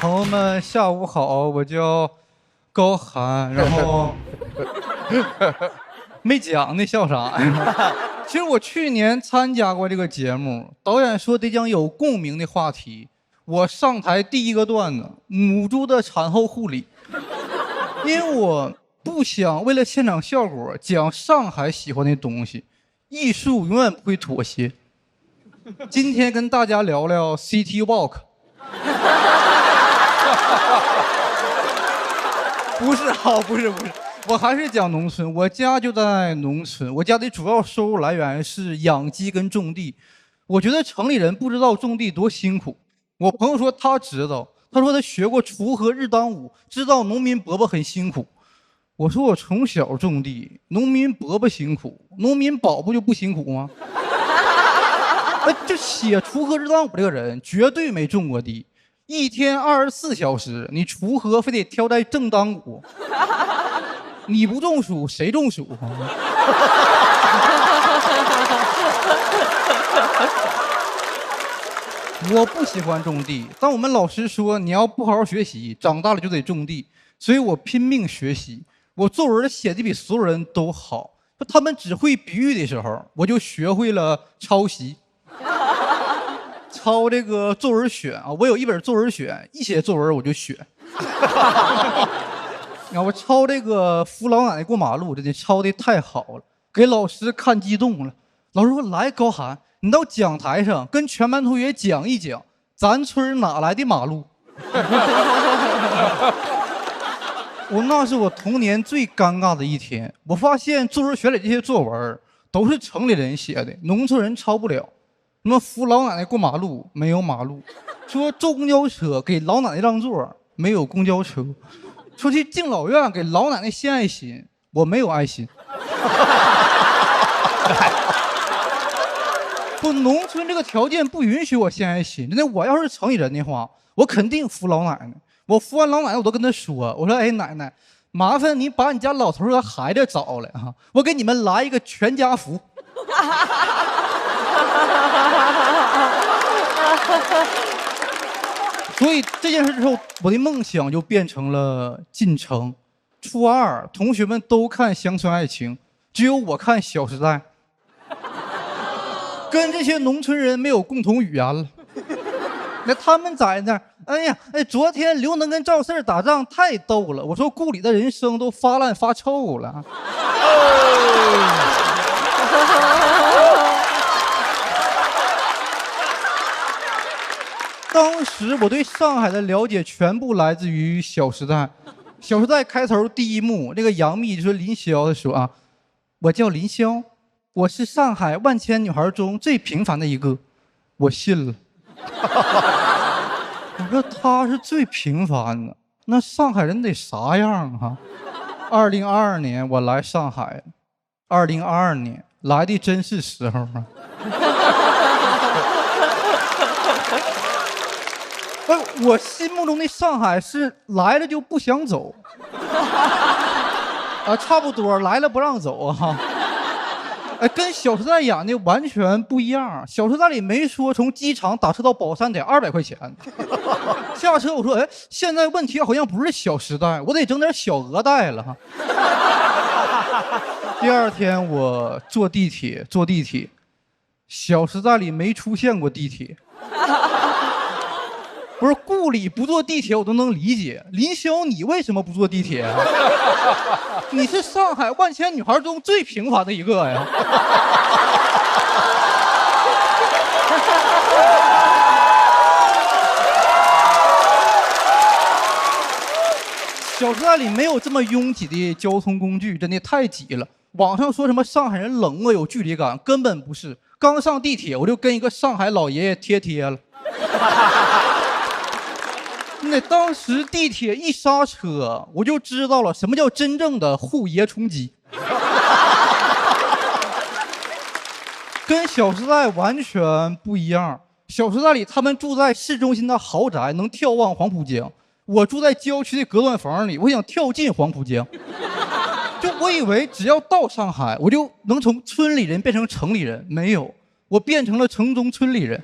朋友们，下午好，我叫高寒，然后没讲呢，笑啥？其实我去年参加过这个节目，导演说得讲有共鸣的话题。我上台第一个段子，母猪的产后护理，因为我不想为了现场效果讲上海喜欢的东西，艺术永远不会妥协。今天跟大家聊聊 City Walk。不是，我还是讲农村。我家就在农村，我家的主要收入来源是养鸡跟种地。我觉得城里人不知道种地多辛苦。我朋友说他知道，他说他学过锄禾日当午，知道农民伯伯很辛苦。我说我从小种地，农民伯伯辛苦，农民宝不就不辛苦吗？就写锄禾日当午这个人绝对没种过地。一天24小时，你锄禾非得挑在正当午，你不中暑谁中暑？我不喜欢种地，但我们老师说你要不好好学习，长大了就得种地，所以我拼命学习。我作文写的比所有人都好，他们只会比喻的时候，我就学会了抄袭。抄这个作文选啊，我有一本作文选，一写作文我就选。我抄这个扶老奶奶过马路，真的抄的太好了，给老师看激动了。老师说：“来，高寒，你到讲台上跟全班同学讲一讲，咱村哪来的马路？”那是我童年最尴尬的一天。我发现作文选里这些作文都是城里人写的，农村人抄不了。什么扶老奶奶过马路没有马路，说坐公交车给老奶奶让座没有公交车，说去敬老院给老奶奶献爱心，我没有爱心。不，农村这个条件不允许我献爱心。真的，我要是城里人的话，我肯定扶老奶奶。我扶完老奶奶，我都跟她说，我说：“哎，奶奶，麻烦你把你家老头和孩子找来哈，我给你们来一个全家福。”所以这件事之后，我的梦想就变成了进城。初2，同学们都看《乡村爱情》，只有我看《小时代》，跟这些农村人没有共同语言了。那他们在那儿，哎呀，昨天刘能跟赵四打仗太逗了。我说故里的人生都发烂发臭了。当时我对上海的了解全部来自于《小时代》。《小时代》开头第一幕，那个杨幂就说林霄，他说啊，我叫林霄，我是上海万千女孩中最平凡的一个。我信了。我说他是最平凡的，那上海人得啥样啊？2022年我来上海，2022年来的真是时候啊。我心目中的上海是来了就不想走，差不多来了不让走啊。哎，跟《小时代》演的完全不一样，《小时代》里没说从机场打车到宝山得200块钱。下车我说，哎，现在问题好像不是《小时代》，我得整点小额代了哈。第二天我坐地铁，《小时代》里没出现过地铁。不是顾里不坐地铁我都能理解，林霄你为什么不坐地铁啊？你是上海万千女孩中最平凡的一个呀。小时代里没有这么拥挤的交通工具，真的太挤了。网上说什么上海人冷漠有距离感，根本不是。刚上地铁我就跟一个上海老爷爷贴了。那当时地铁一刹车，我就知道了什么叫真正的互爷冲击。跟《小时代》完全不一样，《小时代》里他们住在市中心的豪宅，能眺望黄浦江。我住在郊区的隔断房里，我想跳进黄浦江。就我以为只要到上海，我就能从村里人变成城里人，没有，我变成了城中村里人。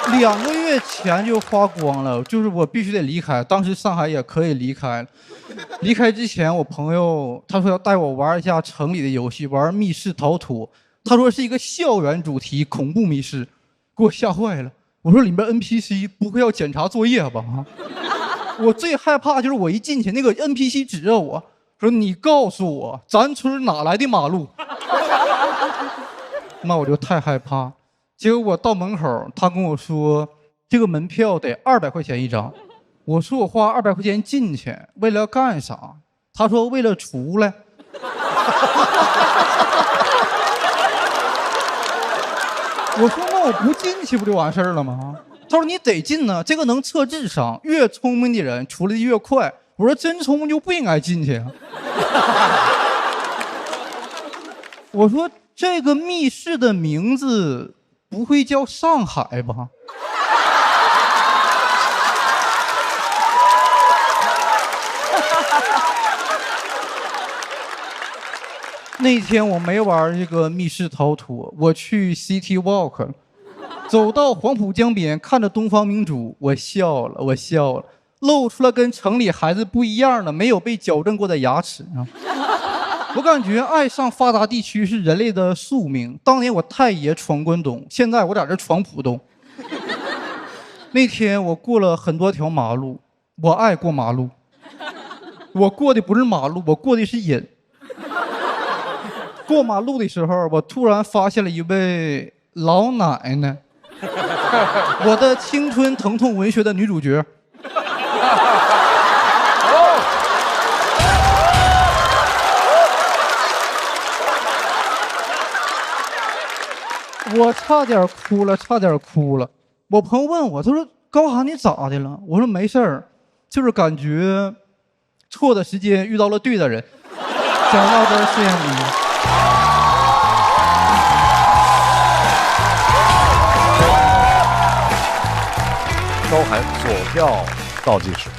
2个月前就花光了，就是我必须得离开。当时上海也可以离开，离开之前，我朋友他说要带我玩一下城里的游戏，玩密室逃脱。他说是一个校园主题恐怖密室，给我吓坏了。我说里面 NPC 不会要检查作业吧？我最害怕就是我一进去，那个 NPC 指着我说：“你告诉我，咱村哪来的马路？”那我就太害怕。结果我到门口，他跟我说这个门票得200块钱一张。我说我花200块钱进去，为了干啥？他说为了出来。我说那我不进去不就完事儿了吗？他说你得进呢，这个能测智商，越聪明的人出来的越快。我说真聪明就不应该进去啊。我说这个密室的名字不会叫上海吧？那天我没玩这个密室逃脱，我去 City Walk， 走到黄浦江边，看着东方明珠，我笑了，露出了跟城里孩子不一样的没有被矫正过的牙齿啊！我感觉爱上发达地区是人类的宿命。当年我太爷闯关东，现在我在这闯浦东。那天我过了很多条马路，我爱过马路，我过的不是马路，我过的是瘾。过马路的时候，我突然发现了一位老奶奶，我的青春疼痛文学的女主角。我差点哭了。我朋友问我，他说高寒你咋的了？我说没事儿，就是感觉错的时间遇到了对的人。讲到这儿，谢谢你。高寒左票倒计时。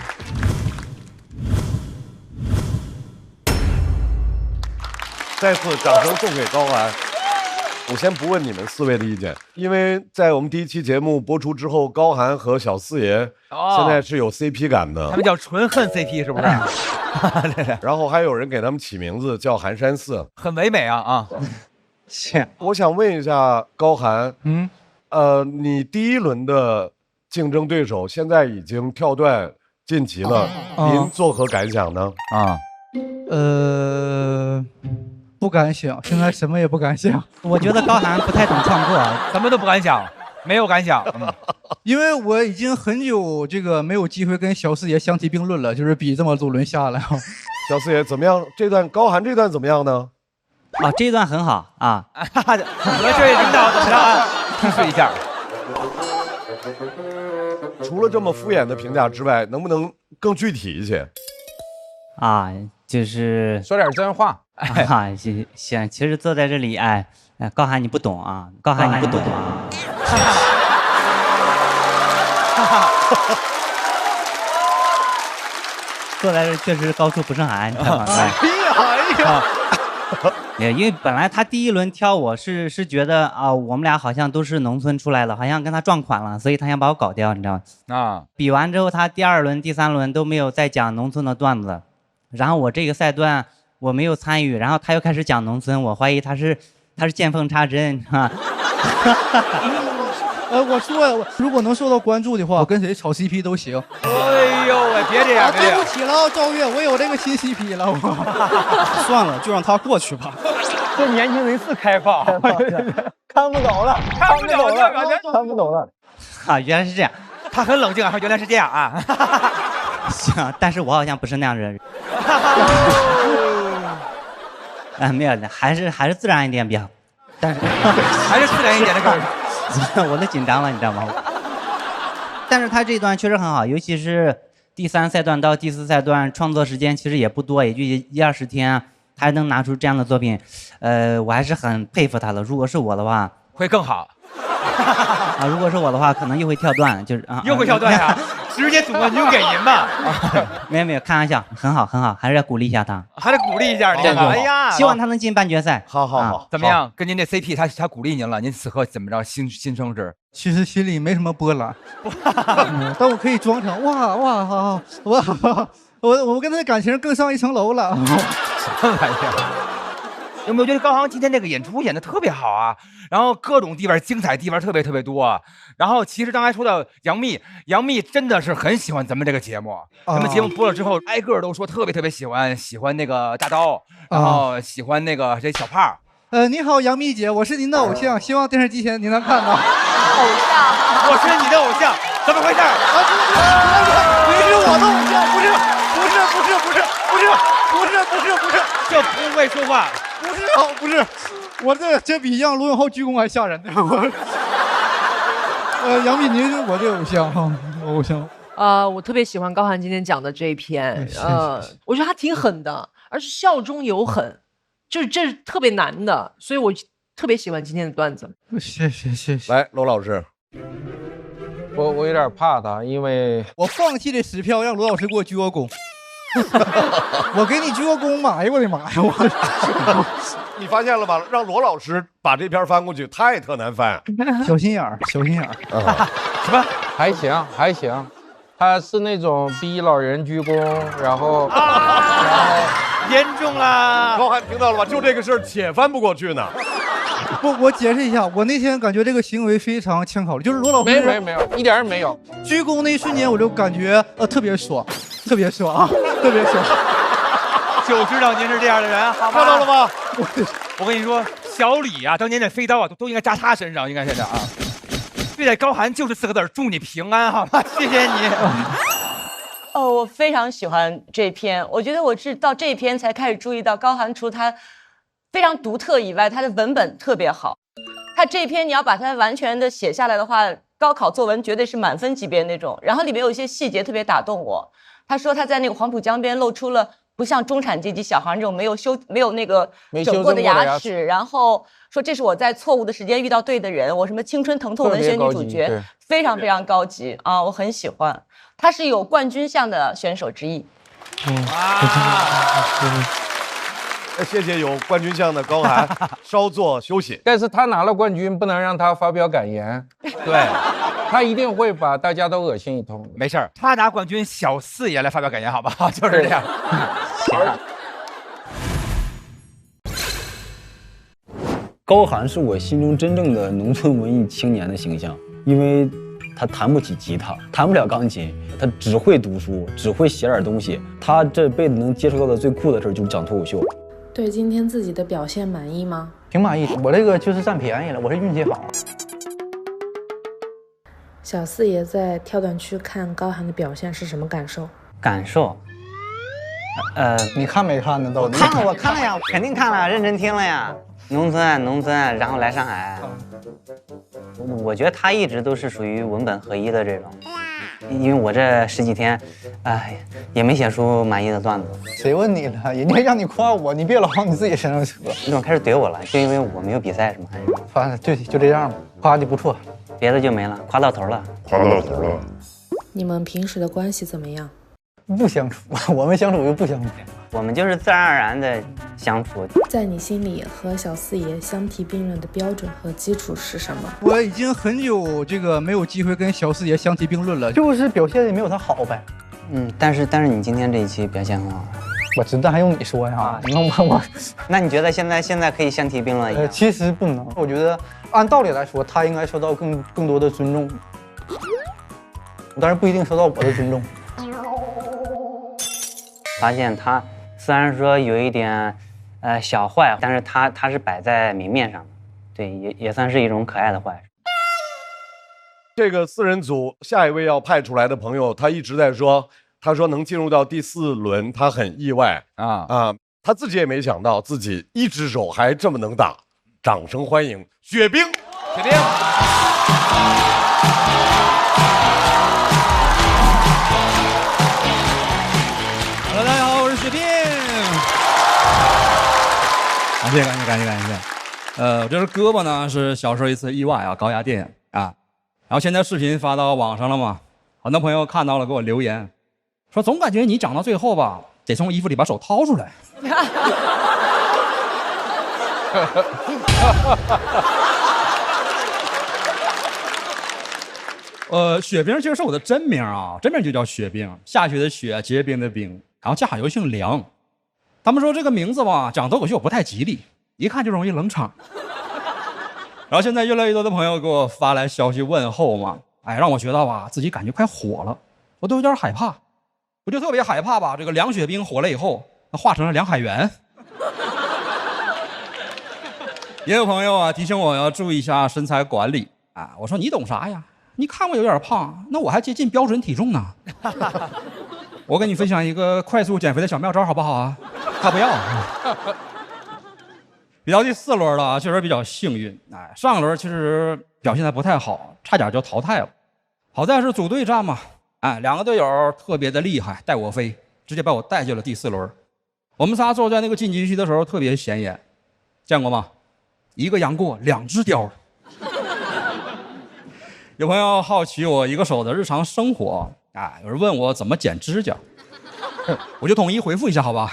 再次掌声送给高寒。我先不问你们4位的意见，因为在我们第1期节目播出之后，高寒和小四爷现在是有 CP 感的，他们叫纯恨 CP 是不是？然后还有人给他们起名字叫寒山寺，很唯美啊！我想问一下高寒，你第1轮的竞争对手现在已经跳段晋级了，您作何感想呢？不敢想，现在什么也不敢想。我觉得高寒不太懂创作，什么都不敢想，没有敢想。因为我已经很久这个没有机会跟小四爷相提并论了，就是比这么多轮下来。小四爷怎么样？这段高寒这段怎么样呢？这一段很好啊。和这位领导怎么样？提示一下。除了这么敷衍的评价之外，能不能更具体一些？就是说点真话。行，其实坐在这里，高寒你不懂啊，高寒你不懂啊。坐在这确实高处不胜寒，你知道吗？哎呀，也因为本来他第一轮挑我是觉得啊，我们俩好像都是农村出来的，好像跟他撞款了，所以他想把我搞掉，你知道吗？啊，比完之后，他第2轮、第3轮都没有再讲农村的段子，然后我这个赛段我没有参与，然后他又开始讲农村，我怀疑他是见缝插针啊。我说如果能受到关注的话，我跟谁炒 CP 都行。哎呦喂，别这样！对不起了，赵月，我有这个新 CP 了。算了，就让他过去吧。这年轻人是开放，看不懂了，看不懂了。啊，原来是这样。他很冷静啊，说原来是这样啊。行，但是我好像不是那样的人。没有的，还是自然一点比较。但是还是自然一点的感觉。我都紧张了，你知道吗？但是他这段确实很好，尤其是第3赛段到第4赛段，创作时间其实也不多，也就10-20天，他还能拿出这样的作品，我还是很佩服他的。如果是我的话，会更好。啊，如果是我的话，可能又会跳段，就是啊，又会跳段呀，直接总冠军给您吧。没有，开玩笑，很好，还是要鼓励一下他，还得鼓励一下你。哎呀，希望他能进半决赛。好，怎么样？跟您这 CP，他鼓励您了，您此刻怎么着？心生是？其实心里没什么波澜，但我可以装成哇，我跟他的感情更上一层楼了。什么玩意儿？有没有觉得高航今天这个演出演得特别好啊？然后各种地方精彩地方特别多。然后其实刚才说到杨幂真的是很喜欢咱们这个节目。咱们节目播了之后，挨个都说特别喜欢那个大刀，然后喜欢那个谁小胖。你好，杨幂姐，我是您的偶像，希望电视机前您能看到。偶像，我是你的偶像，怎么回事？你是我的偶像，不是，这不会说话。不是，我这比让罗永浩鞠躬还吓人呢。杨幂，您是我的偶像。我特别喜欢高寒今天讲的这一篇，我觉得他挺狠的，而是笑中有狠，就是这是特别难的，所以我特别喜欢今天的段子。谢谢。来，罗老师，我有点怕他，因为我放弃了10票，让罗老师给我鞠个躬。我给你鞠个躬吧！哎呦我的妈呀！你发现了吧？让罗老师把这篇翻过去，太特难翻。小心眼儿。什么？还行，他是那种逼老人鞠躬，然后严重了。高寒听到了吧？就这个事儿，且翻不过去呢。不，我解释一下，我那天感觉这个行为非常欠考虑，就是罗老师没有，一点也没有。鞠躬那一瞬间，我就感觉特别爽。就知道您是这样的人，好吗？看到了吗？我跟你说，小李啊，当年这飞刀啊，都应该扎他身上，应该是这样啊。对待高寒就是4个字，祝你平安，好吗？谢谢你。我非常喜欢这篇，我觉得我是到这一篇才开始注意到高寒除他非常独特以外，他的文本特别好。他这一篇你要把它完全的写下来的话，高考作文绝对是满分级别那种。然后里面有一些细节特别打动我。他说他在那个黄浦江边露出了不像中产阶级小孩这种没有那个整过的牙齿，然后说这是我在错误的时间遇到对的人，我什么青春疼痛文学女主角，非常高级啊，我很喜欢。他是有冠军相的选手之一。谢谢有冠军相的高寒，稍作休息。但是他拿了冠军，不能让他发表感言。对，他一定会把大家都恶心一通。没事儿，他拿冠军，小4也来发表感言，好不好？就是这样。高寒是我心中真正的农村文艺青年的形象，因为他弹不起吉他，弹不了钢琴，他只会读书，只会写点东西。他这辈子能接触到的最酷的事就是讲脱口秀。对今天自己的表现满意吗？挺满意，我这个就是占便宜了，我是运气好。小4爷在跳段区看高寒的表现是什么感受？你看没看呢？都我看了呀，肯定看了，认真听了呀。农村，然后来上海。我觉得他一直都是属于文本合一的这种，因为我这10几天，也没写出满意的段子。谁问你了？人家让你夸我，你别老往你自己身上扯。你怎么开始怼我了？就因为我没有比赛是吗？反正对，就这样吧，夸的不错，别的就没了，夸到头了。你们平时的关系怎么样？不相处，我们相处就不相处，我们就是自然而然的相处。在你心里和小四爷相提并论的标准和基础是什么？我已经很久没有机会跟小四爷相提并论了，就是表现的没有他好呗。但是你今天这一期表现很好。我知道，还用你说呀？那你觉得现在可以相提并论一下？其实不能，我觉得按道理来说，他应该受到更多的尊重，但是不一定受到我的尊重。发现他虽然说有一点小坏，但是他是摆在明面上的，对，也算是一种可爱的坏。这个4人组下一位要派出来的朋友，他一直在说，他说能进入到第4轮，他很意外他自己也没想到自己一只手还这么能打。掌声欢迎雪冰。雪冰。Hello， 大家好，我是雪冰。感谢。我这是胳膊呢，是小时候一次意外啊，高压电啊。然后现在视频发到网上了嘛，很多朋友看到了给我留言，说总感觉你讲到最后吧，得从衣服里把手掏出来。雪冰其实是我的真名啊，真名就叫雪冰，下雪的雪，结冰的冰，然后家好又姓梁。他们说这个名字吧，讲脱口秀不太吉利，一看就容易冷场。然后现在越来越多的朋友给我发来消息问候嘛，让我觉得吧，自己感觉快火了，我都有点害怕，我就特别害怕吧，这个梁雪冰火了以后，那化成了梁海源。也有朋友啊提醒我要注意一下身材管理我说你懂啥呀？你看我有点胖，那我还接近标准体重呢。我跟你分享一个快速减肥的小妙招好不好啊？他不要。比到第4轮了，确实比较幸运。上轮其实表现得不太好，差点就淘汰了。好在是组队战嘛，两个队友特别的厉害，带我飞，直接把我带进了第4轮。我们仨坐在那个晋级区的时候特别显眼，见过吗？一个杨过，2只雕。有朋友好奇我一个手的日常生活有人问我怎么剪指甲，我就统一回复一下好吧。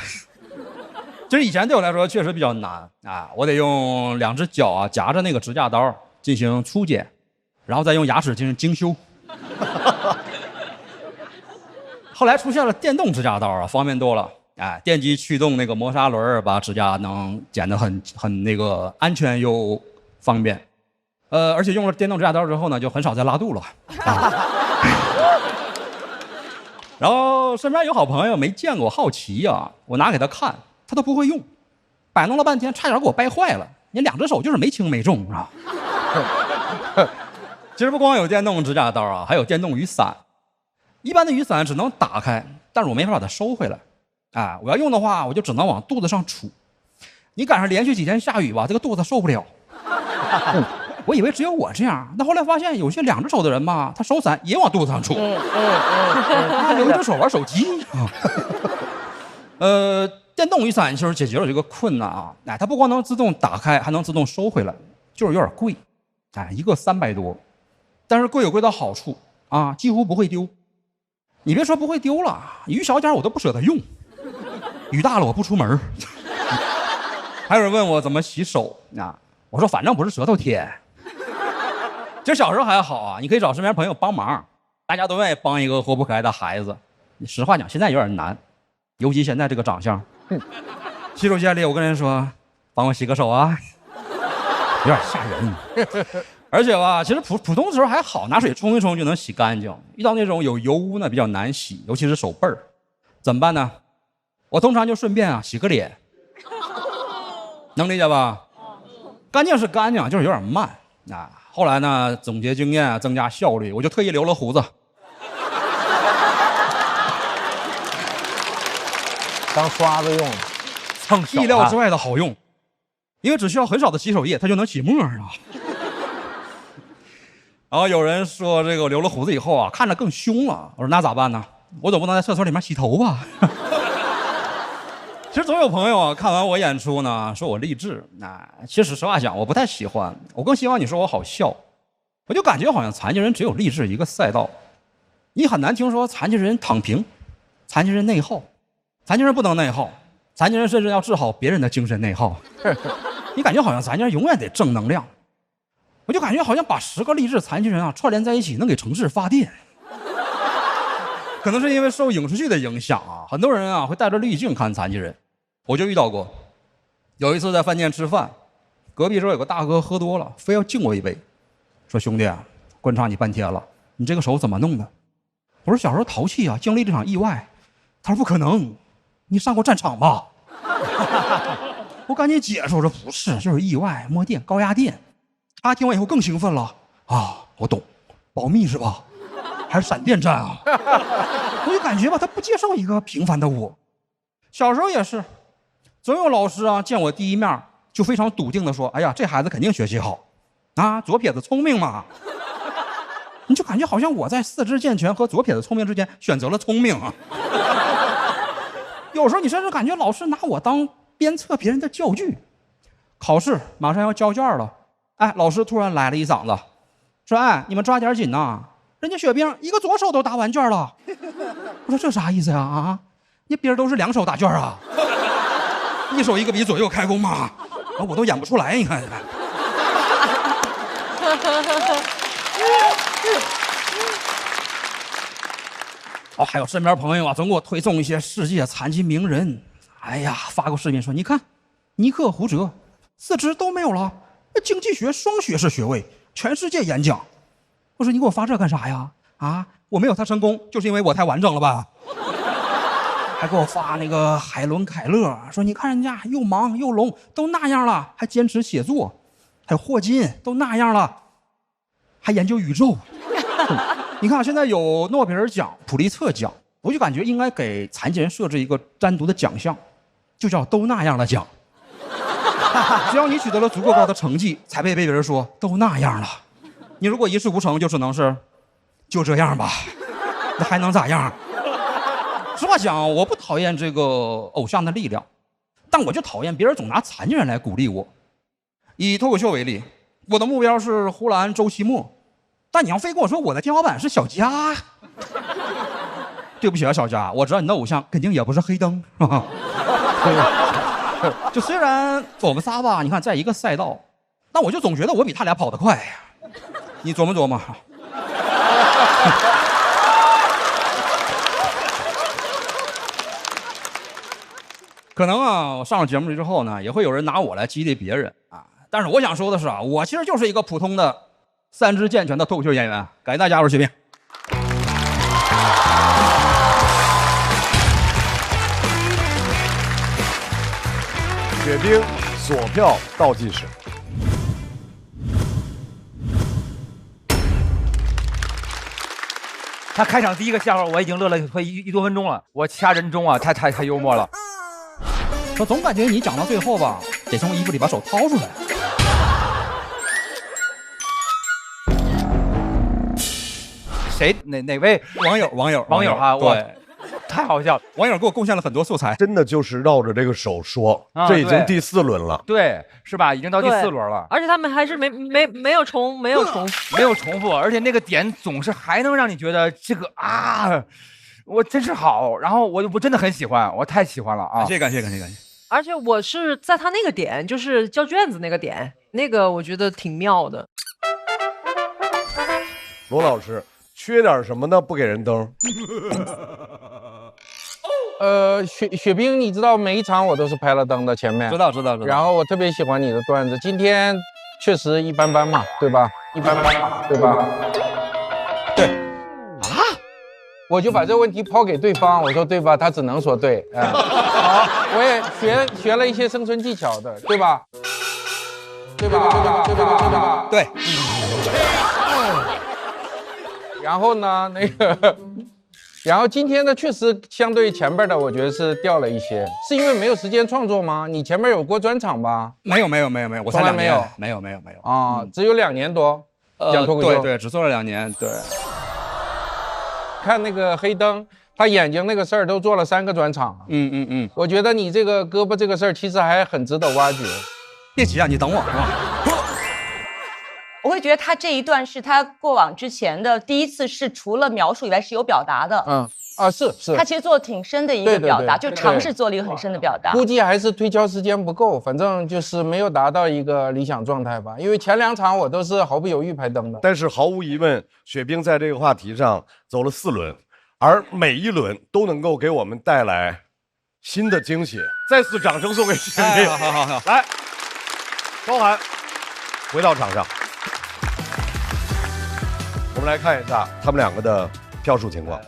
其实以前对我来说确实比较难我得用2只脚夹着那个指甲刀进行粗剪，然后再用牙齿进行精修。后来出现了电动指甲刀方便多了电机驱动那个磨砂轮，把指甲能剪得很那个安全又方便。而且用了电动指甲刀之后呢，就很少再拉肚了。然后身边有好朋友没见过，好奇我拿给他看，他都不会用，摆弄了半天，差点给我掰坏了。你2只手就是没轻没重啊。其实不光有电动指甲刀还有电动雨伞。一般的雨伞只能打开，但是我没法把它收回来。我要用的话，我就只能往肚子上杵。你赶上连续几天下雨吧，这个肚子受不了。我以为只有我这样，那后来发现有些2只手的人吧，他收伞也往肚子上杵，还留1只手玩手机。电动雨伞其实解决了这个困难它不光能自动打开，还能自动收回来，就是有点贵，一个300多，但是贵有贵的好处几乎不会丢。你别说不会丢了，雨小点我都不舍得用，雨大了我不出门。还有人问我怎么洗手我说反正不是舌头舔。其实小时候还好你可以找身边朋友帮忙，大家都愿意帮一个活泼可爱的孩子。实话讲，现在有点难，尤其现在这个长相。洗手间里我跟人说，帮我洗个手有点吓人。而且吧，其实普通的时候还好，拿水冲一冲就能洗干净。遇到那种有油污呢，比较难洗，尤其是手背儿，怎么办呢？我通常就顺便洗个脸，能理解吧？干净是干净，就是有点慢后来呢，总结经验，增加效率，我就特意留了胡子，当刷子用，意料之外的好用，因为只需要很少的洗手液，它就能起沫然后有人说这个我留了胡子以后看着更凶了，我说那咋办呢？我总不能在厕所里面洗头吧？其实总有朋友看完我演出呢，说我励志。其实实话讲，我不太喜欢，我更希望你说我好笑。我就感觉好像残疾人只有励志一个赛道，你很难听说残疾人躺平，残疾人内耗，残疾人不能内耗，残疾人甚至要治好别人的精神内耗。你感觉好像残疾人永远得正能量，我就感觉好像把10个励志残疾人啊串联在一起，能给城市发电。可能是因为受影视剧的影响啊，很多人啊会带着滤镜看残疾人。我就遇到过，有一次在饭店吃饭，隔壁桌有个大哥喝多了，非要敬我一杯，说兄弟啊，观察你半天了，你这个手怎么弄的？我说小时候淘气啊，经历这场意外。他说不可能，你上过战场吧？我赶紧解释，我说不是，就是意外，摸电，高压电。他听完以后更兴奋了啊，我懂，保密是吧？还是闪电战啊？我就感觉吧，他不接受一个平凡的我。小时候也是，总有老师啊见我第一面就非常笃定的说：“哎呀，这孩子肯定学习好，啊，左撇子聪明嘛。”你就感觉好像我在四肢健全和左撇子聪明之间选择了聪明啊。有时候你甚至感觉老师拿我当鞭策别人的教具。考试马上要交卷了，哎，老师突然来了一嗓子，说：“哎，你们抓点紧呐，人家雪冰一个左手都答完卷了。”我说这啥意思呀？啊，你别人都是2手答卷啊，一手一个笔左右开弓嘛，我都演不出来，你看。哦，还有身边朋友啊，总给我推送一些世界残疾名人。哎呀，发个视频说，你看，尼克胡哲4肢都没有了，经济学双学士学位，全世界演讲。我说你给我发这干啥呀？啊，我没有他成功，就是因为我太完整了吧？还给我发那个海伦凯勒，说你看人家又忙又聋，都那样了，还坚持写作。还有霍金都那样了，还研究宇宙。你看现在有诺贝尔奖、普利策奖，我就感觉应该给残疾人设置一个单独的奖项，就叫都那样的奖。只要你取得了足够高的成绩，才被别人说都那样了。你如果一事无成，就只能是就这样吧，那还能咋样？实话讲，我不讨厌这个偶像的力量，但我就讨厌别人总拿残疾人来鼓励我。以脱口秀为例，我的目标是呼兰、周奇墨，但你要非跟我说我的天花板是小佳，对不起啊，小佳，我知道你的偶像肯定也不是黑灯，是吧？就虽然我们仨吧，你看在一个赛道，但我就总觉得我比他俩跑得快呀。你琢磨琢磨。可能啊，我上了节目之后呢，也会有人拿我来激励别人啊。但是我想说的是啊，我其实就是一个普通的3肢健全的脱口秀演员。感谢大家，我是雪冰。雪冰锁票倒计时。他开场第一个笑话我已经乐了快一多分钟了，我掐人中啊，太幽默了。我总感觉你讲到最后吧，得从衣服里把手掏出来。谁哪位网友哈？对，我太好笑了。网友给我贡献了很多素材，真的就是绕着这个手说，啊这已经第4轮了，对，是吧？已经到第4轮了，而且他们还是没有重复，而且那个点总是还能让你觉得这个啊，我真是好，然后我真的很喜欢，我太喜欢了啊！感谢。而且我是在他那个点，就是交卷子那个点，那个我觉得挺妙的。罗老师缺点什么呢？不给人登。雪冰，你知道每一场我都是拍了灯的前面，知道。然后我特别喜欢你的段子，今天确实一般般嘛，对吧？一般般嘛，对吧？对。啊？我就把这个问题抛给对方，我说对吧？他只能说对。好，我也学了一些生存技巧的，对吧？对吧？对。然后呢，然后今天呢，确实相对前边的，我觉得是掉了一些，是因为没有时间创作吗？你前面有过专场吧？没有，我才2年，没有啊，只有2年多讲脱口秀，对，只做了2年，对。看那个黑灯，他眼睛那个事儿都做了3个专场，我觉得你这个胳膊这个事儿其实还很值得挖掘。别急啊，你等我啊。我会觉得他这一段是他过往之前的第一次，是除了描述以外是有表达的。啊，是。他其实做的挺深的一个表达，就尝试做了一个很深的表达。估计还是推敲时间不够，反正就是没有达到一个理想状态吧。因为前2场我都是毫不犹豫排灯的。但是毫无疑问，雪冰在这个话题上走了4轮，而每一轮都能够给我们带来新的惊喜。再次掌声送给雪冰。好，来，高寒回到场上，我们来看一下他们2个的票数情况。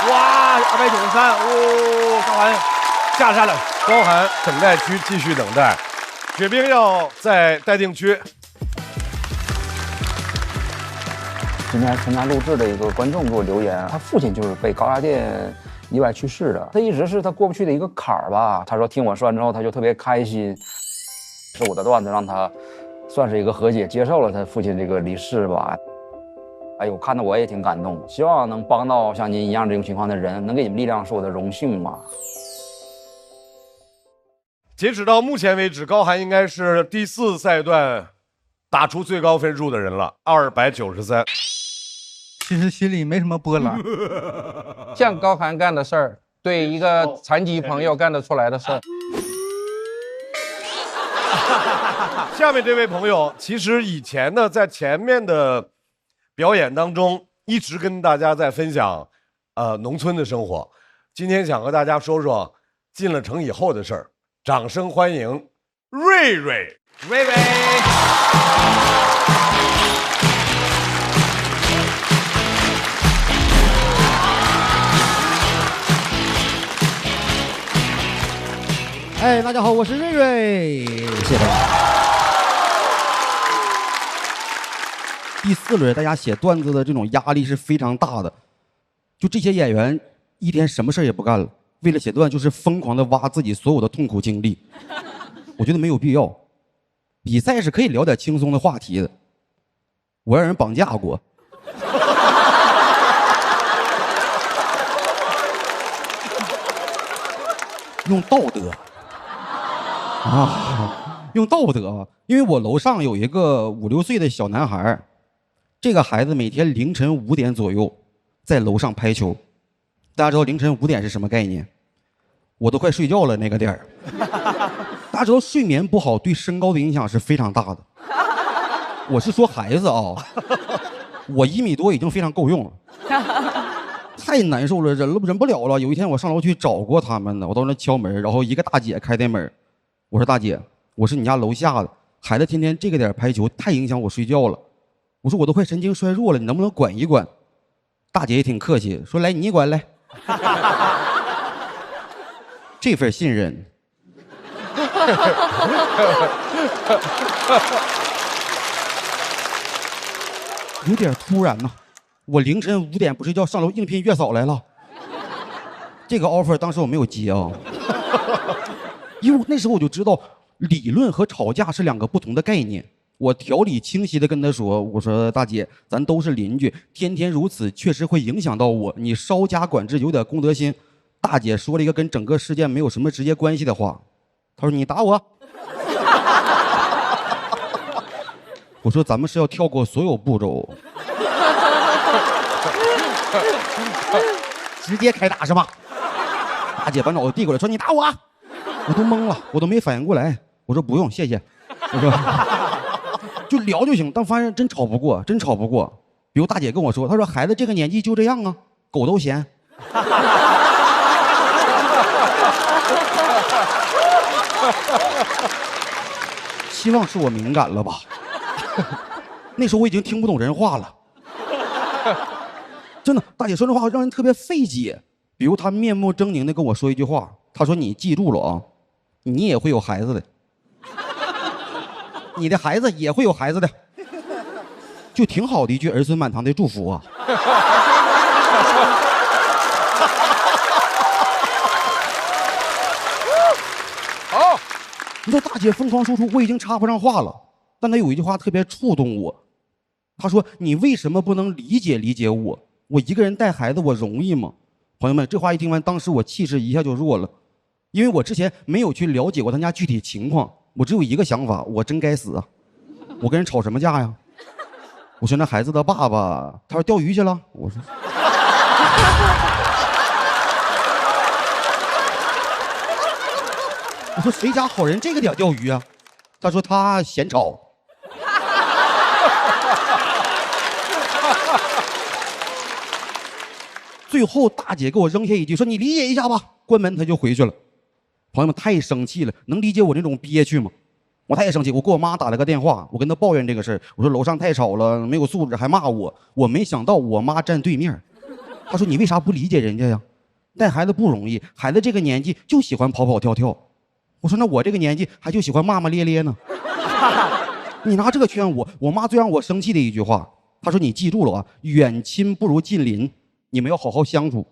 哇，293，哦，高寒下山了。高寒等待区继续等待，雪冰要在待定区。今天参加录制的一个观众给我留言，他父亲就是被高压电意外去世的，他一直是他过不去的一个坎儿吧。他说听我说完之后，他就特别开心，是我的段子让他算是一个和解，接受了他父亲这个离世吧。哎呦，看得我也挺感动，希望能帮到像您一样这种情况的人，能给你们力量是我的荣幸嘛。截止到目前为止，高寒应该是第4赛段打出最高分数的人了，293。其实心里没什么波澜。像高寒干的事儿，对一个残疾朋友干得出来的事儿。下面这位朋友，其实以前呢，在前面的表演当中，一直跟大家在分享，农村的生活。今天想和大家说说进了城以后的事儿。掌声欢迎瑞瑞。瑞瑞。哎，大家好，我是瑞瑞，谢谢大家。第4轮，大家写段子的这种压力是非常大的，就这些演员一天什么事也不干了，为了写段就是疯狂的挖自己所有的痛苦经历，我觉得没有必要。比赛是可以聊点轻松的话题的，我让人绑架过。用道德。用道德，因为我楼上有一个5、6岁的小男孩，这个孩子每天凌晨5点左右在楼上拍球。大家知道凌晨5点是什么概念？我都快睡觉了那个点儿。大家知道睡眠不好对身高的影响是非常大的。我是说孩子啊，我1米多已经非常够用了。太难受了，忍不了了。有一天我上楼去找过他们呢，我到那敲门，然后一个大姐开的门。我说大姐，我是你家楼下的，孩子天天这个点拍球，太影响我睡觉了。我说我都快神经衰弱了，你能不能管一管？大姐也挺客气，说来你管来。这份信任，有点突然呐。我凌晨5点不睡觉上楼应聘月嫂来了，这个 offer 当时我没有接啊。因为那时候我就知道理论和吵架是2个不同的概念。我条理清晰的跟他说，我说大姐，咱都是邻居，天天如此确实会影响到我，你稍加管制，有点公德心。大姐说了一个跟整个事件没有什么直接关系的话，她说你打我。我说咱们是要跳过所有步骤，直接开打是吧？大姐把脑袋递过来说你打我。我都懵了，我都没反应过来。我说不用，谢谢。我说就聊就行，但发现真吵不过，真吵不过。比如大姐跟我说，她说孩子这个年纪就这样啊，狗都嫌。希望是我敏感了吧？那时候我已经听不懂人话了。真的，大姐说这话让人特别费解。比如她面目狰狞的跟我说一句话，她说你记住了啊，你也会有孩子的，你的孩子也会有孩子的，就挺好的一句儿孙满堂的祝福啊。好，你说大姐疯狂输出，我已经插不上话了，但她有一句话特别触动我，她说你为什么不能理解我？我一个人带孩子我容易吗？朋友们，这话一听完，当时我气势一下就弱了。因为我之前没有去了解过他家具体情况，我只有一个想法，我真该死啊！我跟人吵什么架呀？我说那孩子的爸爸，他说钓鱼去了。我说，我说谁家好人这个点钓鱼啊？他说他嫌吵。最后大姐给我扔下一句说：“你理解一下吧。”关门他就回去了。朋友们太生气了，能理解我那种憋屈吗？我太生气，我给我妈打了个电话，我跟她抱怨这个事儿，我说楼上太吵了，没有素质，还骂我。我没想到我妈站对面，她说：“你为啥不理解人家呀？带孩子不容易，孩子这个年纪就喜欢跑跑跳跳。”我说：“那我这个年纪还就喜欢骂骂咧咧呢。”你拿这个劝我，我妈最让我生气的一句话，她说：“你记住了啊，远亲不如近邻，你们要好好相处。”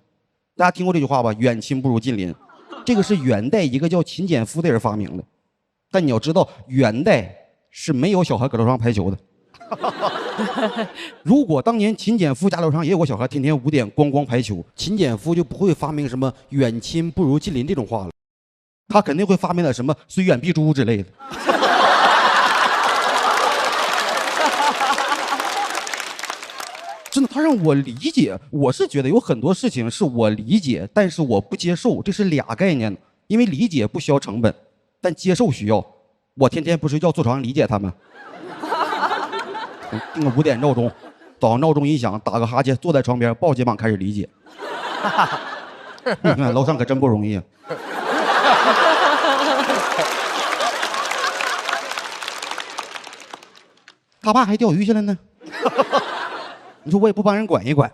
大家听过这句话吧？远亲不如近邻，这个是元代一个叫秦简夫的人发明的。但你要知道，元代是没有小孩搁楼上排球的。如果当年秦简夫家楼上也有个小孩天天5点咣咣排球，秦简夫就不会发明什么远亲不如近邻这种话了，他肯定会发明点什么虽远必诛之类的。真的，他让我理解，我是觉得有很多事情是我理解，但是我不接受，这是俩概念。因为理解不需要成本，但接受需要。我天天不睡觉坐床上理解他们，定个5点闹钟，早上闹钟一响，打个哈欠，坐在床边抱肩膀开始理解。你看楼上可真不容易啊。他爸还钓鱼去了呢。你说我也不帮人管一管，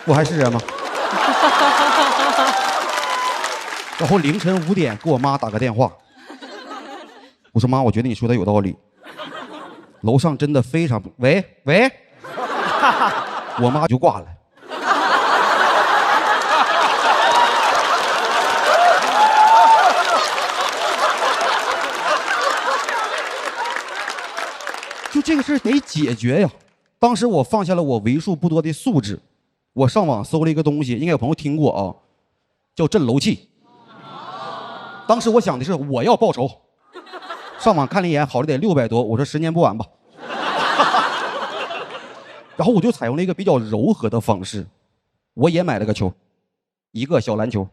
我还是人吗？然后凌晨5点给我妈打个电话，我说妈，我觉得你说的有道理。楼上真的非常喂，我妈就挂了。就这个事儿得解决呀！当时我放下了我为数不多的素质，我上网搜了一个东西，应该有朋友听过啊，叫震楼器。当时我想的是我要报仇，上网看了一眼，好了得600多，我说10年不晚吧。然后我就采用了一个比较柔和的方式，我也买了个球，一个小篮球。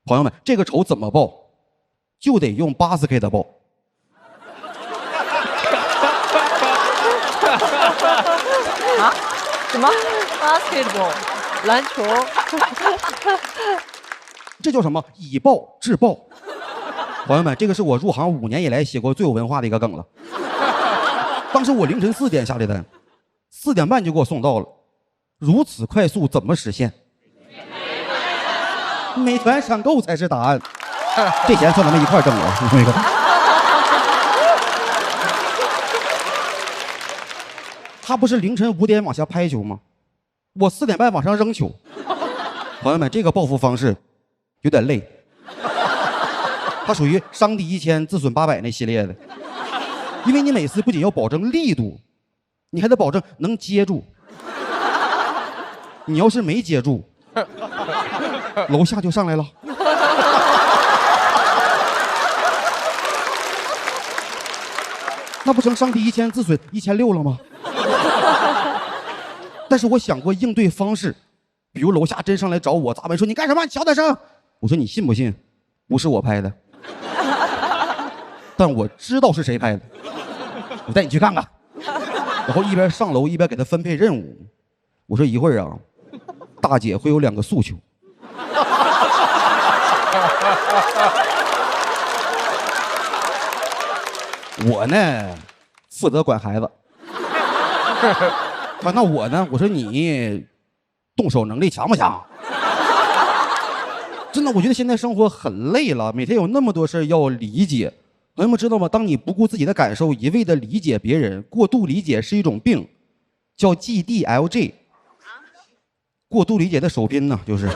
朋友们，这个仇怎么报？就得用80K 的报。啊？什么 ？basketball 篮球？这叫什么？以暴制暴。朋友们，这个是我入行5年以来写过最有文化的一个梗了。当时我凌晨4点下的单，4点半就给我送到了，如此快速怎么实现？美团闪购才是答案。这钱算咱们一块挣的，那个。他不是凌晨5点往下拍球吗？我4点半往上扔球。朋友们，这个报复方式有点累。它属于伤敌1000自损800那系列的，因为你每次不仅要保证力度，你还得保证能接住。你要是没接住，楼下就上来了。那不成伤敌1000自损1600了吗？但是我想过应对方式，比如楼下真上来找我砸门说你干什么？你小点声。我说你信不信？不是我拍的，但我知道是谁拍的，我带你去看看。然后一边上楼一边给他分配任务。我说一会儿啊，大姐会有2个诉求。我呢，负责管孩子。那我呢？我说你动手能力强不强？真的，我觉得现在生活很累了，每天有那么多事要理解。朋友们知道吗？当你不顾自己的感受，一味的理解别人，过度理解是一种病，叫 GDLG。过度理解的首拼呢，就是。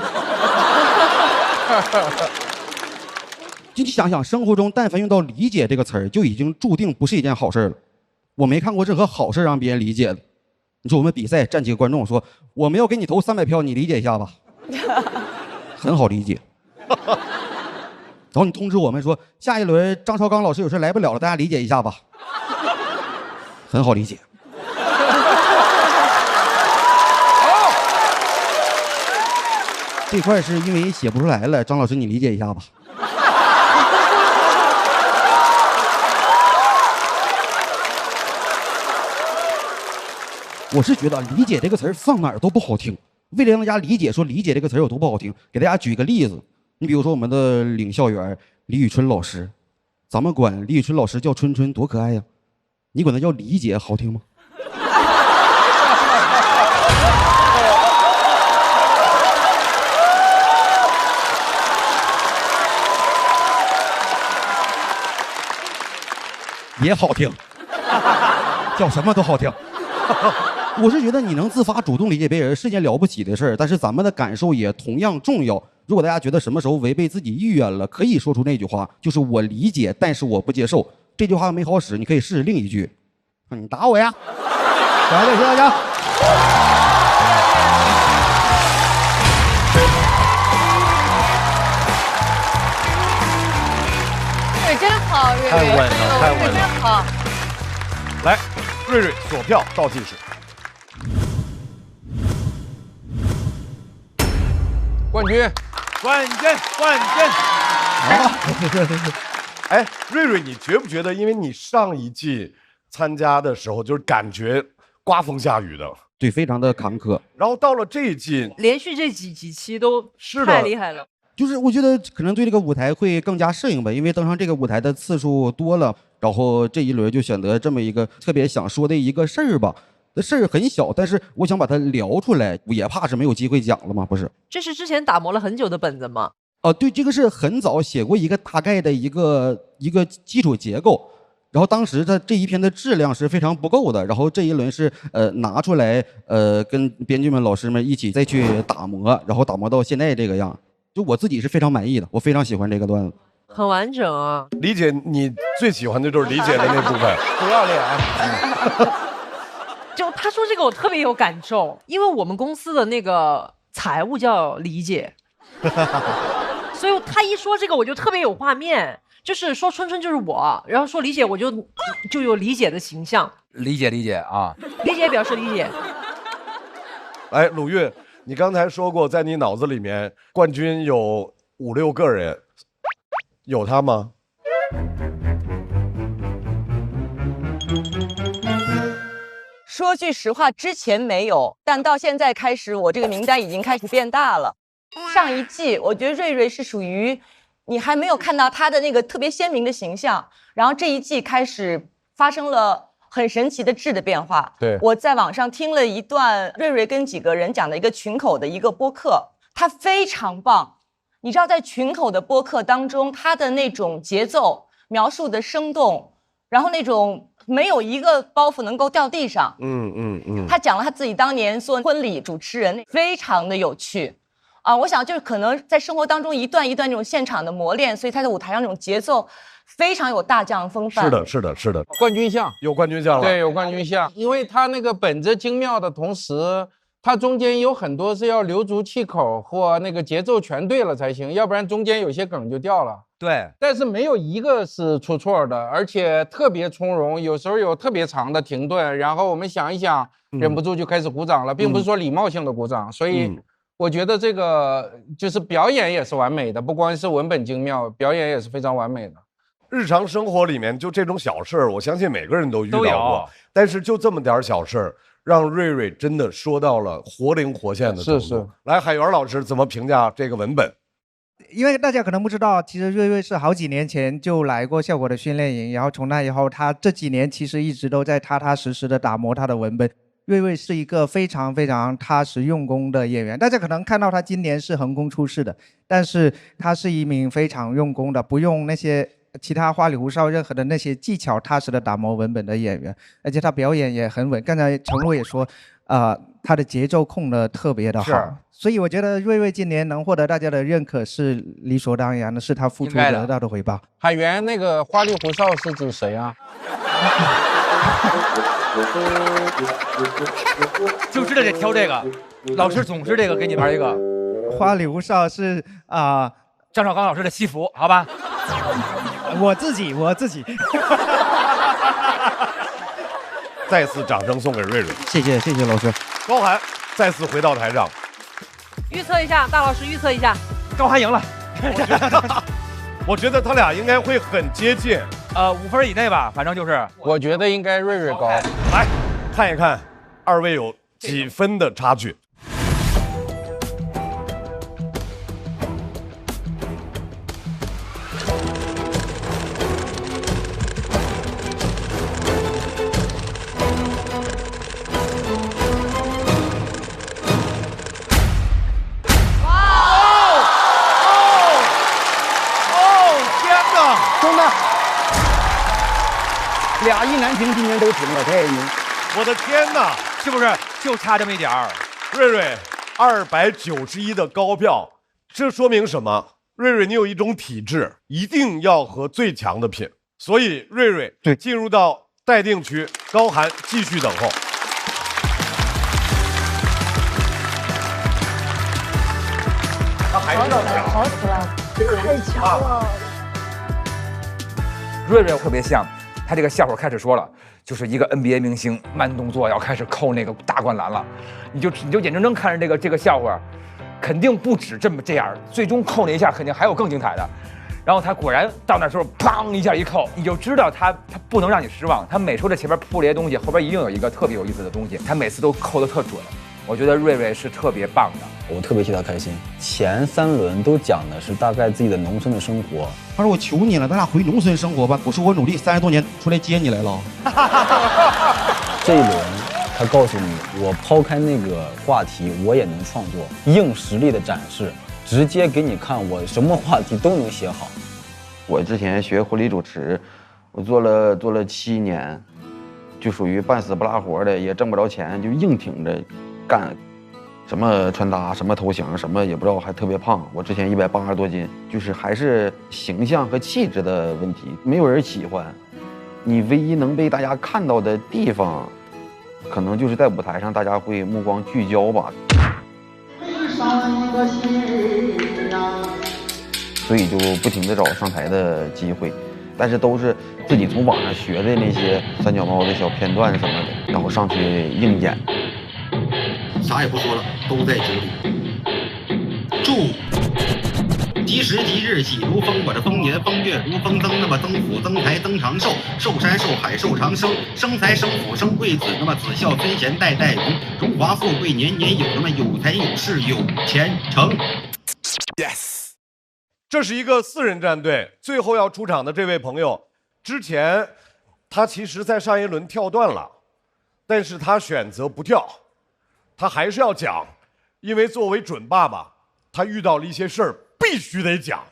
就你想想，生活中但凡用到理解这个词儿，就已经注定不是一件好事了。我没看过任何好事让别人理解的。你说我们比赛站几个观众说，我们要给你投300票，你理解一下吧。很好理解。然后你通知我们说，下一轮张绍刚老师有事来不了了，大家理解一下吧。很好理解。这块是因为写不出来了，张老师你理解一下吧。我是觉得理解这个词儿放哪儿都不好听，为了让大家理解，说理解这个词儿有多不好听，给大家举个例子。你比如说我们的领校员李宇春老师，咱们管李宇春老师叫春春多可爱呀，你管他叫理解好听吗？也好听，叫什么都好听。我是觉得你能自发主动理解别人是件了不起的事儿，但是咱们的感受也同样重要。如果大家觉得什么时候违背自己意愿了，可以说出那句话，就是我理解，但是我不接受。这句话没好使，你可以试试另一句，你打我呀！感谢大家。对，真好，瑞瑞，太稳了，太稳了，真好。来，瑞瑞锁票倒计时。冠军，冠军，冠军！哎，瑞瑞，你觉不觉得，因为你上一季参加的时候，就是感觉刮风下雨的，对，非常的坎坷。然后到了这一季，连续这几期都是的太厉害了。就是我觉得可能对这个舞台会更加适应吧，因为登上这个舞台的次数多了，然后这一轮就选择这么一个特别想说的一个事儿吧。这事儿很小，但是我想把它聊出来，也怕是没有机会讲了嘛，不是？这是之前打磨了很久的本子吗？对，这个是很早写过一个大概的一个基础结构，然后当时它这一篇的质量是非常不够的，然后这一轮是拿出来跟编剧们老师们一起再去打磨，然后打磨到现在这个样，就我自己是非常满意的，我非常喜欢这个段子。很完整啊！理解你最喜欢的就是理解的那部分，不要脸。就他说这个我特别有感受，因为我们公司的那个财务叫理解，所以他一说这个我就特别有画面，就是说春春就是我，然后说理解我就有理解的形象。理解啊，理解表示理解。哎，鲁豫，你刚才说过，在你脑子里面冠军有5、6个人，有他吗？说句实话，之前没有，但到现在开始，我这个名单已经开始变大了。上一季，我觉得瑞瑞是属于你还没有看到他的那个特别鲜明的形象，然后这一季开始发生了很神奇的质的变化。对，我在网上听了一段瑞瑞跟几个人讲的一个群口的一个播客，他非常棒。你知道，在群口的播客当中，他的那种节奏描述的生动，然后那种没有一个包袱能够掉地上。他讲了他自己当年做婚礼主持人，非常的有趣。我想就是可能在生活当中一段一段这种现场的磨练，所以他在舞台上这种节奏非常有大将风范。是的，冠军相有冠军相了。对，有冠军相，因为他那个本子精妙的同时，它中间有很多是要留足气口或那个节奏全对了才行，要不然中间有些梗就掉了。对，但是没有一个是出错的，而且特别从容，有时候有特别长的停顿，然后我们想一想，忍不住就开始鼓掌了，并不是说礼貌性的鼓掌。所以我觉得这个就是表演也是完美的，不光是文本精妙，表演也是非常完美的。日常生活里面就这种小事儿，我相信每个人都遇到过，但是就这么点小事儿，让瑞瑞真的说到了活灵活现的程度。是。来，海源老师怎么评价这个文本？因为大家可能不知道，其实瑞瑞是好几年前就来过效果的训练营，然后从那以后，他这几年其实一直都在踏踏实实的打磨他的文本。瑞瑞是一个非常非常踏实用功的演员，大家可能看到他今年是横空出世的，但是他是一名非常用功的，不用那些其他花里胡哨任何的那些技巧，踏实的打磨文本的演员，而且他表演也很稳。刚才程璐也说，他的节奏控得特别的好，所以我觉得瑞瑞今年能获得大家的认可是理所当然的，是他付出得到的回报。海源那个花里胡哨是指谁啊？就知道得挑这个，老师总是这个给你玩一个。花里胡哨是张绍刚老师的西服，好吧？我自己。再次掌声送给瑞瑞，谢谢老师。高寒再次回到台上，预测一下，大老师预测一下，高寒赢了。我觉得他俩应该会很接近，5分以内吧，反正就是。我觉得应该瑞瑞高。来看一看二位有几分的差距。俩意难平，今年都指名了这名。我的天哪，是不是就差这么一点儿？瑞瑞291的高票，这说明什么？瑞瑞，你有一种体质，一定要和最强的拼。所以瑞瑞进入到待定区，高寒继续等候。他还是要强，好死了，太强了。瑞瑞特别像。他这个笑话开始说了，就是一个 NBA 明星慢动作要开始扣那个大灌篮了，你就眼睁睁看着这个笑话，肯定不止这样，最终扣那一下肯定还有更精彩的。然后他果然到那时候砰一下一扣，你就知道他不能让你失望。他每说这前面铺这些东西，后边一定有一个特别有意思的东西，他每次都扣得特准。我觉得瑞瑞是特别棒的，我特别替他开心。前3轮都讲的是大概自己的农村的生活。他说我求你了，咱俩回农村生活吧。我说我努力30多年出来接你来了。这一轮他告诉你，我抛开那个话题，我也能创作，硬实力的展示，直接给你看我什么话题都能写好。我之前学婚礼主持，我做了7年，就属于半死不拉活的，也挣不着钱，就硬挺着干。什么穿搭，什么头型，什么也不知道，还特别胖。我之前180多斤，就是还是形象和气质的问题，没有人喜欢。你唯一能被大家看到的地方，可能就是在舞台上，大家会目光聚焦吧。所以就不停地找上台的机会，但是都是自己从网上学的那些三脚猫的小片段什么的，然后上去硬演。啥也不说了，都在酒里。祝吉时吉日喜如风，我这丰年丰月如风增，那么增福增财增长寿，寿山寿海寿长生，生财生福生贵子，那么子孝孙贤代代荣，荣华富贵年年有，那么有财有势有前程。Yes， 这是一个4人战队，最后要出场的这位朋友，之前他其实在上一轮跳段了，但是他选择不跳。他还是要讲，因为作为准爸爸，他遇到了一些事儿，必须得讲。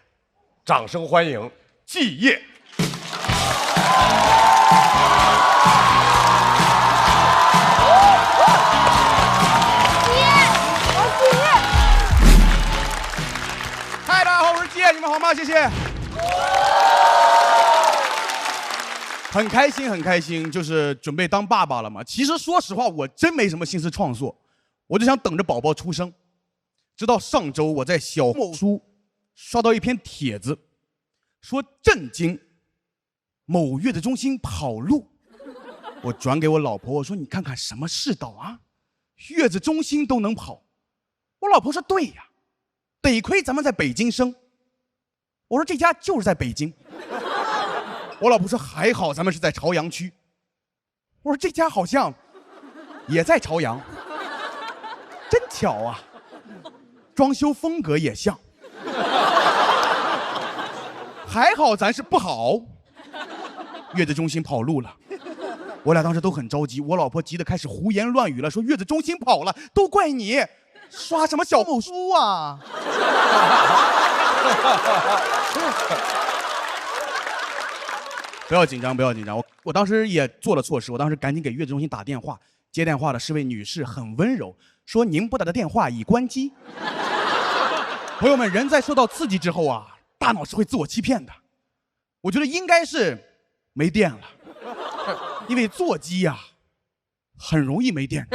掌声欢迎季烨。嗨，大家好，我是季烨，你们好吗？谢谢。很开心，很开心，就是准备当爸爸了嘛。其实说实话，我真没什么心思创作。我就想等着宝宝出生，直到上周我在小某书刷到一篇帖子，说震惊，某月子中心跑路。我转给我老婆，我说你看看什么世道啊，月子中心都能跑。我老婆说对呀，得亏咱们在北京生。我说这家就是在北京。我老婆说还好咱们是在朝阳区。我说这家好像也在朝阳。真巧啊，装修风格也像。还好咱是不好，月子中心跑路了。我俩当时都很着急，我老婆急得开始胡言乱语了，说月子中心跑了都怪你，刷什么小某书啊。不要紧张，不要紧张，我当时也做了错事，我当时赶紧给月子中心打电话，接电话的是位女士，很温柔，说您拨打的电话已关机。朋友们，人在受到刺激之后啊，大脑是会自我欺骗的。我觉得应该是没电了，因为座机呀很容易没电。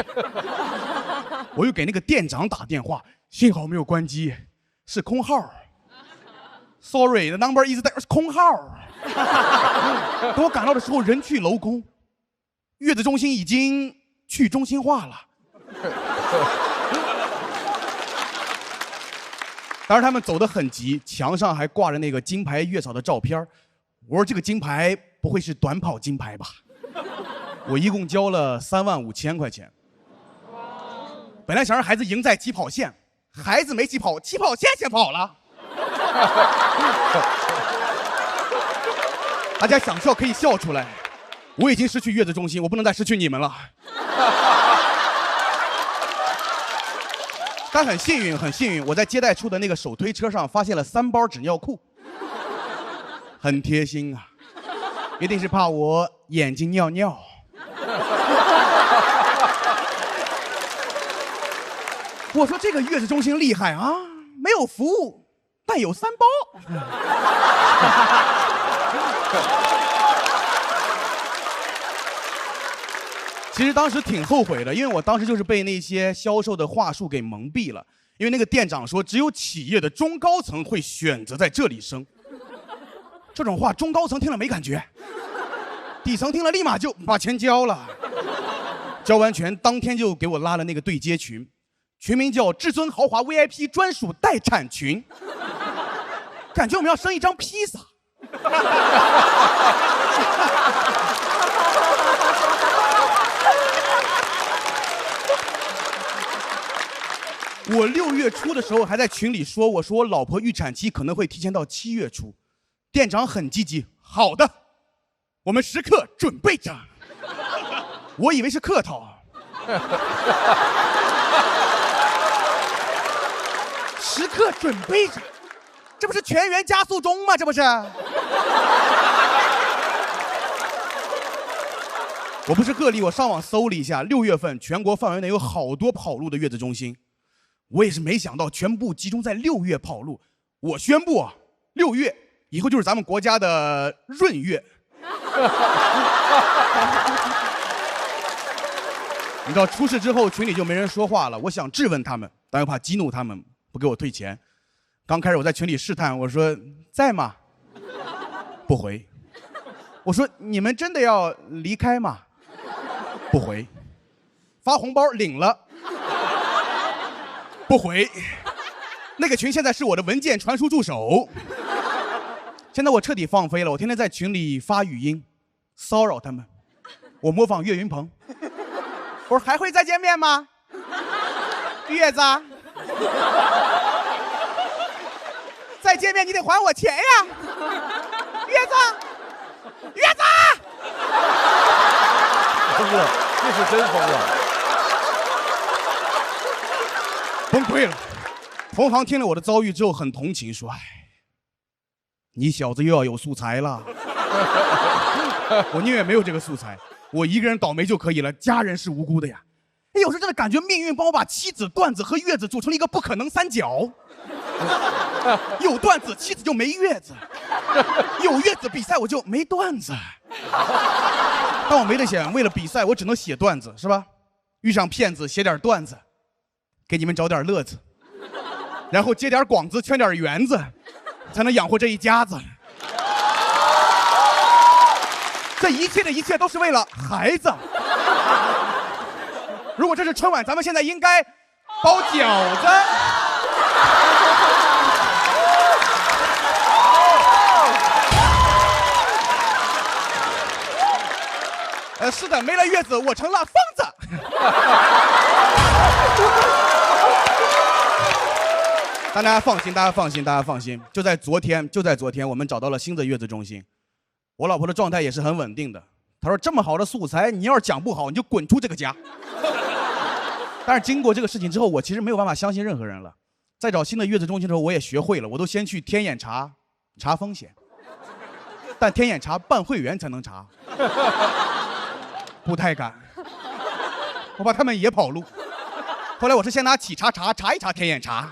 我又给那个店长打电话，幸好没有关机，是空号。Sorry， the number is there， 是空号。等我赶到的时候，人去楼空，月子中心已经去中心化了。当时他们走得很急，墙上还挂着那个金牌月嫂的照片。我说这个金牌不会是短跑金牌吧？我一共交了35000块钱。本来想让孩子赢在起跑线，孩子没起跑，起跑线先跑了。大家想笑可以笑出来，我已经失去月子中心，我不能再失去你们了。但很幸运，很幸运，我在接待处的那个手推车上发现了3包纸尿裤，很贴心啊，一定是怕我眼睛尿尿。我说这个月子中心厉害啊，没有服务，但有3包。其实当时挺后悔的，因为我当时就是被那些销售的话术给蒙蔽了。因为那个店长说，只有企业的中高层会选择在这里生。这种话中高层听了没感觉，底层听了立马就把钱交了。交完钱当天就给我拉了那个对接群，群名叫至尊豪华 VIP 专属待产群，感觉我们要生一张披萨。我6月初的时候还在群里说，我说我老婆预产期可能会提前到7月初。店长很积极，好的，我们时刻准备着。我以为是客套，时刻准备着，这不是全员加速中吗？这不是？我不是个例，我上网搜了一下，6月份全国范围内有好多跑路的月子中心。我也是没想到全部集中在6月跑路。我宣布啊，6月以后就是咱们国家的闰月。你知道出事之后群里就没人说话了，我想质问他们，但又怕激怒他们，不给我退钱。刚开始我在群里试探，我说在吗？不回。我说你们真的要离开吗？不回。发红包领了。不回，那个群现在是我的文件传输助手。现在我彻底放飞了，我天天在群里发语音，骚扰他们。我模仿岳云鹏，我说还会再见面吗？月子，再见面你得还我钱呀！月子，月子！疯了，这是真疯了。崩溃了，同行听了我的遭遇之后很同情，说：“哎，你小子又要有素材了。”我宁愿没有这个素材，我一个人倒霉就可以了，家人是无辜的呀。哎，有时候真的感觉命运帮我把妻子、段子和月子组成了一个不可能三角。有段子，妻子就没月子；有月子，比赛我就没段子。但我没得选，为了比赛，我只能写段子，是吧？遇上骗子，写点段子。给你们找点乐子，然后接点广子，圈点园子，才能养活这一家子。这一切的一切都是为了孩子。如果这是春晚，咱们现在应该包饺子。是的，没了月子，我成了疯子。大家放心，大家放心，大家放心。就在昨天，我们找到了新的月子中心。我老婆的状态也是很稳定的。她说：“这么好的素材，你要是讲不好，你就滚出这个家。”但是经过这个事情之后，我其实没有办法相信任何人了。在找新的月子中心的时候，我也学会了，我都先去天眼查风险，但天眼查办会员才能查，不太敢，我怕他们也跑路。后来我是先拿企查查一查天眼查。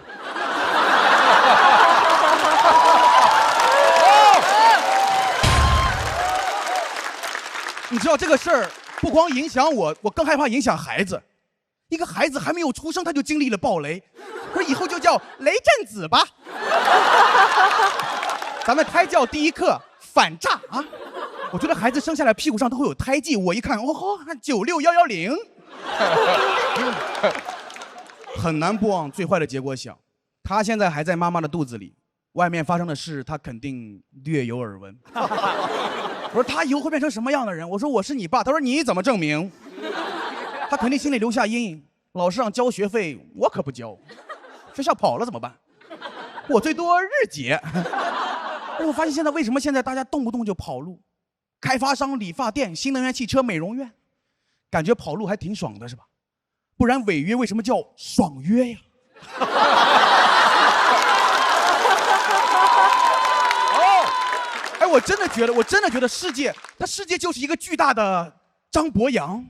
你知道这个事儿不光影响我，我更害怕影响孩子。一个孩子还没有出生，他就经历了暴雷。可是以后就叫雷震子吧。咱们胎教第一课反诈啊！我觉得孩子生下来屁股上都会有胎记，我一看，哦吼，96110，很难不往最坏的结果想。他现在还在妈妈的肚子里，外面发生的事他肯定略有耳闻。我说他以后会变成什么样的人？我说我是你爸，他说你怎么证明？他肯定心里留下阴影。老师让交学费，我可不交，学校跑了怎么办？我最多日结。我发现现在大家动不动就跑路，开发商、理发店、新能源汽车、美容院，感觉跑路还挺爽的是吧？不然违约为什么叫爽约呀？哎，我真的觉得世界就是一个巨大的张博洋。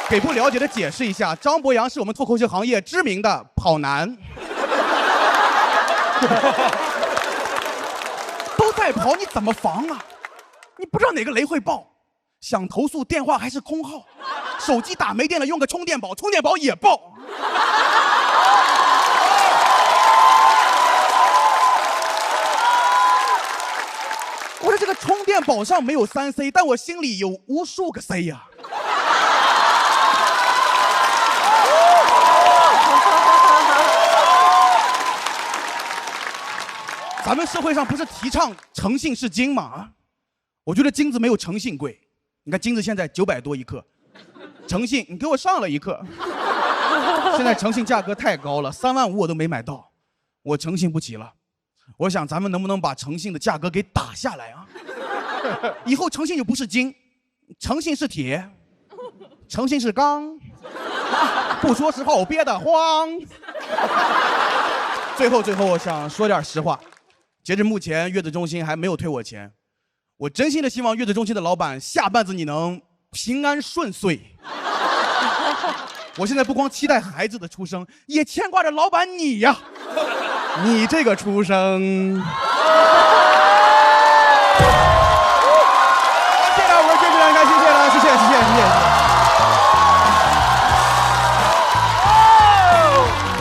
给不了解的解释一下，张博洋是我们脱口秀行业知名的跑男。都在跑，你怎么防啊？你不知道哪个雷会爆，想投诉电话还是空号，手机打没电了用个充电宝，充电宝也爆。我说这个充电宝上没有3C， 但我心里有无数个 C 呀。咱们社会上不是提倡诚信是金吗？啊，我觉得金子没有诚信贵。你看金子现在900多一克，诚信你给我上了一克。现在诚信价格太高了，3万5我都没买到，我诚信不起了。我想咱们能不能把诚信的价格给打下来啊？以后诚信就不是金，诚信是铁，诚信是钢。不说实话我憋得慌。最后我想说点实话。截至目前，月子中心还没有退我钱。我真心的希望月子中心的老板下半子你能平安顺遂。我现在不光期待孩子的出生，也牵挂着老板你呀，你这个出生。谢谢大家，我是非常开心，谢谢大家，谢谢。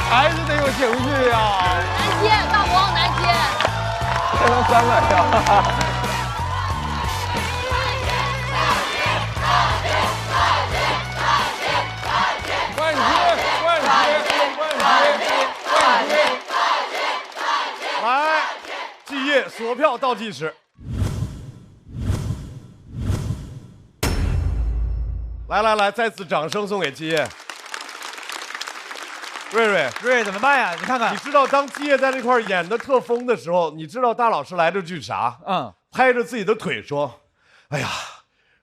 还是得有情绪呀。难接，大王难接。这能300呀？来，季业锁票倒计时。来，再次掌声送给季业。瑞怎么办呀？你看看，你知道当季业在这块演的特疯的时候，你知道大老师来了句啥？拍着自己的腿说：“哎呀，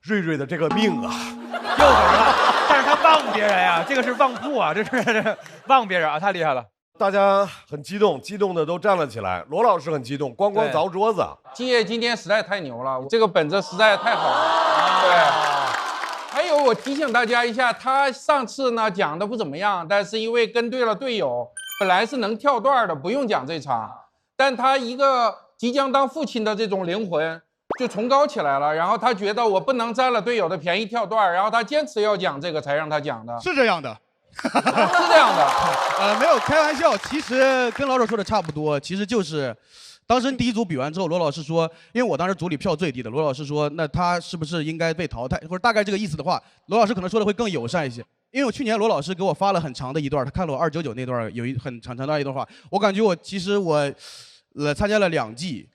瑞的这个命啊，又怎么了？但是他忘别人呀，这个是忘铺啊，这是忘别人啊，太厉害了。”大家很激动的都站了起来。罗老师很激动，咣凿桌子。季业今天实在太牛了，这个本子实在太好了。对。还有，我提醒大家一下，他上次呢讲的不怎么样，但是因为跟对了队友，本来是能跳段的，不用讲这场。但他一个即将当父亲的这种灵魂就崇高起来了，然后他觉得我不能占了队友的便宜跳段，然后他坚持要讲这个，才让他讲的。是这样的。是这样的。没有开玩笑，其实跟老师说的差不多，其实就是。当时第一组比完之后，罗老师说，因为我当时组里票最低的，罗老师说，那他是不是应该被淘汰，或者大概这个意思的话，罗老师可能说的会更友善一些。因为我去年罗老师给我发了很长的一段，他看了我299那段，有很长的一段话，我感觉其实我参加了2季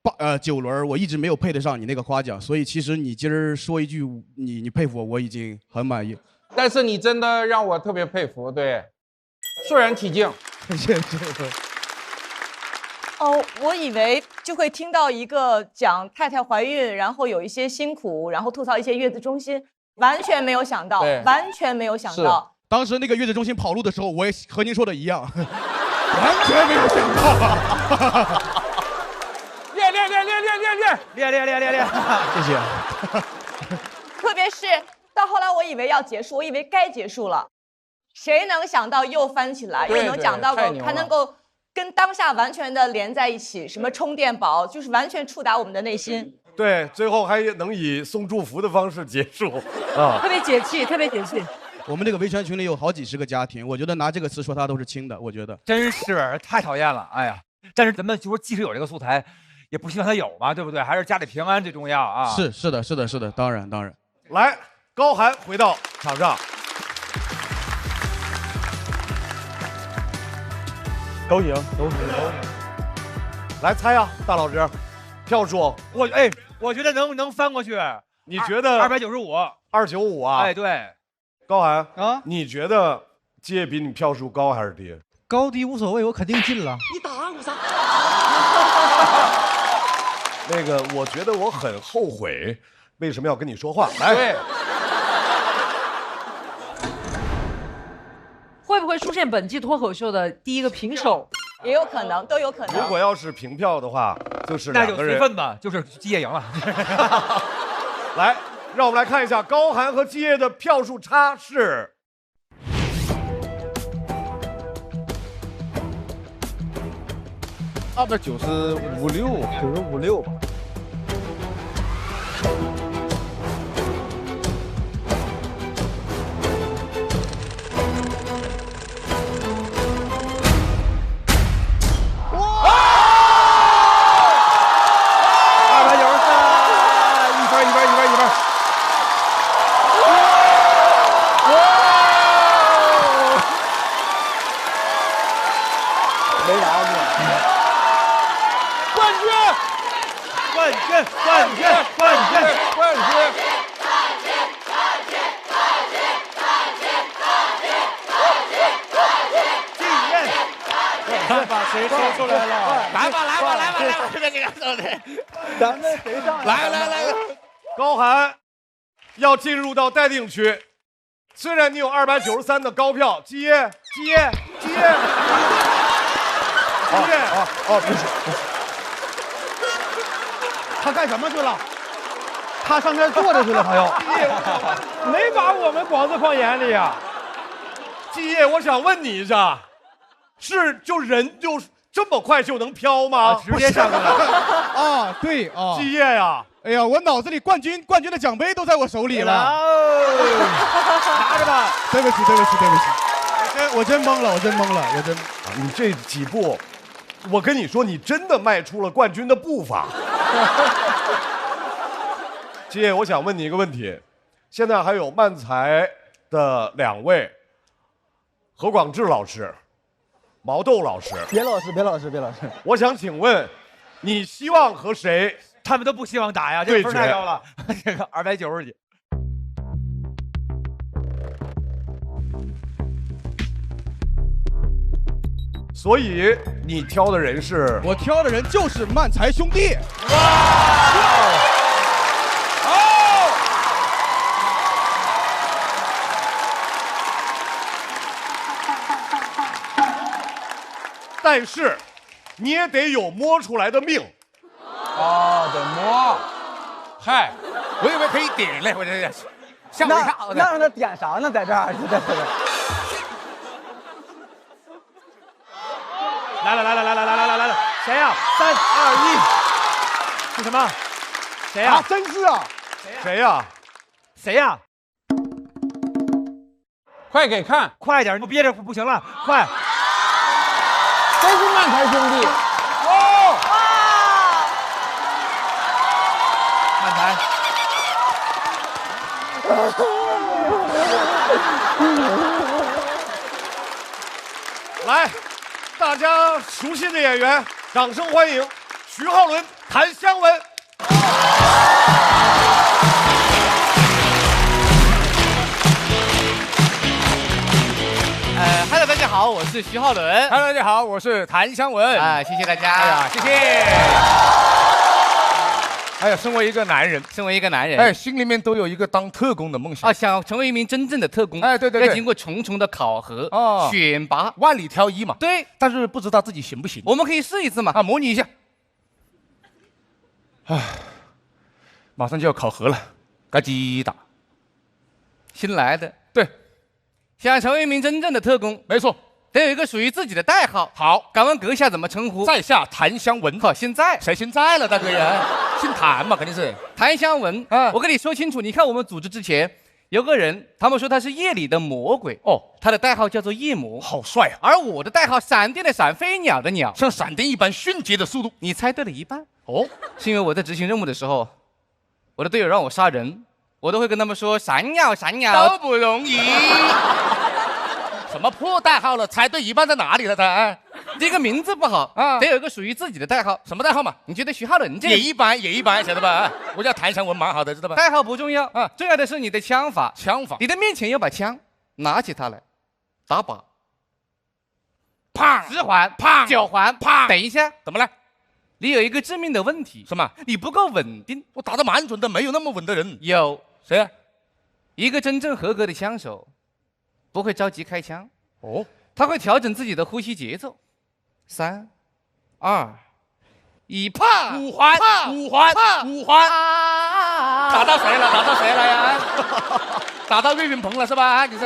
，9轮，我一直没有配得上你那个夸奖，所以其实你今儿说一句你佩服我，我已经很满意。但是你真的让我特别佩服，对，肃然起敬。谢谢。哦，我以为就会听到一个讲太太怀孕，然后有一些辛苦，然后吐槽一些月子中心，完全没有想到，完全没有想到。当时那个月子中心跑路的时候，我也和您说的一样，完全没有想到。练，谢谢。特别是到后来，我以为要结束，我以为该结束了，谁能想到又翻起来，又能讲到还能够。跟当下完全的连在一起，什么充电宝，就是完全触达我们的内心。对，最后还能以送祝福的方式结束啊，特别解气，特别解气。我们这个维权群里有好几十个家庭，我觉得拿这个词说他都是轻的，我觉得真是太讨厌了，哎呀！但是咱们就说，即使有这个素材，也不希望他有嘛，对不对？还是家里平安最重要啊！是的，当然。来，高寒回到场上，都行。来猜啊，大老师，票数我觉得能翻过去。你觉得295？295啊？哎，对。高寒啊，你觉得基业比你票数高还是低？高低无所谓，我肯定进了。你打我啥？那个，我觉得我很后悔，为什么要跟你说话？来，对。会不会出现本季脱口秀的第一个平手？也有可能，都有可能。如果要是平票的话，就是那就两个人。随份吧，就是基业赢了。来，让我们来看一下高寒和基业的票数差是。295.6吧。把谁说出来了？来吧，这个咱们谁上？来，高寒要进入到待定区，虽然你有293的高票，基业，不是，他干什么去了？他上这坐着去了，他又没把我们广子放眼里呀。基业，我想问你一下，人就这么快就能飘吗？直接上去了啊，对啊，基业呀，哎呀，我脑子里冠军的奖杯都在我手里了，拿着吧。对不起，我真懵了，你这几步，我跟你说，你真的迈出了冠军的步伐。基业，我想问你一个问题，现在还有漫才的2位，何广智老师、毛豆老师。别老师。我想请问，你希望和谁？他们都不希望打呀，这个分太高了，这个290几。所以你挑的人是？我挑的人就是漫才兄弟。但是，你也得有摸出来的命。得摸。嗨，我以为可以点嘞，我这吓我一跳。那让他点啥呢？在这儿，来，谁呀？3、2、1，是什么？谁呀？真是啊！谁呀？快给看，快点！不憋着不行了，快！真是漫才兄弟。漫才。来，大家熟悉的演员，掌声欢迎徐浩伦、谭湘文。Hello， 大家好，我是徐浩伦。Hello， 大家好，我是谭湘文。啊，谢谢大家。哎呀，谢谢。哎呀，身为一个男人，哎，心里面都有一个当特工的梦想啊，想成为一名真正的特工。哎，对，要经过重重的考核、选拔，万里挑一嘛。对，但是不知道自己行不行。我们可以试一次嘛，啊，模拟一下。唉，马上就要考核了，该击打。新来的，对，想成为一名真正的特工，没错。得有一个属于自己的代号。好，敢问阁下怎么称呼？在下谭湘文。好，现在谁姓在了，大哥呀？姓谭嘛，肯定是谭湘文。我跟你说清楚，你看我们组织之前，有个人，他们说他是夜里的魔鬼哦，他的代号叫做夜魔，好帅啊！而我的代号闪电的闪，飞鸟的鸟，像闪电一般迅捷的速度。你猜对了一半哦，是因为我在执行任务的时候，我的队友让我杀人，我都会跟他们说闪鸟闪鸟都不容易。什么破代号了？猜对一半在哪里了？他这个名字不好啊，得有一个属于自己的代号。什么代号嘛？你觉得徐浩伦这也一般，也一般，晓得吧？我叫谭强文，蛮好的，知道吧？代号不重要啊，重要的是你的枪法。枪法，你的面前有把枪，拿起它来，打靶，砰，10环，砰，9环，砰。等一下，怎么了？你有一个致命的问题，什么？你不够稳定。我打得蛮准的，没有那么稳的人。有谁啊？一个真正合格的枪手，不会着急开枪。哦。他会调整自己的呼吸节奏，3、2、1，啪，5环，5环，5环，打到谁了？打到谁了呀？打到岳云鹏了是吧？你是？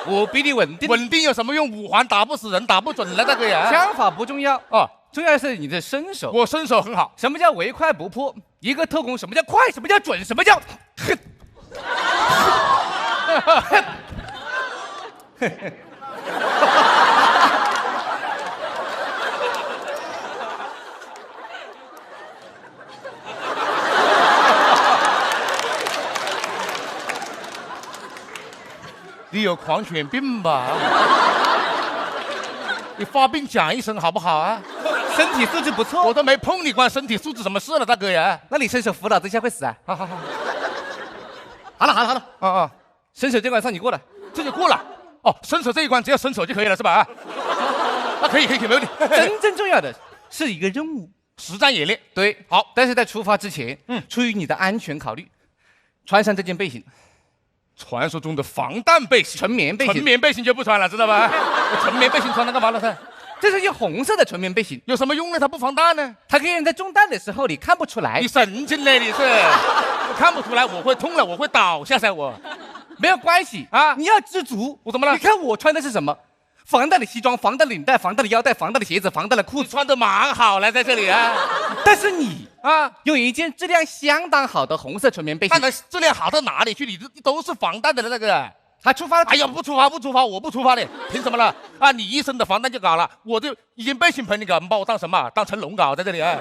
我比你稳定，稳定有什么用？5环打不死人，打不准了这个呀。枪法不重要哦，重要的是你的身手。我身手很好。什么叫唯快不破？一个特工，什么叫快？什么叫准？什么叫？你有狂犬病吧？你发病讲一声好不好啊？身体素质不错，我都没碰你，关身体素质什么事了，大哥呀？那你伸手扶老子一下会死啊？好好好，好了好了好了，哦，伸手这关上你过了，这就过了。哦，伸手这一关只要伸手就可以了是吧？啊，可以，没问题。真正重要的是一个任务，实战演练。对，好，但是在出发之前，出于你的安全考虑，穿上这件背心。传说中的防弹背心，纯棉背心，纯棉背心就不穿了，知道吧？纯棉背心穿它干嘛了？这是一红色的纯棉背心，有什么用呢？它不防弹呢？它可以让在中弹的时候你看不出来。你神经嘞！你是，我看不出来，我会痛了，我会倒下噻，我没有关系啊！你要知足。我怎么了？你看我穿的是什么？防弹的西装，防弹的领带，防弹的腰带，防弹的鞋子，防弹的裤子，穿的蛮好了，在这里啊。但是你啊，有一件质量相当好的红色纯棉背心，那能质量好到哪里去？你都是防弹的了，那个。还出发了？哎呀，不出发，我不出发的，凭什么了？啊，你一身的防弹就搞了，我这一件背心盆你搞，你把我当什么？当成龙搞在这里啊？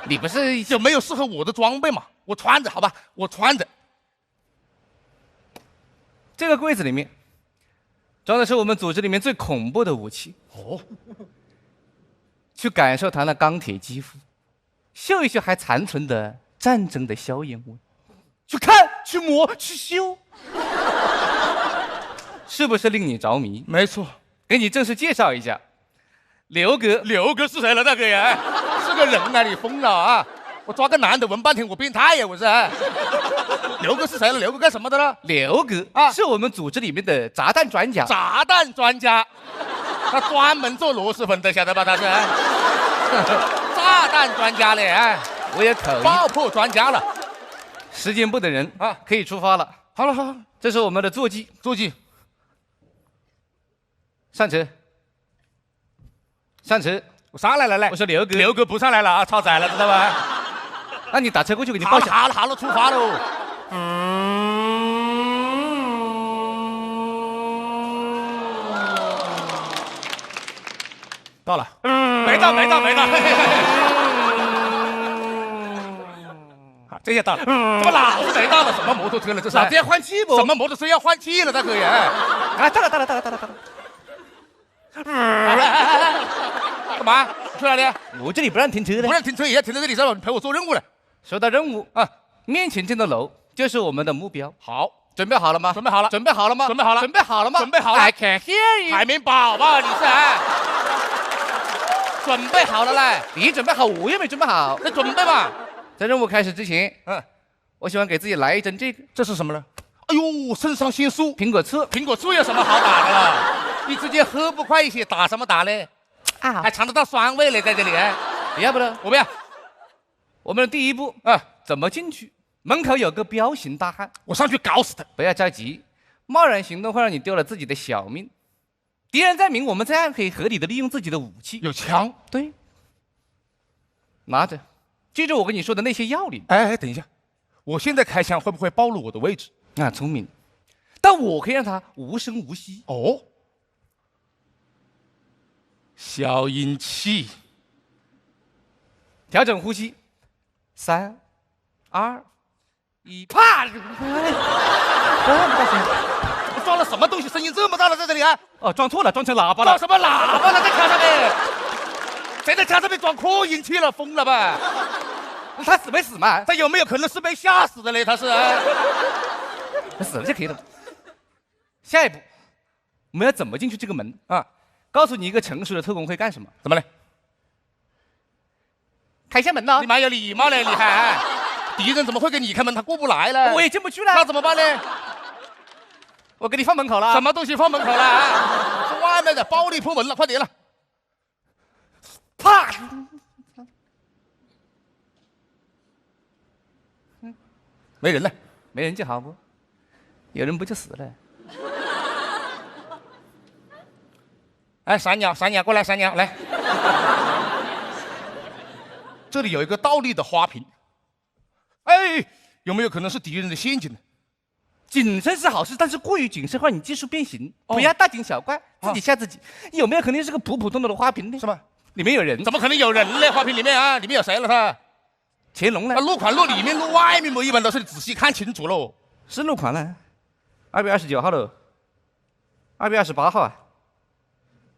你不是有没有适合我的装备嘛？我穿着好吧，我穿着。这个柜子里面装的是我们组织里面最恐怖的武器哦，去感受它那钢铁肌肤，嗅一嗅还残存的战争的硝烟味，去看，去摸，去嗅，是不是令你着迷？没错，给你正式介绍一下，刘哥。刘哥是谁了？大哥呀，是个人啊！你疯了啊！我抓个男的闻半天，我变态呀！我是。刘哥是谁了？刘哥干什么的了？刘哥啊，是我们组织里面的炸弹专家。炸弹专家，他专门做螺蛳粉的，晓得吧？他是炸弹专家嘞！哎，我也可以。爆破专家了。时间不等人啊，可以出发了。好了好了，这是我们的座机，上车。上车，我上来了来。我说刘哥，刘哥不上来了啊，超载了，知道吧？那你打车过去给你报销。好了，出发喽。到了，没到。好，这下到了。怎么老是没到了？什么摩托车了？这是？老子要换气不？什么摩托车要换气了？大哥呀！啊，到了。干嘛？去哪里？我这里不让停车的。不让停车也要停在这里是吧？你陪我做任务了。收到任务啊！面前这栋楼就是我们的目标。好，准备好了吗？准备好了。准备好了吗？准备好了。准备好了吗？准备好了。 I can hear you。海绵宝宝，你是？准备好了嘞？你准备好，我又没准备好。那准备嘛。在任务开始之前，我喜欢给自己来一针这个。这是什么呢？哎呦，肾上腺素。苹果醋。苹果醋有什么好打的了？你直接喝不快一些，打什么打嘞？啊，还尝得到酸味嘞，在这里。你要不呢？我不要。我们的第一步怎么进去？门口有个彪形大汉，我上去搞死他。不要着急，贸然行动会让你丢了自己的小命。敌人在明，我们在暗，可以合理的利用自己的武器。有枪？对，拿着，记住我跟你说的那些要领。哎，等一下，我现在开枪会不会暴露我的位置？啊，聪明。但我可以让它无声无息。哦，消音器，调整呼吸，3、2、1，啪！装了什么东西？声音这么大了，在这里啊？哦，装错了，装成喇叭了。装什么喇叭了？在枪上面？谁在枪上面装扩音器了？疯了吧？他死没死嘛？他有没有可能是被吓死的嘞？他是？死了就可以了。下一步，我们要怎么进去这个门啊？告诉你一个成熟的特工会干什么？怎么嘞？开一下门呢？你蛮有礼貌嘞，你还？敌人怎么会给你开门？他过不来了。我也进不去了。那怎么办呢？我给你放门口了。什么东西放门口了啊？是外面的玻璃破门了，快点了！啪！没人了，没人就好不？有人不就死了？哎，闪鸟，闪鸟，过来，闪鸟，来。这里有一个倒立的花瓶，哎，有没有可能是敌人的陷阱呢？谨慎是好事，但是过于谨慎的话，你技术变形，不要大惊小怪，自己吓自己。有没有可能是个普通的花瓶呢？是吗？里面有人？怎么可能有人呢？花瓶里面啊，里面有谁了？他乾隆呢？录款录里面录外面嘛，一般都是你仔细看清楚喽。是录款了，2月29号了，2月28号啊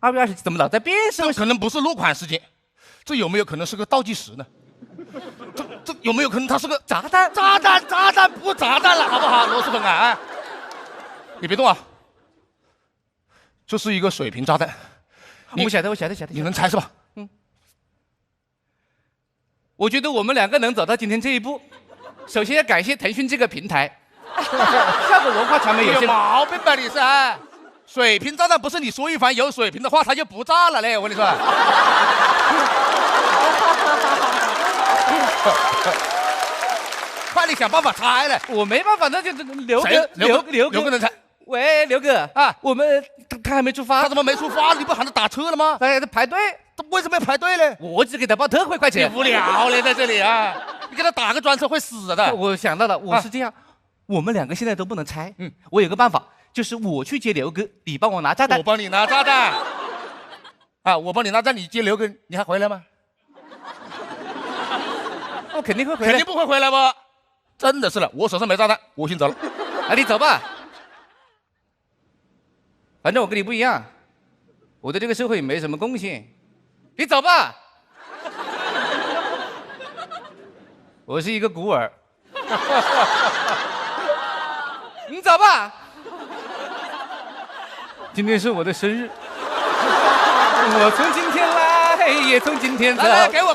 ，2月20怎么老在变声？这可能不是录款时间，这有没有可能是个倒计时呢？这有没有可能它是个炸弹？炸弹不炸弹了，好不好？螺蛳粉啊，你别动啊，这是一个水平炸弹。我晓得，你能猜是吧？我觉得我们2个能走到今天这一步，首先要感谢腾讯这个平台，效果文化传媒有有毛病吧你是？水平炸弹不是你说一番有水平的话，它就不炸了嘞，我跟你说。快点想办法猜了，我没办法，那就刘哥能猜。喂，刘哥啊，我们他还没出发，他怎么没出发？你不喊他打车了吗？他还在排队，他为什么要排队呢？我只给他报特惠快钱。你无聊嘞，在这里啊，你给他打个专车会死的。我想到了，我是这样，我们2个现在都不能猜，我有个办法，就是我去接刘哥，你帮我拿炸弹。我帮你拿炸弹。啊，我帮你拿炸弹，你接刘哥，你还回来吗？我肯定会回来，肯定不会回来吧？真的是了，我手上没炸弹，我先走了。啊，你走吧。反正我跟你不一样，我对这个社会没什么贡献。你走吧。我是一个孤儿。你走吧。今天是我的生日，我从今天来，也从今天走。来，给我！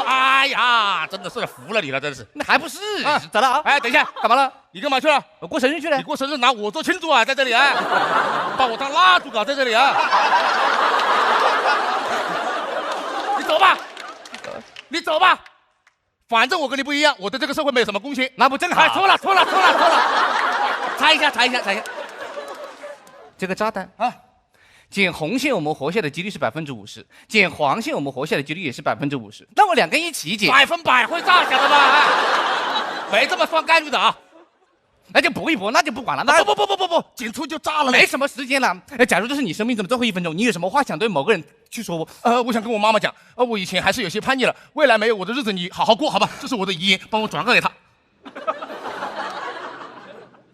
哎呀，真的是服了你了，真是。那还不是？咋了啊？哎，等一下，干嘛了？你干嘛去了？我过生日去了。你过生日拿我做庆祝啊，在这里啊，把我当蜡烛搞在这里啊。你走吧，反正我跟你不一样，我对这个社会没有什么贡献。那不正好？哎，错了。猜一下。这个炸弹啊，捡红线我们活下的几率是50%，捡黄线我们活下的几率也是50%。那我2个一起捡，100%会炸，晓得吧？没这么算概率的啊。那就搏一搏，那就不管了。那不，捡出就炸了，没什么时间了。假如这是你生命中的最后1分钟，你有什么话想对某个人去说不？我想跟我妈妈讲，我以前还是有些叛逆了，未来没有我的日子，你好好过，好吧？这是我的遗言，帮我转告给他。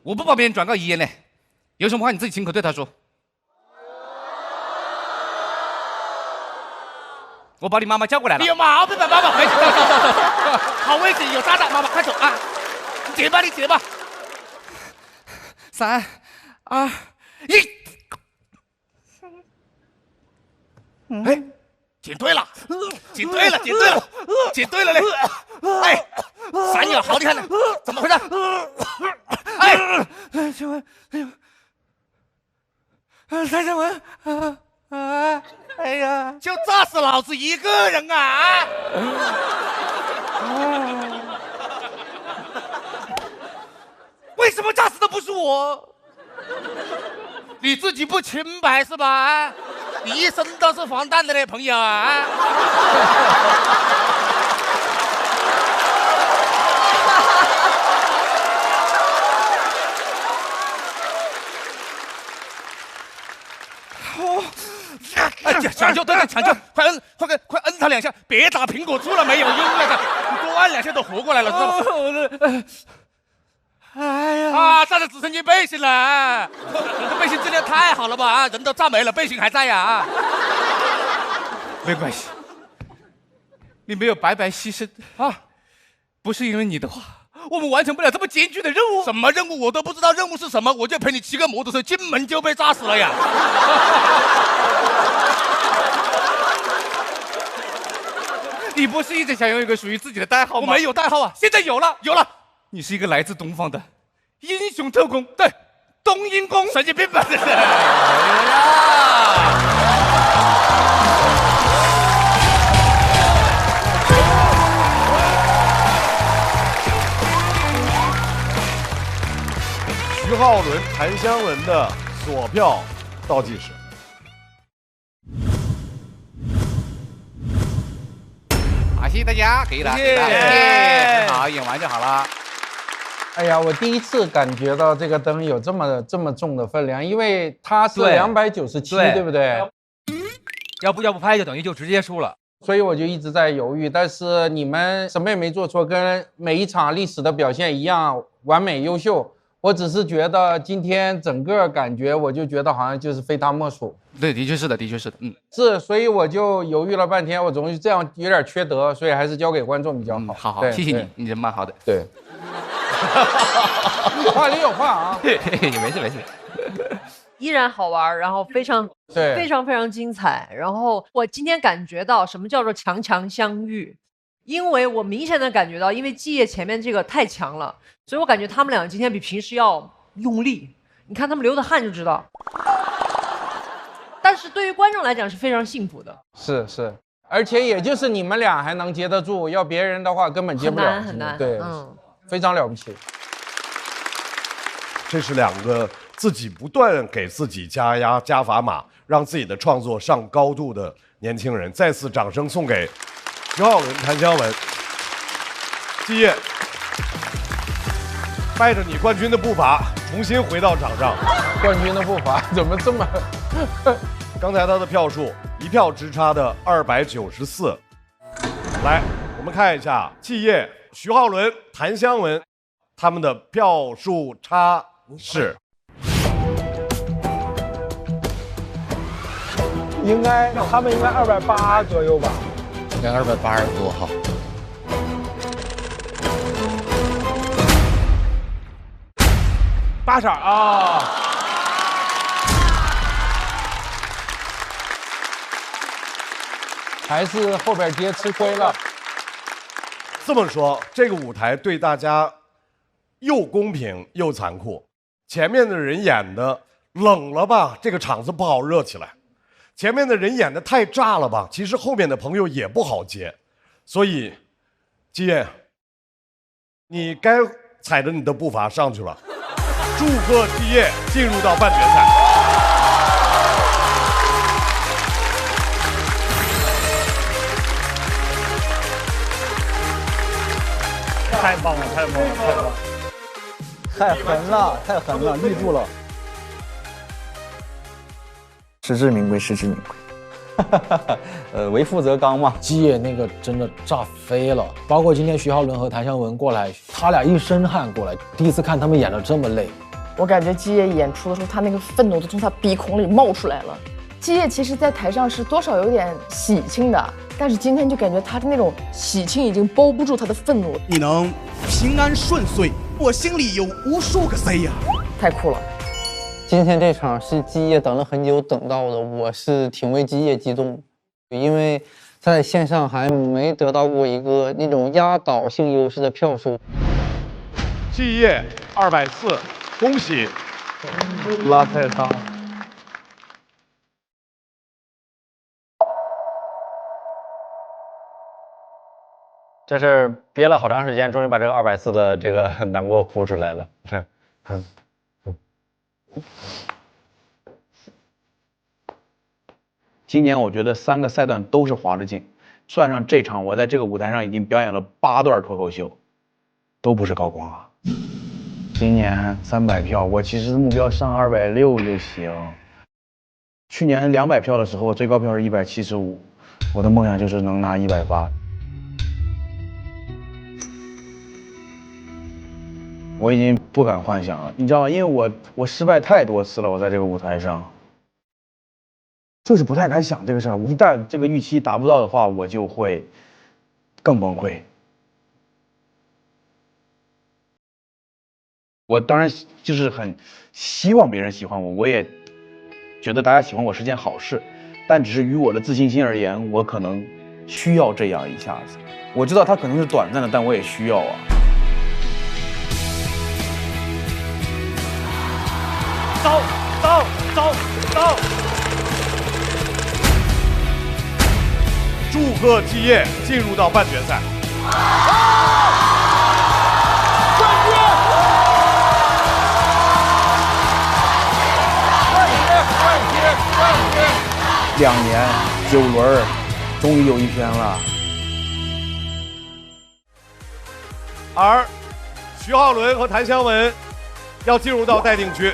我不帮别人转告遗言呢，有什么话你自己亲口对他说。我把你妈妈叫过来了。你有毛病吧，妈妈？回去，走，好危险，有炸弹，妈妈快走啊！你解吧。3、2、1。哎，捡对了嘞！哎，闪鸟好厉害呢，怎么回事？哎，请问，蔡正文哎呀，就炸死老子一个人啊！为什么炸死的不是我？你自己不清白是吧？你一生都是防弹的嘞，朋友啊！哎，抢救，对，抢救，快摁他2下，别打苹果醋了，没有用那个，你多按2下都活过来了，知道吗？哎呀！啊，站着直升机背心了，这背心质量太好了吧？啊，人都炸没了，背心还在呀！没关系，你没有白白牺牲啊！不是因为你的话，我们完成不了这么艰巨的任务。什么任务我都不知道，任务是什么？我就陪你骑个摩托车进门就被炸死了呀！你不是一直想拥有一个属于自己的代号吗？我没有代号啊，现在有了。你是一个来自东方的英雄特工，对，冬阴功。神经病吧这是！徐浩伦、谭湘文的锁票倒计时。好，谢谢大家，可以了，谢谢可以了，好，演完就好了。哎呀，我第一次感觉到这个灯有这么重的分量，因为它是对297，对不对？要不拍就等于就直接输了。所以我就一直在犹豫，但是你们什么也没做错，跟每一场历史的表现一样完美优秀。我只是觉得今天整个感觉，我就觉得好像就是非他莫属。对，的确是的，嗯，是，所以我就犹豫了半天，我总是这样有点缺德，所以还是交给观众比较好。好，谢谢你，你人蛮好的。对，话里有话啊，没事。依然好玩，然后非常精彩。然后我今天感觉到什么叫做强强相遇，因为我明显的感觉到，因为季业前面这个太强了，所以我感觉他们俩今天比平时要用力。你看他们流的汗就知道。但是对于观众来讲是非常幸福的。是，而且也就是你们俩还能接得住，要别人的话根本接不了，很难。对，非常了不起。这是2个自己不断给自己加压加砝码，让自己的创作上高度的年轻人。再次掌声送给徐浩伦、谭湘文。季业，带着你冠军的步伐重新回到场上。冠军的步伐怎么这么？刚才他的票数1票之差的294。来，我们看一下季业、徐浩伦、谭湘文他们的票数差是。他们应该280左右吧？应该280多哈。8色啊！还是后边街吃亏了。这么说，这个舞台对大家又公平又残酷。前面的人演的冷了吧，这个场子不好热起来；前面的人演的太炸了吧，其实后面的朋友也不好接。所以，季业，你该踩着你的步伐上去了。祝贺季业进入到半决赛。太棒了！太狠了，立住了。实至名归。为富则刚嘛。基业那个真的炸飞了，包括今天徐浩伦和谭湘文过来，他俩一身汗过来，第一次看他们演的这么累。我感觉基业演出的时候，他那个愤怒都从他鼻孔里冒出来了。基业其实在台上是多少有点喜庆的，但是今天就感觉他的那种喜庆已经包不住他的愤怒。你能平安顺遂，我心里有无数个 C 呀，太酷了。今天这场是基业等了很久等到的，我是挺为基业激动，因为在线上还没得到过一个那种压倒性优势的票数。季业240，恭喜！拉太长。这是憋了好长时间，终于把这个240的这个难过哭出来了。今年我觉得3个赛段都是滑着进，算上这场，我在这个舞台上已经表演了8段脱口秀，都不是高光啊。今年300票，我其实目标上260就行。去年200票的时候，我最高票是175，我的梦想就是能拿180。我已经不敢幻想了，你知道吗？因为我失败太多次了，我在这个舞台上，就是不太敢想这个事儿。一旦这个预期达不到的话，我就会更崩溃。我当然就是很希望别人喜欢我，我也觉得大家喜欢我是件好事，但只是于我的自信心而言，我可能需要这样一下子。我知道它可能是短暂的，但我也需要啊。走！祝贺基业进入到半决赛。2年9轮，终于有一天了。而徐浩伦和谭湘文要进入到待定区。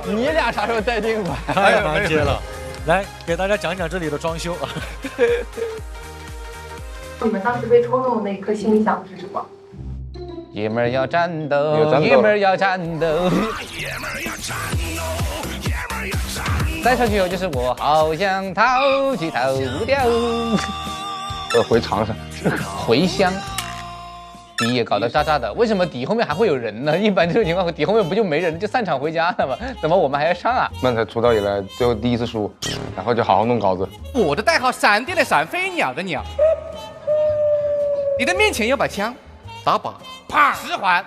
你俩啥时候待定吧？太难接了。来，给大家讲讲这里的装修。你们当时被抽中的那一刻，心里想的是什么？爷们儿要战斗，爷们儿要战斗。再上去以后就是我好想逃去逃不掉。回长沙，回乡。底也搞得渣渣的，为什么底后面还会有人呢？一般这种情况，底后面不就没人就散场回家了吗？怎么我们还要上啊？漫才出道以来最后第一次输，然后就好好弄稿子。我的代号闪电的闪，飞鸟的鸟。你的面前有把枪，打靶，啪，十环，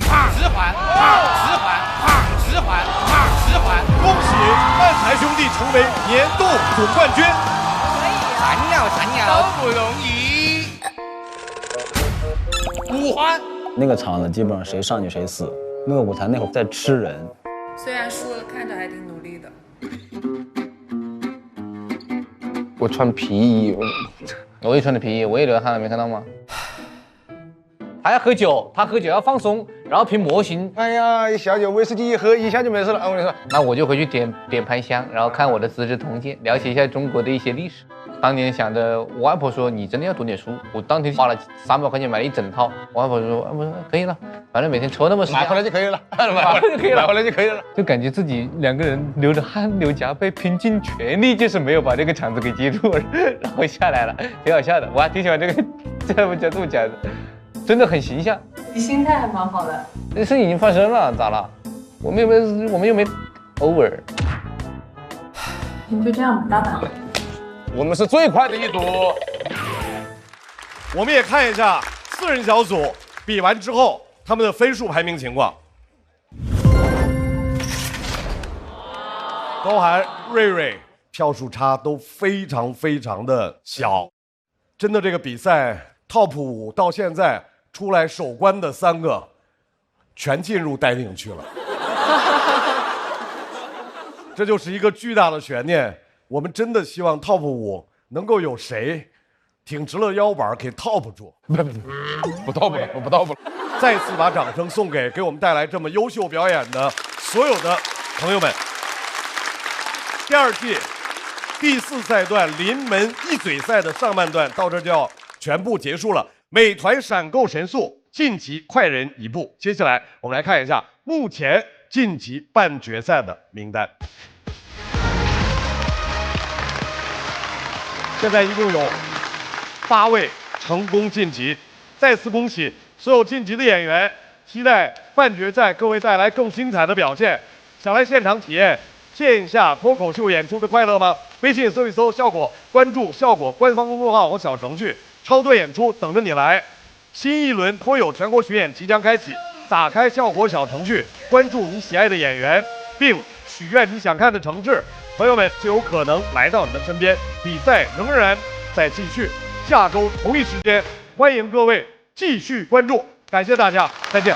啪，十环，啪，十环，啪，十环，啪，十环。恭喜漫才兄弟成为年度总冠军！闪鸟，都不容易。5环。那个场子基本上谁上去谁死。那个舞台那会儿在吃人。虽然输了，看着还挺努力的。我穿皮衣，我也穿的皮衣，我也流汗了，没看到吗？还要喝酒，他喝酒要放松，然后凭模型。哎呀，一小酒威士忌一喝，一下就没事了。我跟你说，那我就回去点盘香，然后看我的《资治通鉴》，了解一下中国的一些历史。当年想着，我外婆说你真的要读点书，我当天花了300块钱买了一整套。我外婆说，我说可以了，反正每天抽那么10，买回来就可以了，买回来就可以了，买回来就可以了。就感觉自己2个人流着汗流浃背，拼尽全力，就是没有把这个场子给接住，然后下来了，挺好笑的。我还挺喜欢这个这么讲的，真的很形象。你心态还蛮好的。这事已经发生了，咋了？我们又没 over。你就这样吧，打板。我们是最快的一组。我们也看一下4人小组比完之后他们的分数排名情况。包含瑞瑞票数差都非常的小，真的这个比赛 TOP 5到现在出来首关的3个，全进入待定区了。这就是一个巨大的悬念。我们真的希望 TOP 5能够有谁挺直了腰板给 TOP 住。不 TOP 了，我不 TOP 了。再次把掌声送给我们带来这么优秀表演的所有的朋友们。第2季第4赛段临门一嘴赛的上半段到这就要全部结束了。美团闪购神速晋级快人1步。接下来我们来看一下目前晋级半决赛的名单。现在一共有8位成功晋级，再次恭喜所有晋级的演员，期待半决赛各位带来更精彩的表现。想来现场体验线下脱口秀演出的快乐吗？微信搜一搜效果，关注效果官方公众号和小程序，超多演出等着你来。新一轮脱友全国巡演即将开启，打开效果小程序，关注你喜爱的演员，并许愿你想看的城市，朋友们就有可能来到你的身边。比赛仍然在继续，下周同一时间，欢迎各位继续关注，感谢大家，再见。